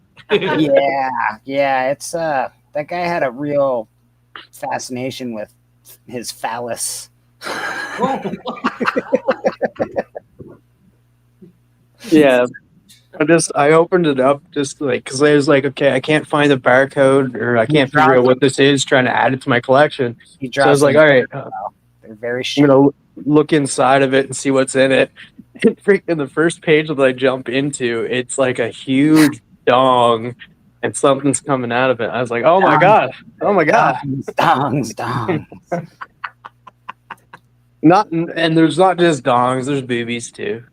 Yeah. It's that guy had a real fascination with his phallus. Yeah. I opened it up just like because I was like, okay, I can't find the barcode or I can't figure out what this is. Trying to add it to my collection. So I was like, all right, they're very. I'm gonna look inside of it and see what's in it. And freaking the first page that I jump into, it's like a huge dong, and something's coming out of it. I was like, oh my god, Dongs. and there's not just dongs, there's boobies too.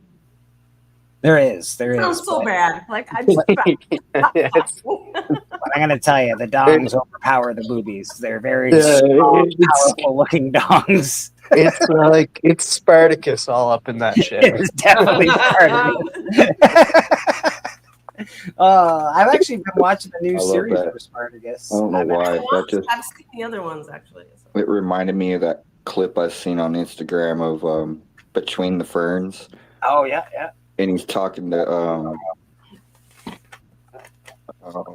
There is. Sounds so but- bad. Like I just. But I'm gonna tell you, the dongs overpower the boobies. They're very Yeah, strong, it's- powerful looking dongs. It's like it's Spartacus all up in that shit. It's definitely Spartacus. I've actually been watching the new I love series that. for Spartacus. I don't know why. That just I've seen the other ones actually. So. it reminded me of that clip I've seen on Instagram of Between the Ferns, Oh yeah. and he's talking to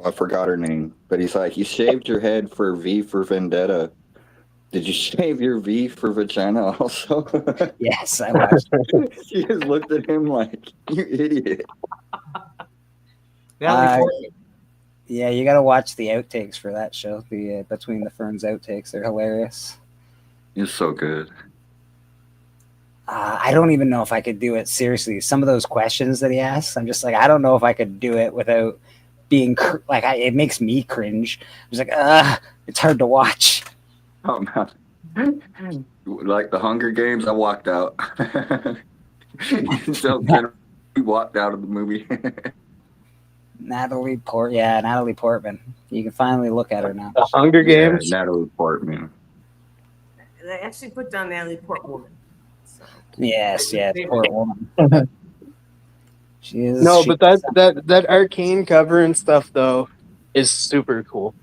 I forgot her name, but he's like, "You shaved your head for V for Vendetta. Did you shave your V for vagina also?" Yes, I watched. She just looked at him like, "You idiot." Yeah, you got to watch the outtakes for that show. The Between the Ferns outtakes, they're hilarious. He's so good. I don't even know if I could do it seriously. Some of those questions that he asks, I'm just like, I don't know if I could do it without being it makes me cringe. I'm just like, it's hard to watch. Oh man. Like the Hunger Games, I walked out. So we walked out of the movie. Natalie Portman. You can finally look at her now. The Hunger Games. Yeah, Natalie Portman. They actually put down Natalie Portwoman. So. Yes, poor woman. She is. No, but that arcane cover and stuff though is super cool.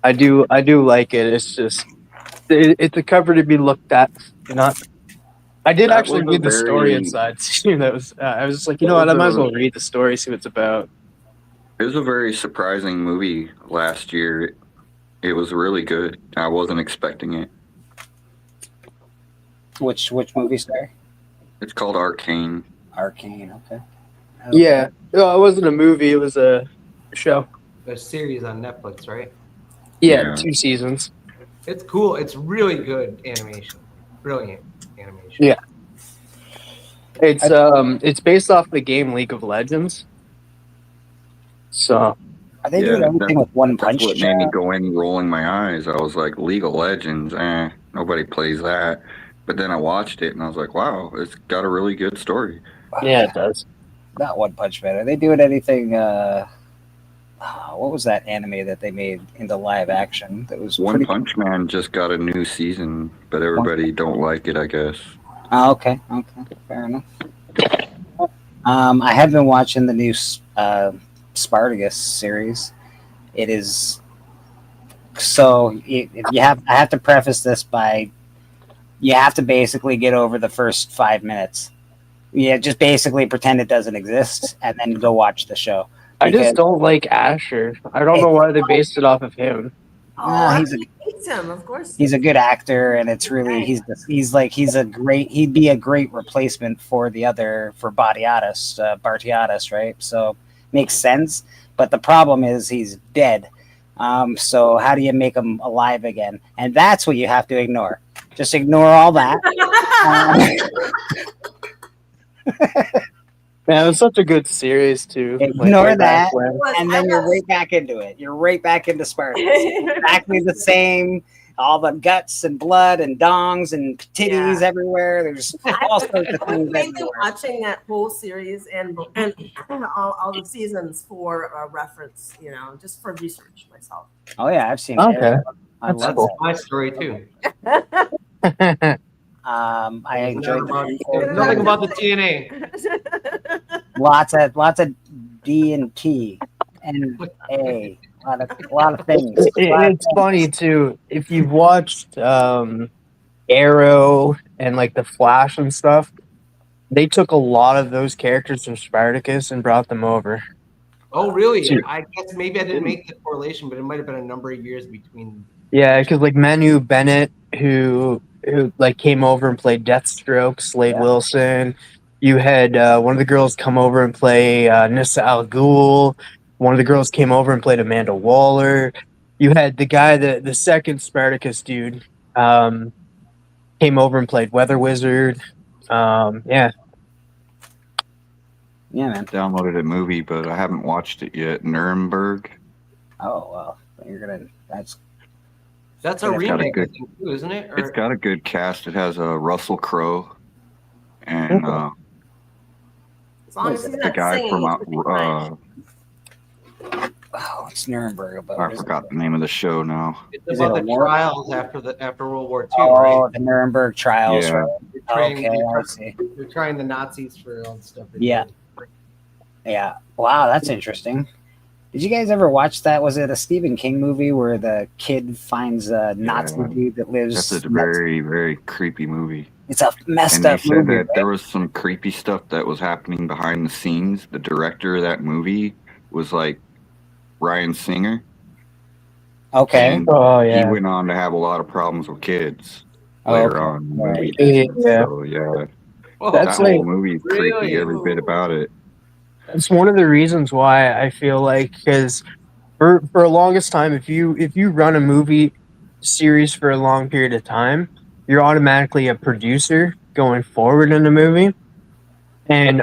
I do like it. It's just it's a cover to be looked at. I did That actually was a read the story very- inside. That was I was just like, you know what? I might as well read the story, see what it's about. It was a very surprising movie last year. It was really good. I wasn't expecting it. Which movie star? It's called Arcane. Arcane. Okay. Yeah, no, it wasn't a movie. It was a show. A series on Netflix, right? Yeah, 2 seasons. It's cool. It's really good animation. Brilliant animation. Yeah. It's based off the game League of Legends. So Are they doing everything with one punch? That's what made me go in rolling my eyes. I was like, League of Legends, nobody plays that. But then I watched it and I was like, wow, it's got a really good story. yeah, it does. Not One Punch Man. Are they doing anything? What was that anime that they made into live action? That was One pretty... Punch Man just got a new season, but everybody don't like it, I guess. Oh, okay, fair enough. I have been watching the new Spartacus series. It is so. I have to preface this by you have to basically get over the first 5 minutes. Yeah, just basically pretend it doesn't exist and then go watch the show. I just don't like Asher. I don't know why they based it off of him. Hates him, of course. He's a good actor, and it's really he'd be a great replacement for Bartiatus, right? So makes sense. But the problem is he's dead. So how do you make him alive again? And that's what you have to ignore. Just ignore all that. Man, it was such a good series too. Ignore way back that, when. and then you're right back into it. You're right back into Spartacus. Exactly the same. All the guts and blood and dongs and titties everywhere. There's all sorts of things. I've been watching that whole series and all the seasons for reference, just for research myself. Oh yeah, I've seen Okay. it. I love That's my story too. I enjoyed Nothing about the TNA. lots of D and T and A A lot of things. It's funny too. If you've watched Arrow and like the Flash and stuff, they took a lot of those characters from Spartacus and brought them over. Oh, really? I guess maybe I didn't make the correlation, but it might have been a number of years between. Yeah, because like Manu Bennett, who like came over and played Deathstroke, Slade Wilson. You had one of the girls come over and play Nissa Al Ghul. One of the girls came over and played Amanda Waller. You had the guy, the second Spartacus dude, came over and played Weather Wizard. Yeah. Yeah, man. Downloaded a movie, but I haven't watched it yet. Nuremberg. Oh well, you're gonna. That's a It's got a remake, good- I think, too, isn't it? It's got a good cast. It has Russell Crowe and As long as he's the not guy singing, from it's pretty fine. Oh, it's Nuremberg. But I forgot the name of the show now. It's Is about it a the war? trials after World War II, Oh, right? the Nuremberg trials. Yeah. Right? They're trying, Okay, I see. they're trying the Nazis for all the stuff. they Yeah. did. Yeah. Wow, that's interesting. Did you guys ever watch that? Was it a Stephen King movie where the kid finds a Nazi dude that lives? That's a very, very creepy movie. It's a messed And they up said movie. that there was some creepy stuff that was happening behind the scenes. The director of that movie was like Ryan Singer. Okay. And Oh he yeah. went on to have a lot of problems with kids Oh, later okay. on. in the Right. movie. Yeah. So, yeah. Oh, That's that like- whole movie is creepy, Really? every bit about it. It's one of the reasons why I feel like, because for a longest time, if you run a movie series for a long period of time, you're automatically a producer going forward in the movie, and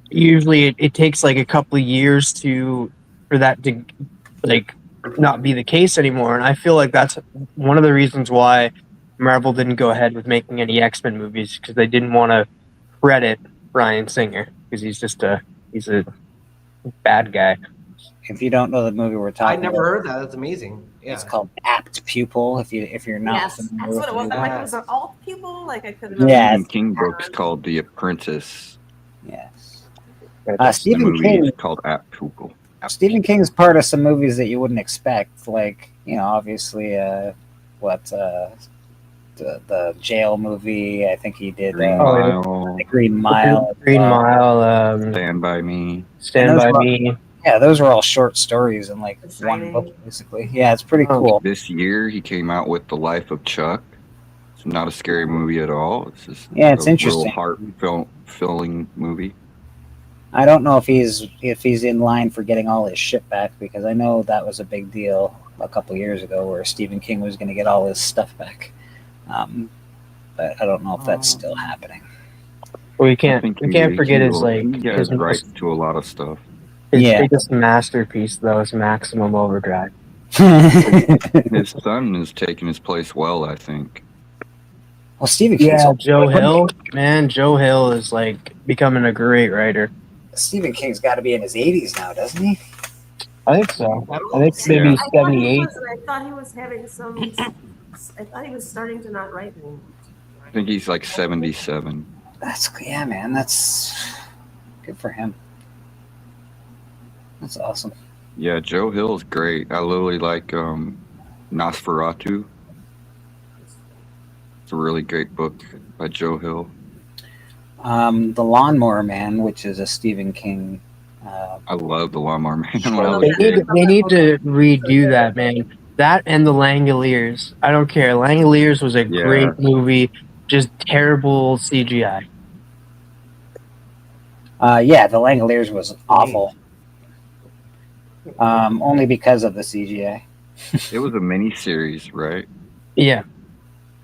usually it takes like a couple of years for that to like not be the case anymore. And I feel like that's one of the reasons why Marvel didn't go ahead with making any X-Men movies, because they didn't want to credit Bryan Singer, because he's a bad guy. If you don't know the movie we're I talking never about, heard that. That's amazing. Yeah. it's called Apt Pupil. If you're not Yes, familiar that's with what it was. the I'm like, Yeah. it was an alt pupil. Like I couldn't. Yeah. Stephen King book's called The Apprentice. Yes. The Stephen movie King. is called Apt Pupil. Stephen King's part of some movies that you wouldn't expect, like obviously, the jail movie. I think he did Green Oh, yeah. Mile, the Green Mile. Green Mile, Stand By Me. Stand And those by were- Me. Yeah, those are all short stories in like The one Shining. book, basically. Yeah, it's pretty Oh. cool. This year, he came out with The Life of Chuck. It's not a scary movie at all. It's just Yeah, it's a interesting. little heart-filling movie. I don't know if he's in line for getting all his shit back, because I know that was a big deal a couple years ago where Stephen King was going to get all his stuff back. But I don't know if that's still happening. We I can't think forget his he like has his, rights to a lot of stuff. his Yeah. biggest masterpiece though is Maximum Overdrive. His son is taking his place well, I think. Well, Stephen King's Joe Hill, man, Joe Hill is like becoming a great writer. Stephen King's got to be in his 80s now, doesn't he? I think so. I think Yeah. maybe I thought he 78. was. I thought he was having some. I thought he was starting to not write anymore. I think he's like 77. Yeah, man, that's good for him. That's awesome. Yeah, Joe Hill's great. I literally like Nosferatu. It's a really great book by Joe Hill. The Lawnmower Man, which is a Stephen King. I love The Lawnmower Man when I was a They kid. need to redo that, man. That and the Langoliers. I don't care. Langoliers was a Yeah. great movie, just terrible CGI. Yeah, The Langoliers was awful. Only because of the CGI. It was a mini series, right? Yeah,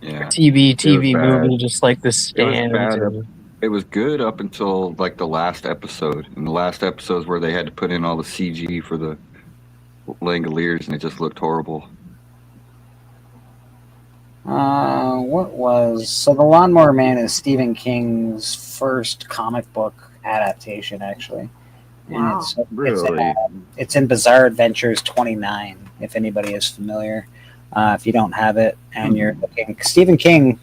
Yeah. TV It was bad. movie, just like The Stand. bad. and- It was good up until like the last episode. And the last episodes where they had to put in all the CG for the Langoliers and it just looked horrible. So The Lawnmower Man is Stephen King's first comic book adaptation, actually. And Wow. Really? it's in Bizarre Adventures 29, if anybody is familiar. If you don't have it and you're looking, Stephen King.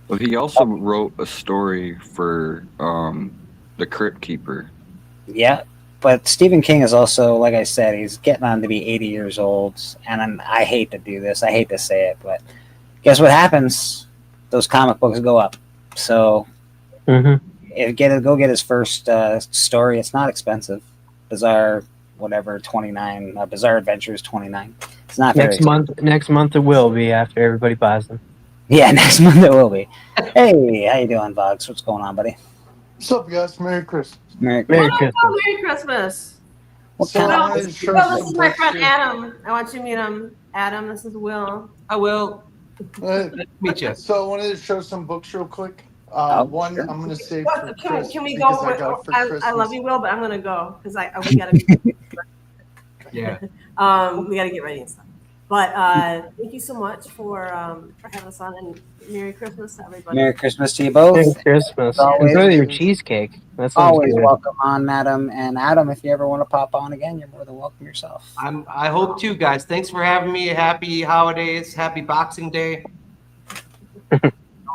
Well, he also wrote a story for The Crypt Keeper. Yeah, but Stephen King is also, like I said, he's getting on to be 80 years old, and I hate to do this. I hate to say it, but guess what happens? Those comic books go up. So go get his first story. It's not expensive. Bizarre, whatever, 29. Bizarre Adventures 29. It's not very expensive. Next month it will be after everybody buys them. Yeah, next month it will be. Hey, how you doing, Boggs? What's going on, buddy? What's up, guys? Merry Christmas. Merry Merry Christmas. Christmas. Merry Christmas. What So kind I of- wanted to show Well, some this is my books friend here. Adam. I want you to meet him. Adam, this is Will. I will Uh, meet you. So I wanted to show some books real quick. One sure. I'm gonna save What, for can Chris we because go? I got it for I Christmas. love you, Will, but I'm gonna go because we gotta. Yeah. We gotta get ready and stuff. But thank you so much for having us on, and Merry Christmas to everybody. Merry Christmas to you both. Merry Christmas. Always- Enjoy your cheesecake. That sounds Always good. welcome on, madam. And Adam, if you ever want to pop on again, you're more than welcome yourself. I hope too, guys. Thanks for having me. Happy holidays. Happy Boxing Day.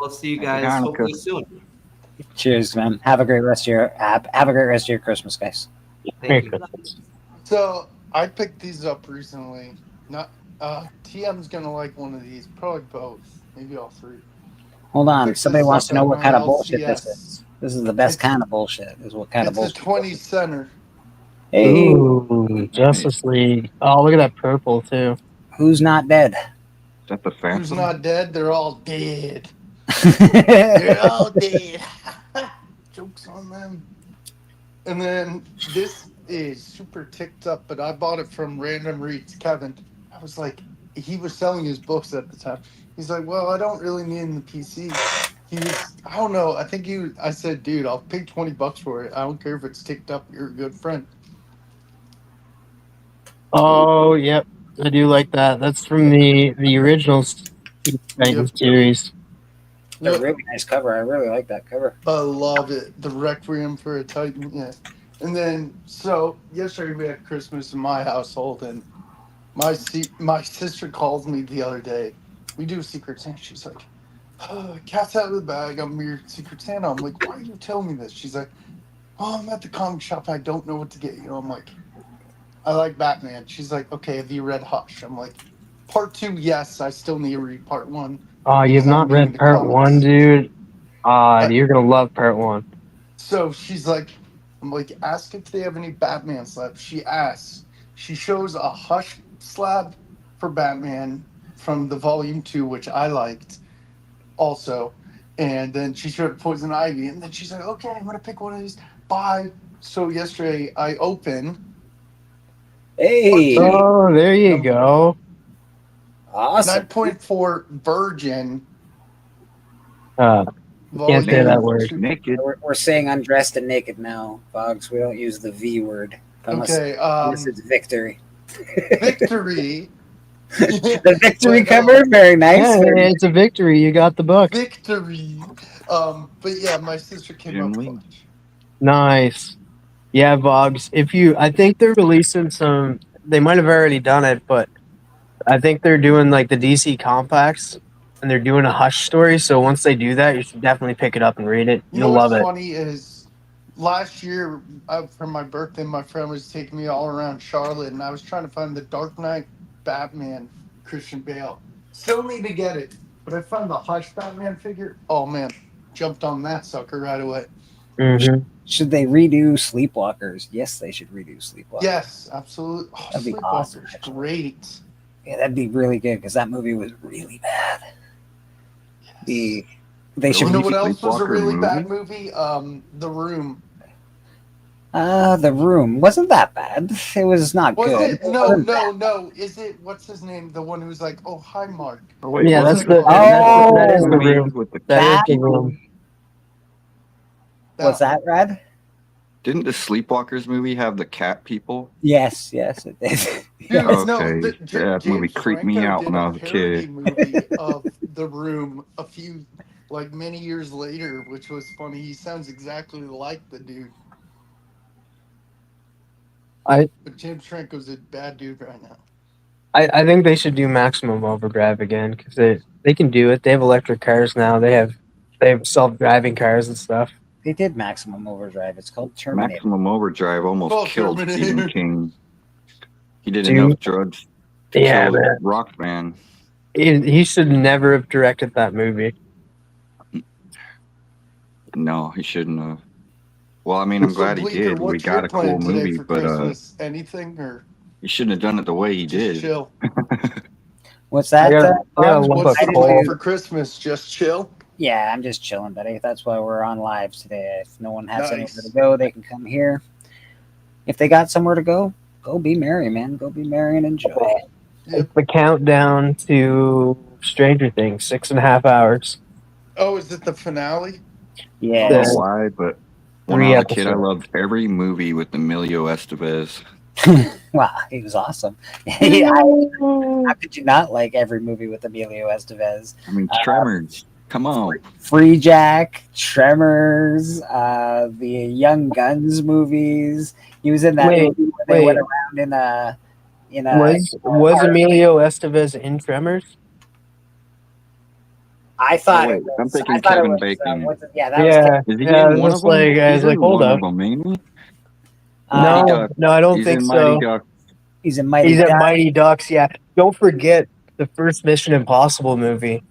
I'll see you guys Happy Hanukkah. hopefully soon. Cheers, man. Have a great rest of your have a great rest of your Christmas, guys. Merry Thank you. Christmas. So I picked these up recently. Not TM's gonna like one of these, probably both, maybe all three. Hold on. Picked Somebody this wants up to know at what my kind of bullshit this LCS. is. This is the best kind of bullshit. Is what kind of It's a bullshit. 20 center. Hey, Ooh, Justice League. Oh, look at that purple too. who's not dead? Is that the Who's Phantom? not dead? They're all dead. They're all dead. Jokes on them. And then this is super ticked up, but I bought it from Random Reads, Kevin. I was like, he was selling his books at the time. He's like, well, I don't really need the PC. He was, I don't know. I said, dude, I'll pay $20 for it. I don't care if it's ticked up. You're a good friend. Oh, yep. I do like that. That's from the original Titan series. A really nice cover. I really like that cover. I love it. The Requiem for a Titan. Yeah. And then, so yesterday we had Christmas in my household, and my sister called me the other day. We do Secret Santa. She's like, cat's out of the bag. I'm your Secret Santa. I'm like, why are you telling me this? She's like, oh, I'm at the comic shop. I don't know what to get you. I'm like, I like Batman. She's like, okay, have you read Hush? I'm like, part 2, yes. I still need to read part 1. Oh, you've not read part 1, dude? You're gonna love part 1. So she's like, I'm like, ask if they have any Batman slabs. She asks. She shows a Hush slab for Batman from the volume 2, which I liked also. And then she showed Poison Ivy. And then she's like, okay, I'm going to pick one of these. Bye. So yesterday I opened. Hey. Oh, there you go. Awesome. 9.4 Virgin. Can't say that word. Naked. We're saying undressed and naked now, Boggs. We don't use the V word unless, Okay. unless it's victory. Victory. The victory cover, very nice. Yeah, Very it's a victory. You got the book. Victory. But yeah, my sister came up Jim clutch. Nice. Yeah, Boggs. I think they're releasing some. They might have already done it, but I think they're doing like the DC Compacts, and they're doing a Hush story. So once they do that, you should definitely pick it up and read it. You know You'll what's love it. funny is last year for my birthday, my friend was taking me all around Charlotte, and I was trying to find the Dark Knight Batman Christian Bale. Still need to get it, but I found the Hush Batman figure. Oh man, jumped on that sucker right away. Mhm. Should they redo Sleepwalkers? Yes, they should redo Sleepwalkers. Yes, absolutely. Oh, That'd be Sleepwalker's awesome, actually. great. Yeah, that'd be really good because that movie was really bad. They should. You know what else was a Sleepwalker really movie? bad movie? The Room. The Room wasn't that bad. It was not Was good. it? No. Is it? What's his name? The one who's like, oh hi, Mark. Oh, wait, Yeah, wasn't that's it the. Oh, that is the movie room. with the That is the room. Was that Rad? Didn't the Sleepwalkers movie have the cat people? Yes, it did. Dude, Yes. no, Okay, the- yeah, that movie James creeped me Franco out did when I a was a parody kid. movie of The Room many years later, which was funny. He sounds exactly like the dude. But James Franco's a bad dude right now. I think they should do Maximum Overdrive again because they can do it. They have electric cars now. They have self-driving cars and stuff. They did Maximum Overdrive. It's called Terminator. Maximum Overdrive almost Oh, killed Terminator. Stephen King. He did Dude. enough drugs to Yeah, kill man. Rockman. He should never have directed that movie. No, he shouldn't have. Well, I mean, I'm So, glad he Bleeker, did. We what's got your a cool plan today movie, for but Christmas? Anything or he shouldn't have done it the way he just did. chill? What's that? I got a Boggs? lump What's of the didn't plan coal. for Christmas? Just chill. Yeah, I'm just chilling, buddy. That's why we're on live today. If no one has Nice. anywhere to go, they can come here. If they got somewhere to go be merry, man. Go be merry and enjoy. It's the countdown to Stranger Things, 6.5 hours. Oh, is it the finale? I Yeah. don't know why, but when I 3 was a kid, I episodes. loved every movie with Emilio Estevez. Wow, he was awesome. Yeah, how could you not like every movie with Emilio Estevez? I mean, Tremors. Come on. Free Jack, Tremors, the Young Guns movies. He was in that Wait, movie where they went wait. around in a Was Emilio Estevez in Tremors? I thought Oh, it wait, was. I'm thinking I thought Kevin it was, Bacon. yeah, that was. Yeah, Is he yeah. I in one was of them? like, I was He's like, in hold one up. of them, ain't he? Uh, No, Duck. no, I don't He's think in so. Mighty Duck. He's in Mighty He's in Ducks. Mighty Ducks. Yeah. Don't forget the first Mission Impossible movie.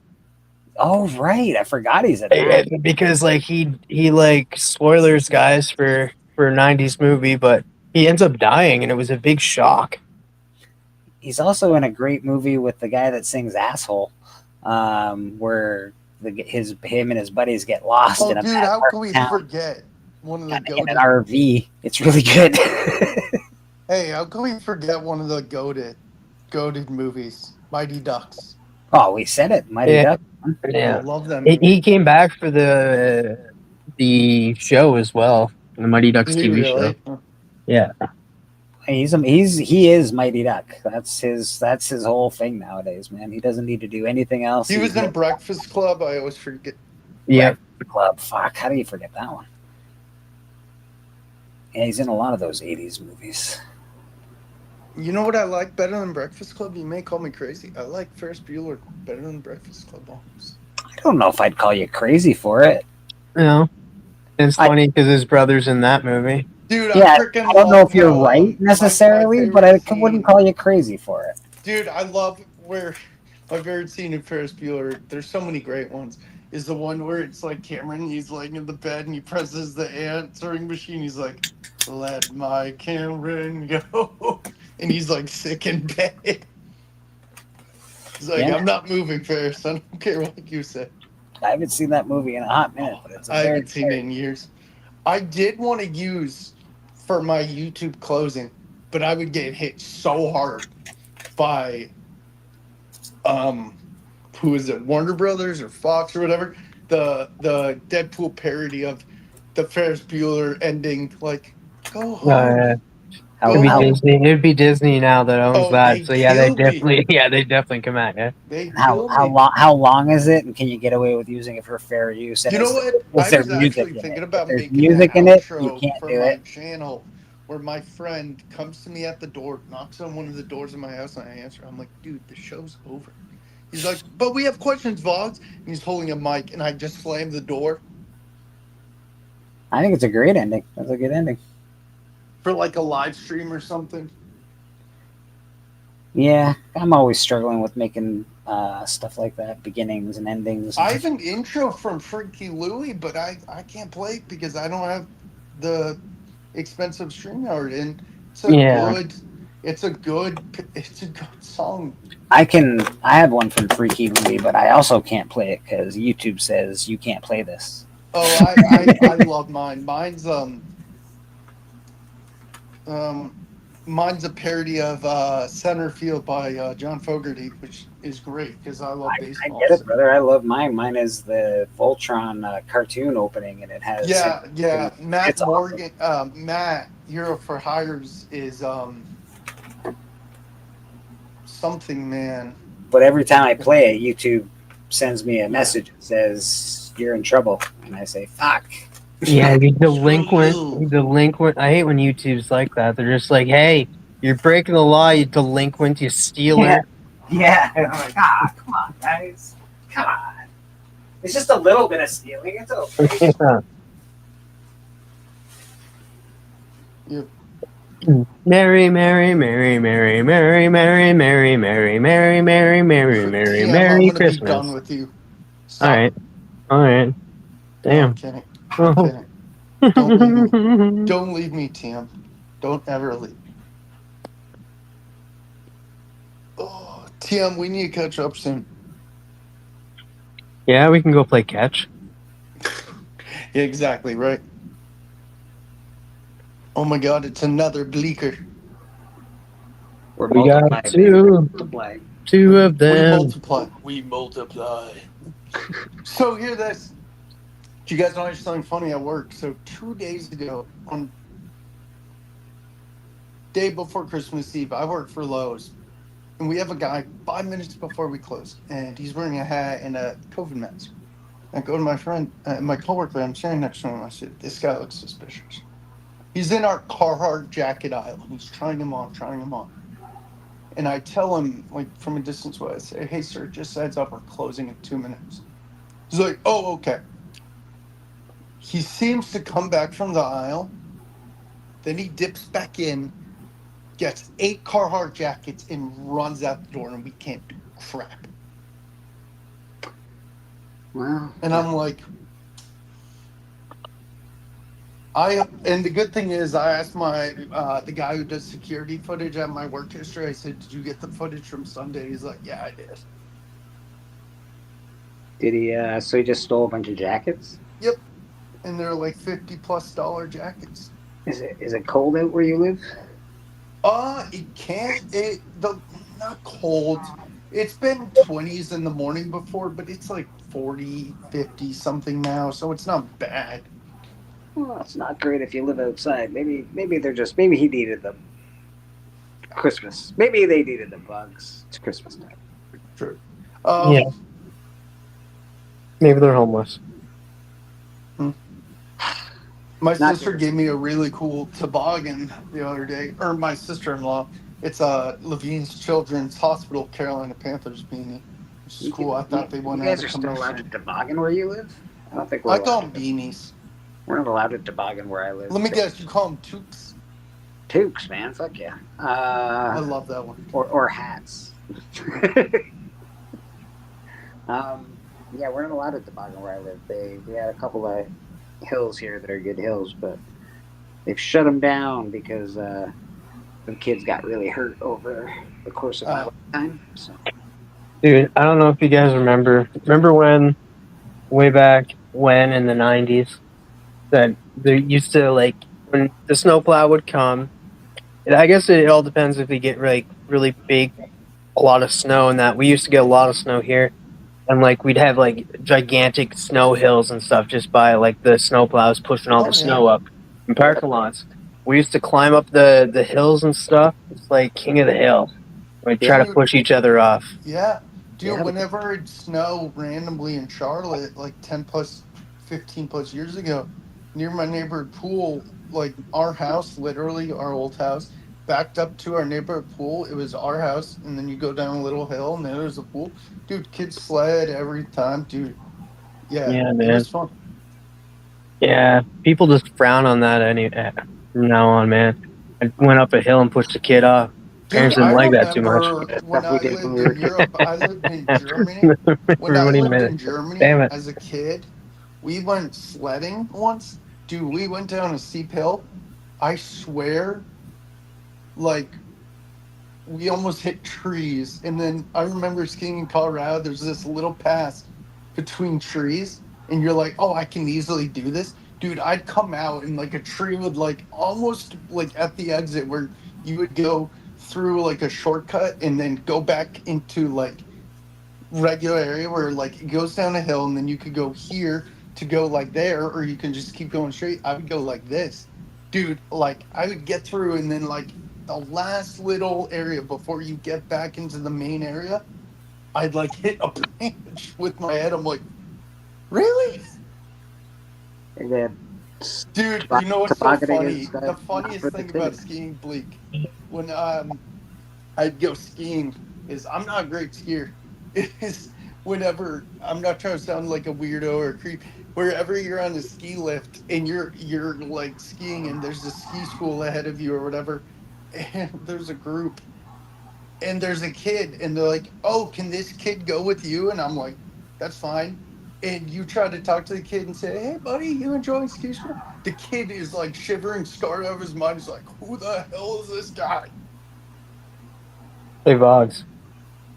Oh right, I forgot he's in that. Because like he like spoilers guys for a 90s movie, but he ends up dying and it was a big shock. He's also in a great movie with the guy that sings "Asshole," where him and his buddies get lost Oh, in a dude, bad how part can of we town forget one of the in an goated? RV. It's really good. Hey, how can we forget one of the goated movies? Mighty Ducks. Oh, we said it, Mighty Yeah. Duck. I Yeah. love them. He came back for the show as well, the Mighty Ducks Did he TV really? show. Yeah. He is Mighty Duck. That's his whole thing nowadays, man. He doesn't need to do anything else. He was in Breakfast Club. I always forget. Yeah. Club. Fuck, how do you forget that one? Yeah, he's in a lot of those 80s movies. You know what I like better than Breakfast Club? You may call me crazy. I like Ferris Bueller better than Breakfast Club. Almost. I don't know if I'd call you crazy for it. No. It's funny because his brother's in that movie. Dude, Yeah, I freaking I don't know love if you're the- right necessarily, my but I favorite wouldn't scene- call you crazy for it. Dude, I love where my favorite scene in Ferris Bueller. There's so many great ones. Is the one where it's like Cameron, he's laying in the bed and he presses the answering machine. He's like, "Let my Cameron go," and he's like sick in bed. He's like, Yeah. "I'm not moving, Ferris. I don't care what you say." I haven't seen that movie in a hot minute, but it's a I very haven't seen it in years. I did want to use for my YouTube closing, but I would get hit so hard by who is it, Warner Brothers or Fox or whatever, the Deadpool parody of the Ferris Bueller ending, like go home. It'd be Disney now that owns Oh, that. they So yeah, they killed me. definitely come out. Yeah. They How killed me. long? How long is it? And can you get away with using it for fair use? And You know is- what? Is I there was music actually in thinking it? about If there's making music an in it, outro you can't for do my it. channel where my friend comes to me at the door, knocks on one of the doors of my house, and I answer. I'm like, dude, the show's over. He's like, but we have questions, Vlogs. And he's holding a mic, and I just slammed the door I think it's a great ending. That's a good ending. for like a live stream or something. Yeah, I'm always struggling with making stuff like that, beginnings and endings. I have an intro from Freaky Louie, but I can't play it because I don't have the expensive StreamYard. And it's a good song. I have one from Freaky Louie, but I also can't play it because YouTube says you can't play this. Oh, I love mine. Mine's a parody of Center Field by John Fogerty, which is great because I love I baseball. get it, brother. I love mine. Mine is the Voltron cartoon opening, and it has Yeah. Matt It's Morgan, Matt Hero for Hires is something, man. But every time I play it, YouTube sends me a message that says you're in trouble, and I say fuck. Yeah, you delinquent. I hate when YouTube's like that. They're just like, "Hey, you're breaking the law, you delinquent, you stealer." Yeah, and I'm like, come on, guys, come on. It's just a little bit of stealing. It's okay. Yep. Merry, merry, merry, merry, merry, merry, merry, merry, merry, merry, merry, merry, TM, I'm merry gonna be done Christmas. with you. All Stop. right. All right. No, Damn. I'm kidding. I'm Oh. kidding. Don't leave me. Don't leave me, TM. Don't ever leave. Oh, TM, we need to catch up soon. Yeah, we can go play catch. Yeah, exactly, right. Oh my god, it's another bleaker. We're We got multiplying, baby. We're multiplying. two of We them. multiply. We multiply. So hear this. Do you guys know something funny at work? So 2 days ago, on day before Christmas Eve, I work for Lowe's. And we have a guy 5 minutes before we close, and he's wearing a hat and a COVID mask. I go to my friend, my coworker, I'm standing next to him. I said, "This guy looks suspicious." He's in our Carhartt jacket aisle, and he's trying them on. And I tell him, like from a distance away, I say, "Hey, sir, just heads up, we're closing in 2 minutes." He's like, "Oh, okay." He seems to come back from the aisle, then he dips back in, gets 8 Carhartt jackets, and runs out the door, and we can't do crap. Well, And I'm like, and the good thing is, I asked the guy who does security footage at my work history. I said, "Did you get the footage from Sunday?" He's like, "Yeah, I did." Did he? So he just stole a bunch of jackets? Yep. And they're like $50+ jackets. Is it cold out where you live? Not cold. It's been 20s in the morning before, but it's like 40, 50 something now, so it's not bad. Well, it's not great if you live outside. Maybe he needed them. Christmas. Maybe they needed the bugs. It's Christmas time. True. Yeah. Maybe they're homeless. My Not sister yours. gave me a really cool toboggan the other day, or my sister-in-law. It's Levine's Children's Hospital Carolina Panthers beanie, which is cool. I thought they You went guys out are of still allowed to commercial. toboggan where you live? I don't think we're I allowed call them to. beanies. We're not allowed to toboggan where I live. Let me guess, you call them toques? Toques, man. Fuck yeah. I love that one. Or hats. Yeah, we're not allowed to toboggan where I live. We had a couple of hills here that are good hills, but they've shut them down because some kids got really hurt over the course of my lifetime. So. Dude, I don't know if you guys remember when, way back when in the 90s, that there used to, like, when the snowplow would come, and I guess it all depends if we get, like, really big, a lot of snow, and that we used to get a lot of snow here, and, like, we'd have, like, gigantic snow hills and stuff just by, like, the snowplows pushing all the snow up in parking lots. We used to climb up the hills and stuff. It's like king of the hill. We'd try to push each other off. Yeah. Dude, whenever it snowed randomly in Charlotte, like 15+ years ago, near my neighborhood pool, like our house, literally our old house, backed up to our neighborhood pool. It was our house, and then you go down a little hill, and there's a pool. Dude, kids sled every time, dude. Yeah, Yeah, it man. was fun. Yeah, people just frown on that from now on, man. I went up a hill and pushed a kid off. Parents didn't like that too much. When I lived in Europe, I lived in Germany. When I lived in Germany as a kid, we went sledding once. Dude, we went down a steep hill. I swear, like, we almost hit trees. And then I remember skiing in Colorado. There's this little pass between trees, and you're like, "Oh, I can easily do this." Dude, I'd come out and like a tree would like almost like at the exit where you would go through like a shortcut and then go back into like regular area where like it goes down a hill, and then you could go here to go like there, or you can just keep going straight. I would go like this. Dude, like I would get through, and then like the last little area before you get back into the main area, I'd like hit a branch with my head. I'm like, really? Dude, you know what's so funny? The funniest thing about skiing, Bleak, when I'd go skiing, is I'm not a great skier. Is whenever, I'm not trying to sound like a weirdo or a creep, wherever you're on a ski lift and you're like skiing and there's a ski school ahead of you or whatever, and there's a group and there's a kid and they're like, oh, can this kid go with you? And I'm like, that's fine. And you try to talk to the kid and say, hey buddy, you enjoying ski school? The kid is like shivering, scarred out of his mind. He's like, who the hell is this guy? Hey, Vogs.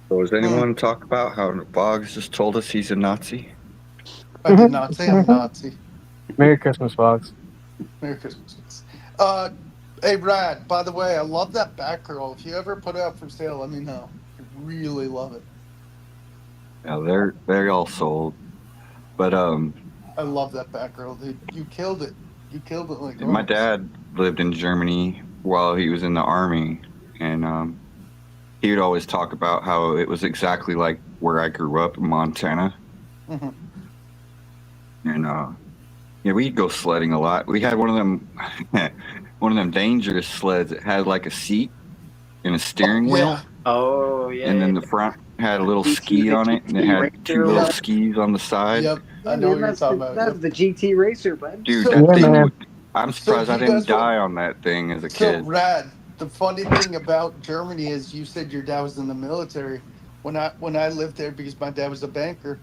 So does anyone talk about how Boggs just told us he's a Nazi? I did not say I'm a Nazi. Merry Christmas, Vogs. Merry Christmas. Hey, Brad, by the way, I love that Batgirl. If you ever put it up for sale, let me know. I really love it. Yeah, they're all sold. But I love that Batgirl, dude. You killed it. You killed it like my dad lived in Germany while he was in the army, and he would always talk about how it was exactly like where I grew up in Montana. Mm-hmm. And yeah, we'd go sledding a lot. We had one of them dangerous sleds that had like a seat and a steering wheel. Oh yeah. And then the front had a little ski on it, and it had two little skis on the side. Yep, I know what you're talking about. That's the GT Racer, bud. Dude, So- that Yeah, thing man. would, I'm surprised So I you didn't guys were- die on that thing as a So, kid. Rad, the funny thing about Germany is you said your dad was in the military. When I lived there, because my dad was a banker,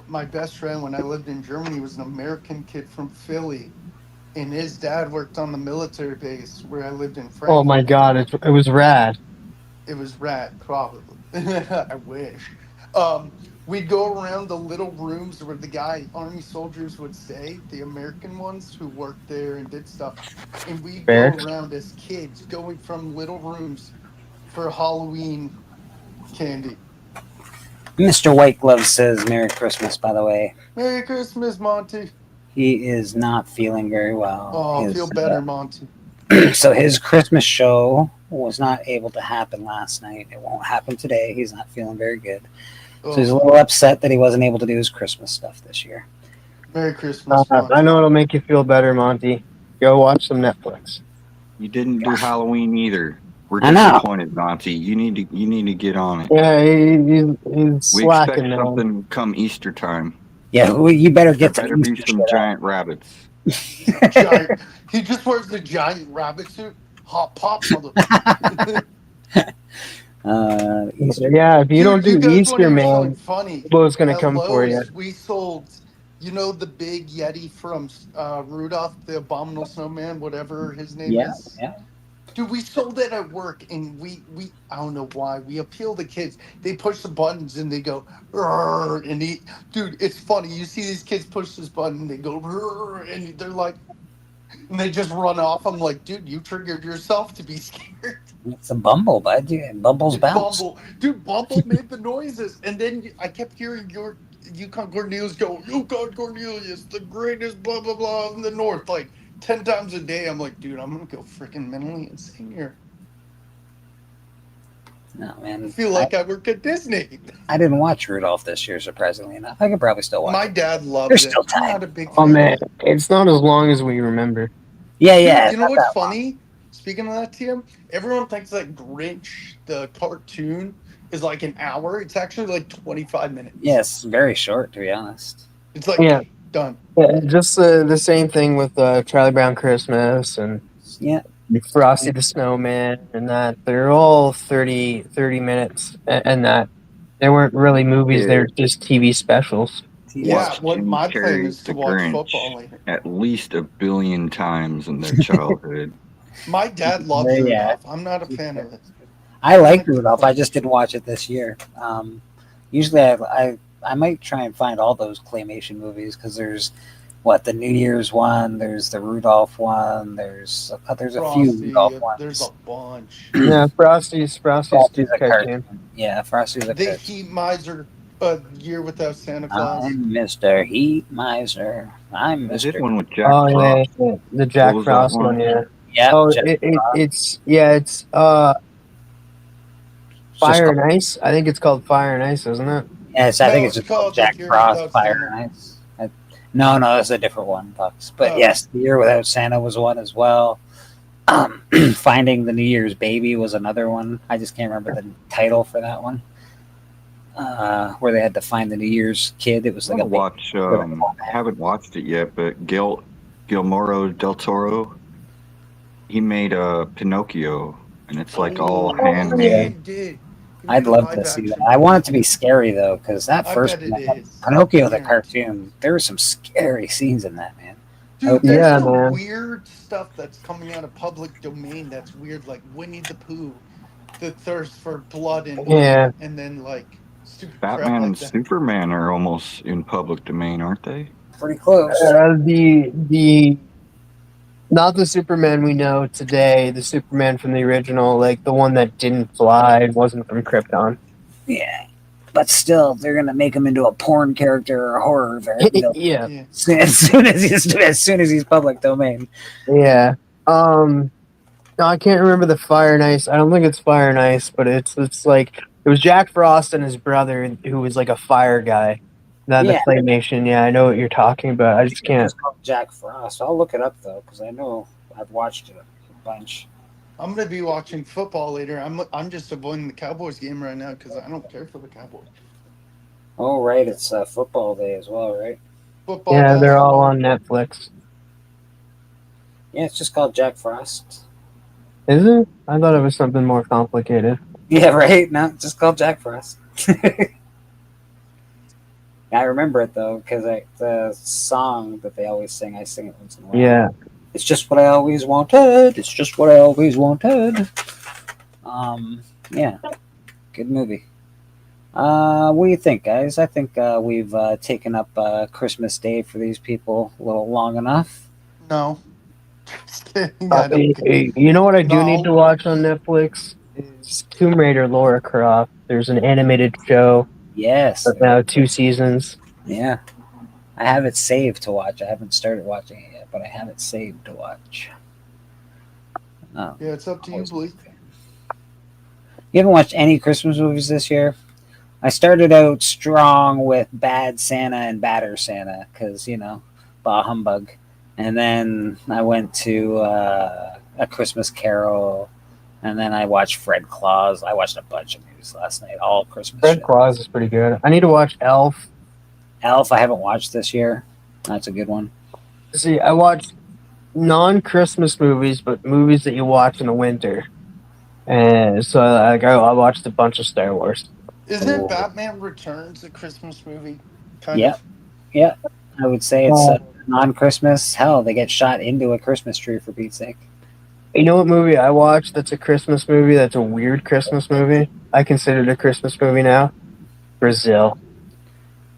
my best friend when I lived in Germany was an American kid from Philly. And his dad worked on the military base where I lived in France. Oh my God, it was rad. It was rad, probably. I wish. We'd go around the little rooms where the army soldiers would stay, the American ones who worked there and did stuff. And we'd go Barracks? around as kids, going from little rooms for Halloween candy. Mr. White Glove says Merry Christmas, by the way. Merry Christmas, Monty. He is not feeling very well. Oh, His, feel better, Monty. So his Christmas show was not able to happen last night. It won't happen today. He's not feeling very good. So he's a little upset that he wasn't able to do his Christmas stuff this year. Merry Christmas, Monty. I know it'll make you feel better, Monty. Go watch some Netflix. You didn't do Halloween either. We're I know. disappointed, Monty. You need to get on it. Yeah, he's We slacking expect now. something come Easter time. Yeah, you better get There to better be some giant rabbits. Giant, he just wears the giant rabbit suit. Hot pop, mother. Easter. Yeah, if you don't do guys wanna Easter, hear man, something funny? people's gonna At come for you. Lowe's, We sold, the big Yeti from Rudolph the Abominable Snowman, whatever his name is. Yeah. Dude, we sold it at work, and we I don't know why. We appeal to kids. They push the buttons, and they go, "Rrr," and dude, it's funny. You see these kids push this button, they go, "Rrr," and they're like, and they just run off. I'm like, dude, you triggered yourself to be scared. It's a Bumble, bud. Bumble's bounce. Bumble made the noises, and then I kept hearing your Yukon Cornelius go, Yukon Cornelius, the greatest blah blah blah in the north, like 10 times a day. I'm like, dude, I'm gonna go freaking mentally insane here. No, man. I feel like I work at Disney. I didn't watch Rudolph this year, surprisingly enough. I could probably still watch My it. dad loves There's it. still I'm time. not a big Oh fan. man, it's not as long as we remember. Yeah, Dude, yeah. you know what's funny? Speaking of that, TM, everyone thinks that Grinch, the cartoon, is like an hour. It's actually like 25 minutes. Yes, very short, to be honest. It's like Yeah. done. Yeah, just the same thing with Charlie Brown Christmas and Yeah. Frosty the Snowman and that. They're all 30 minutes, and that they weren't really movies. They're just TV specials. Yeah, Watched what Jim my plan Carrey, is to The watch Grinch, football later. at least 1 billion times in their childhood. My dad loves Yeah. Rudolph. I'm not a fan of it. I like Rudolph. I just didn't watch it this year. Usually, I might try and find all those claymation movies because there's the New Year's one. There's the Rudolph one. There's a few Frosty, Rudolph ones. there's a bunch. Yeah, Frosty's Frosty's a cartoon. Yeah, Frosty's a The cartoon. Heat Miser, a year without Santa Claus. I'm Mr. Heat Miser. I'm I did Mr. one with Jack Oh yeah, Frost. yeah, the Jack What was that Frost one? one. Yeah. Yeah. Oh, Jack it's Fire and Ice. I think it's called Fire and Ice, isn't it? Yes, I No, think it's it's just called called Jack The Year Frost, Without Fire Santa. and Ice. No, that's a different one, Bucks. But Oh. yes, The Year Without Santa was one as well. Finding the New Year's Baby was another one. I just can't remember the title for that one. where they had to find the New Year's kid. It was like I a watch. Haven't watched it yet, but Guillermo del Toro, he made Pinocchio, and it's like all handmade. Did. I'd love to see that. I want it to be scary though, because that I first bet it is. Pinocchio the cartoon, there were some scary scenes in that, man. Dude, there's Yeah, some man. weird stuff that's coming out of public domain that's weird, like Winnie the Pooh, the thirst for blood and Yeah. and then like stupid crap Batman like and that. Superman are almost in public domain, aren't they? Pretty close. The not the Superman we know today, the Superman from the original, like the one that didn't fly, wasn't from Krypton. Yeah, but still, they're gonna make him into a porn character or a horror villain. Yeah. As soon as he's public domain. Yeah. No, I can't remember the Fire and Ice. I don't think it's Fire and Ice, but it's like it was Jack Frost and his brother who was like a fire guy. Not Yeah. the Claymation. Yeah, I know what you're talking about. I just can't. It's called Jack Frost. I'll look it up though, because I know I've watched it a bunch. I'm gonna be watching football later. I'm just avoiding the Cowboys game right now because I don't care for the Cowboys. Oh right, it's football day as well, right? Football. Yeah, they're all basketball. on Netflix. Yeah, it's just called Jack Frost. Is it? I thought it was something more complicated. Yeah, right. No, it's just called Jack Frost. I remember it though, because the song that they always sing, I sing it once in a while. Yeah. It's just what I always wanted. It's just what I always wanted. Yeah, good movie. What do you think, guys? I think we've taken up Christmas Day for these people a little long enough. No. Just kidding. I don't care. You know what I do No. need to watch on Netflix? Is Tomb Raider Lara Croft. There's an animated show. Yes. But now 2 seasons. Yeah. I have it saved to watch. I haven't started watching it yet, but I have it saved to watch. Oh. Yeah, it's up to you, Blake. You haven't watched any Christmas movies this year? I started out strong with Bad Santa and Badder Santa because, bah humbug. And then I went to A Christmas Carol, and then I watched Fred Claus. I watched a bunch of movies last night, all Christmas. Fred shit. Claus is pretty good. I need to watch Elf. Elf, I haven't watched this year. That's a good one. See, I watched non-Christmas movies, but movies that you watch in the winter. And so I watched a bunch of Star Wars. Isn't Batman Returns a Christmas movie? Kind Yeah. of. Yeah. I would say it's non-Christmas. Hell, they get shot into a Christmas tree, for Pete's sake. You know what movie I watched that's a Christmas movie, that's a weird Christmas movie? I consider it a Christmas movie now. Brazil.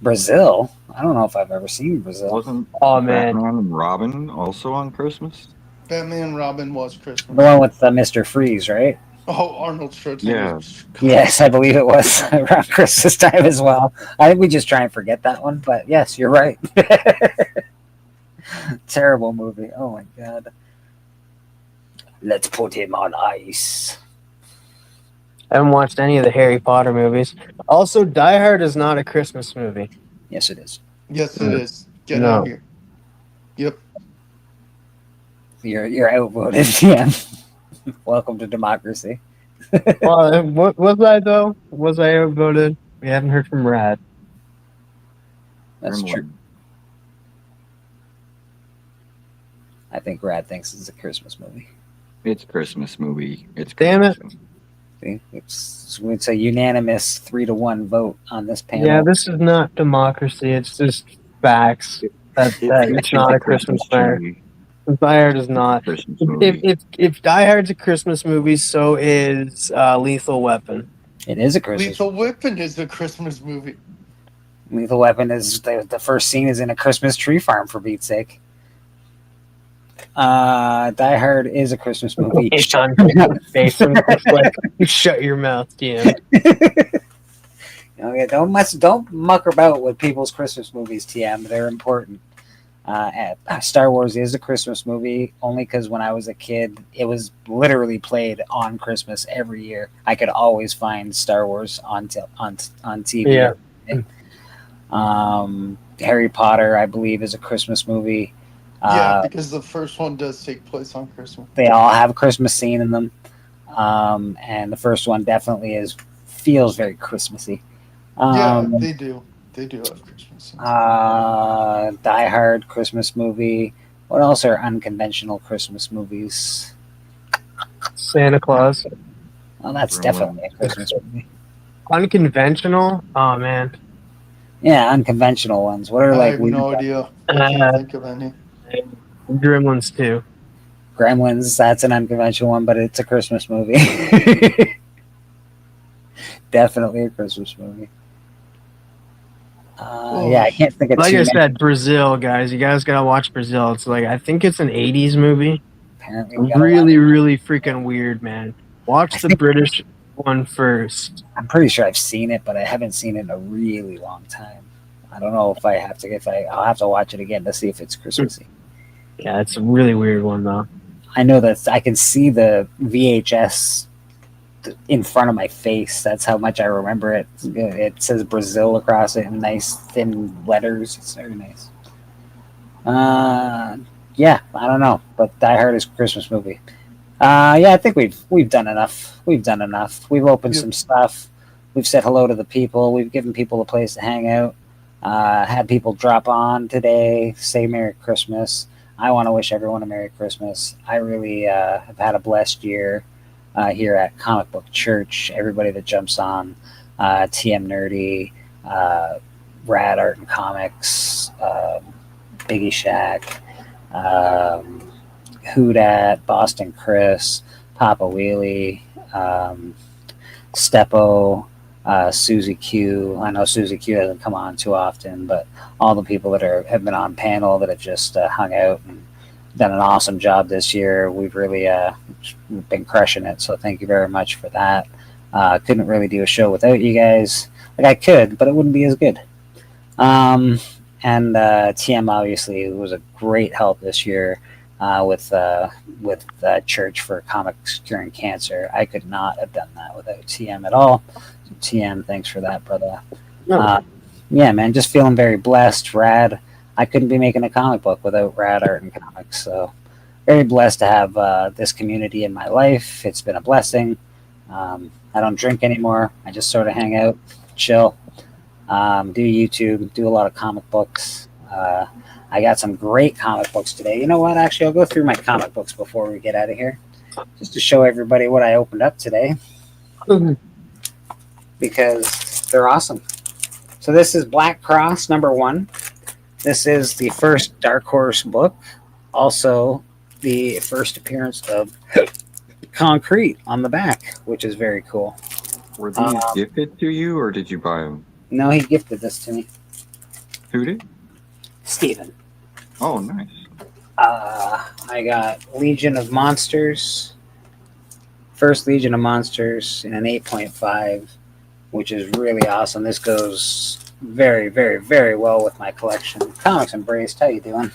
Brazil? I don't know if I've ever seen Brazil. Wasn't Oh, man. Batman and Robin also on Christmas? Batman and Robin was Christmas. The one with Mr. Freeze, right? Oh, Arnold Schwarzenegger. Yeah. Yes, I believe it was around Christmas time as well. I think we just try and forget that one, but yes, you're right. Terrible movie. Oh my god. Let's put him on ice. I haven't watched any of the Harry Potter movies. Also, Die Hard is not a Christmas movie. Yes, it is. Yes, it is. Get No. out here. Yep. You're outvoted. Yeah. Welcome to democracy. Well, what was I, though? Was I outvoted? We haven't heard from Rad. That's Gremlin. true. I think Rad thinks it's a Christmas movie. It's a Christmas movie. It's Damn it. Christmas. See, it's a unanimous 3-1 vote on this panel. Yeah, this is not democracy. It's just facts. That it's not a Christmas movie. Die Hard is not. Christmas movie. If Die Hard's a Christmas movie, so is Lethal Weapon. It is a Christmas. Lethal Weapon is a Christmas movie. Lethal Weapon is the first scene is in a Christmas tree farm, for Pete's sake. Die Hard is a Christmas movie. Shut your mouth, Tim. Don't muck about with people's Christmas movies, TM. They're important. Star Wars is a Christmas movie only because when I was a kid, it was literally played on Christmas every year. I could always find Star Wars on TV. Yeah. Harry Potter, I believe, is a Christmas movie. Yeah, because the first one does take place on Christmas. They all have a Christmas scene in them, and the first one definitely feels very Christmassy. Yeah, they do. They do have Christmas. Die Hard Christmas movie. What else are unconventional Christmas movies? Santa Claus. Well, that's definitely a Christmas movie. Unconventional? Oh man. Yeah, unconventional ones. What are I like have no idea. I can't think of any. Gremlins 2. Gremlins? That's an unconventional one, but it's a Christmas movie. Definitely a Christmas movie. Yeah, I can't think of Like too I many. said, Brazil, guys. You guys gotta watch Brazil. It's like I think it's an '80s movie. Apparently, we gotta Really, really freaking weird, man. Watch the British one first. I'm pretty sure I've seen it, but I haven't seen it in a really long time. I don't know if I have to. I'll have to watch it again to see if it's Christmassy. Yeah, it's a really weird one though. I know that I can see the VHS in front of my face. That's how much I remember it. It says Brazil across it in nice thin letters. It's very nice. Yeah, I don't know, but Die Hard is a Christmas movie. Yeah, I think we've done enough. We've done enough. We've opened some stuff. We've said hello to the people. We've given people a place to hang out. Had people drop on today, say Merry Christmas. I want to wish everyone a Merry Christmas. I really have had a blessed year here at Comic Book Church. Everybody that jumps on, TM Nerdy, Rad Art and Comics, Biggie Shack, Hoodat, Boston Chris, Papa Wheelie, Steppo, Susie Q. I know Susie Q hasn't come on too often, but all the people that have been on panel that have just hung out and done an awesome job this year. We've really been crushing it, so thank you very much for that. Couldn't really do a show without you guys. Like I could, but it wouldn't be as good. And TM obviously was a great help this year with Church for Comics Curing Cancer. I could not have done that without TM at all. So TM, thanks for that, brother. Yeah, man, just feeling very blessed. Rad. I couldn't be making a comic book without Rad Art and Comics. So very blessed to have this community in my life. It's been a blessing. I don't drink anymore. I just sort of hang out, chill, do YouTube, do a lot of comic books. I got some great comic books today. You know what? Actually, I'll go through my comic books before we get out of here, just to show everybody what I opened up today, because they're awesome. So this is Black Cross #1. This is the first Dark Horse book, also the first appearance of Concrete on the back, which is very cool. Were these gifted to you, or did you buy them? No, he gifted this to me. Who did? Steven. Oh, nice. I got Legion of Monsters. First Legion of Monsters in an 8.5, which is really awesome. This goes very, very, very well with my collection. Comics Embraced, how you doing?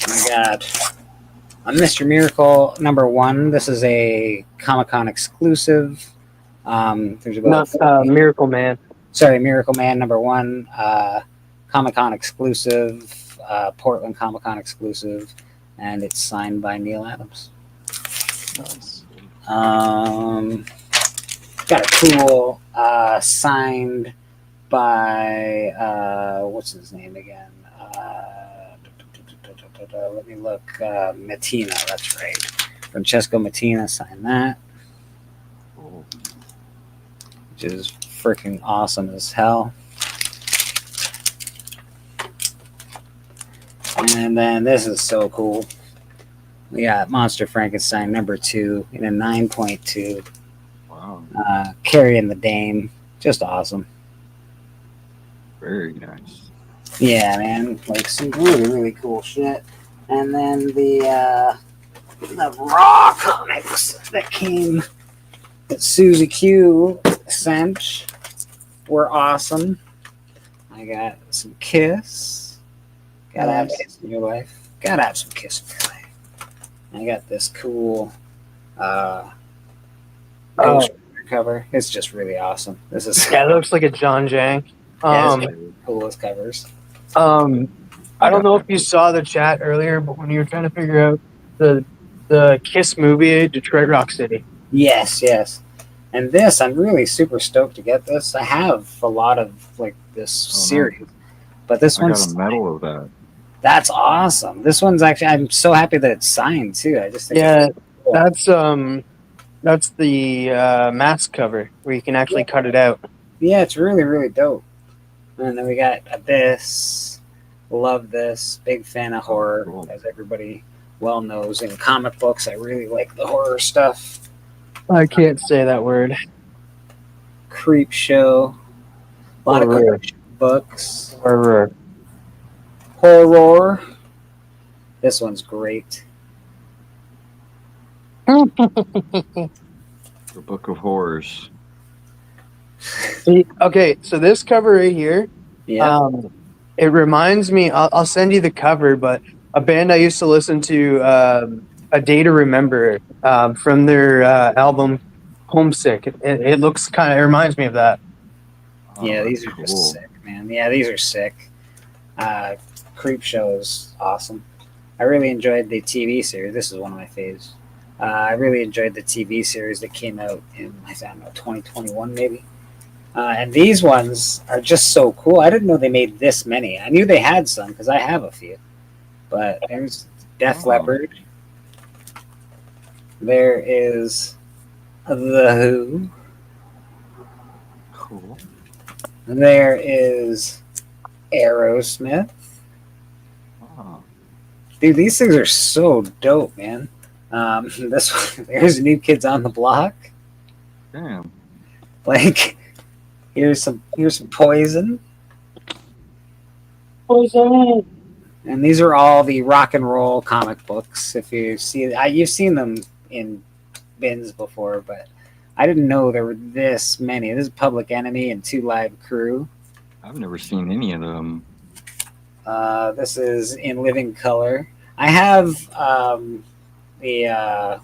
I got a Mr. Miracle #1. This is a Comic-Con exclusive. There's about Miracle Man. Sorry, Miracle Man #1, Comic-Con exclusive, Portland Comic-Con exclusive, and it's signed by Neil Adams. Nice. Got a cool signed by what's his name again? Let me look. Mattina, that's right. Francesco Mattina signed that, which is freaking awesome as hell. And then this is so cool. We got Monster Frankenstein #2 in a 9.2. Wow. Carrying the Dame. Just awesome. Very nice. Yeah, man. Like some really, really cool shit. And then the Raw comics that came that Susie Q sent were awesome. I got some Kiss. Gotta have Kiss in your life. Gotta have some Kiss in your life. I got this cool Ghost Rider cover. It's just really awesome. This is Yeah, it looks like a John Jank. yeah, it's one of the coolest covers. I don't know if you saw the chat earlier, but when you were trying to figure out the Kiss movie, Detroit Rock City. Yes, yes. And this, I'm really super stoked to get this. I have a lot of like this series, but this I got one's a medal of that. that's awesome. This one's actually, I'm so happy that it's signed too. I just think Yeah, it's cool. that's the mask cover where you can actually cut it out. Yeah, it's really, really dope. And then we got Abyss. Love this. Big fan of horror, cool. as everybody well knows. In comic books, I really like the horror stuff. I can't say that word. Creep Show. A lot Horror. of Creep Show books. Horror. Horror. This one's great. The Book of Horrors. See, okay, so this cover right here, Yeah. it reminds me. I'll send you the cover, but a band I used to listen to, A Day to Remember, from their album Homesick. It looks kind of. It reminds me of that. Yeah, Oh, these are that's just sick, man. Yeah, these are sick. Creep Show is awesome. I really enjoyed the TV series. This is one of my faves. I really enjoyed the TV series that came out in, I don't know, 2021 maybe. And these ones are just so cool. I didn't know they made this many. I knew they had some because I have a few. But there's Def Oh. Leppard. There is The Who. Cool. There is Aerosmith. Oh. Dude, these things are so dope, man. This one, there's New Kids on the Block. Damn. Like, here's some Poison. Poison. And these are all the rock and roll comic books. If you see, you've seen them in bins before, but I didn't know there were this many. This is Public Enemy and Two Live Crew. I've never seen any of them. This is in living color. I have the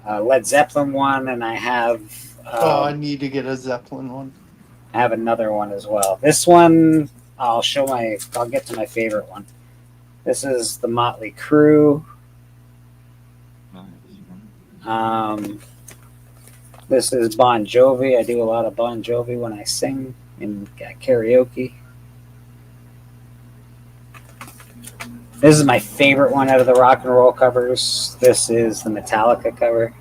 Led Zeppelin one, and I have I need to get a Zeppelin one. I have another one as well. This one, I'll get to my favorite one. This is the Motley Crue. Nice. This is Bon Jovi. I do a lot of Bon Jovi when I sing in karaoke. This is my favorite one out of the rock and roll covers. This is the Metallica cover,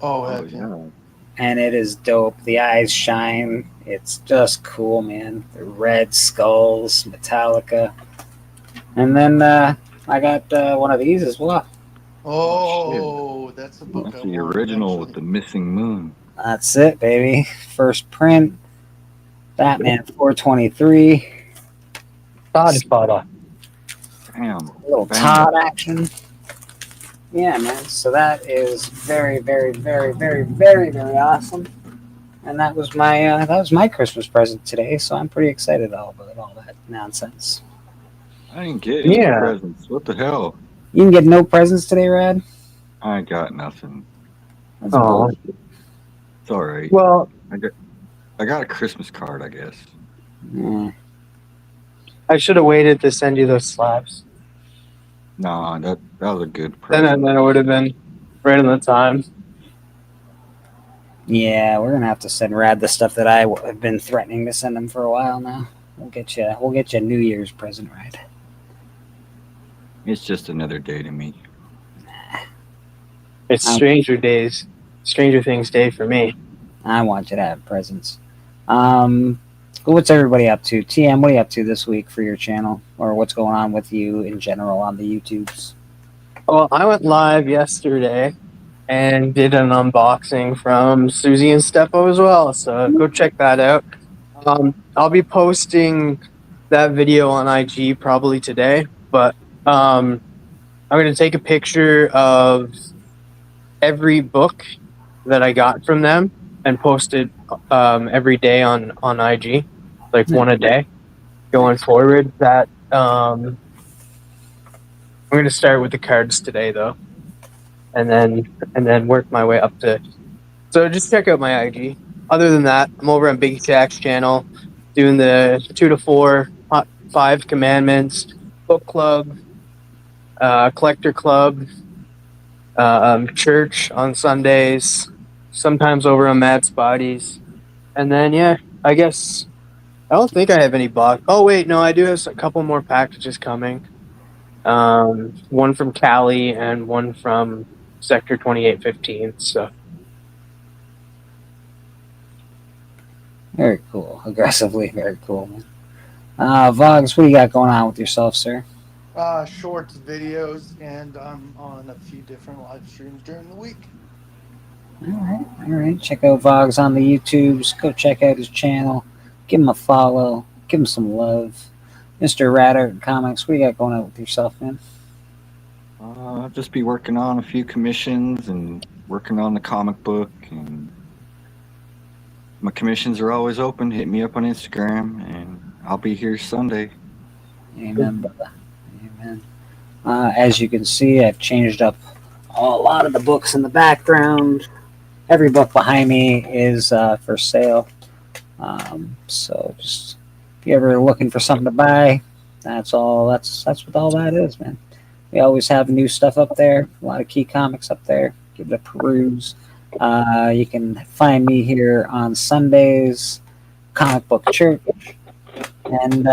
Oh, Oh, heck yeah. yeah. and it is dope. The eyes shine. It's just cool, man. The red skulls, Metallica. And then I got one of these as well. Oh, that's the book. That's I the want, original actually. with the missing moon. That's it, baby. First print. Batman 423. Godfather. Damn. A little Bang. Todd action. Yeah, man. So that is very, very, very, very, very, very awesome. And that was my Christmas present today. So I'm pretty excited about all that nonsense. I didn't get any Yeah. presents. What the hell? You can get no presents today, Rad. I got nothing. That's Oh. bullshit. It's all right. Well, I got a Christmas card, I guess. Yeah. I should have waited to send you those slabs. Nah, that was a good Then present. it would have been right on the time. Yeah, we're gonna have to send Rad the stuff that I have been threatening to send him for a while now. We'll get you a New Year's present, Rad. It's just another day to me. It's Stranger Things Day for me. I want you to have presents. What's everybody up to? TM, what are you up to this week for your channel? Or what's going on with you in general on the YouTubes? Well, I went live yesterday and did an unboxing from Susie and Steppo as well, so go check that out. I'll be posting that video on IG probably today, but I'm going to take a picture of every book that I got from them and post it every day on IG, like one a day going forward. That I'm going to start with the cards today though, and then work my way up to. So just check out my IG. Other than that, I'm over on Big Shaq's channel doing the 2 to 4 5 commandments book club, collector club, church on Sundays, sometimes over on Mad Spotties. And then, yeah, I guess I don't think I have any box. Oh, wait, no, I do have a couple more packages coming. One from Cali and one from Sector 2815. So, Very cool. Aggressively, very cool, man. Vogs, what do you got going on with yourself, sir? Shorts, videos, and I'm on a few different live streams during the week. All right. Check out Vogs on the YouTubes. Go check out his channel. Give him a follow. Give him some love. Mr. Radar Comics, what do you got going on with yourself, man? I'll just be working on a few commissions and working on the comic book. And my commissions are always open. Hit me up on Instagram, and I'll be here Sunday. Amen, brother. Amen. As you can see, I've changed up a lot of the books in the background. Every book behind me is for sale. So just if you're ever looking for something to buy, that's all. That's what all that is, man. We always have new stuff up there. A lot of key comics up there. Give it a peruse. You can find me here on Sundays, Comic Book Church. And,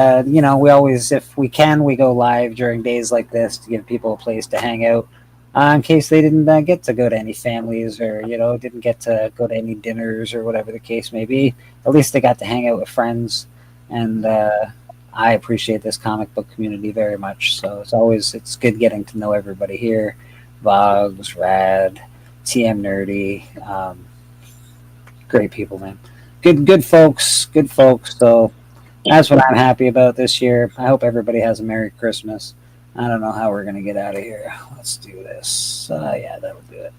we always, if we can, we go live during days like this to give people a place to hang out in case they didn't get to go to any families or, didn't get to go to any dinners or whatever the case may be. At least they got to hang out with friends. And I appreciate this comic book community very much. So it's good getting to know everybody here. Vogs, Rad, TM Nerdy. Great people, man. Good folks. So that's what I'm happy about this year. I hope everybody has a Merry Christmas. I don't know how we're going to get out of here. Let's do this. Yeah, that'll do it.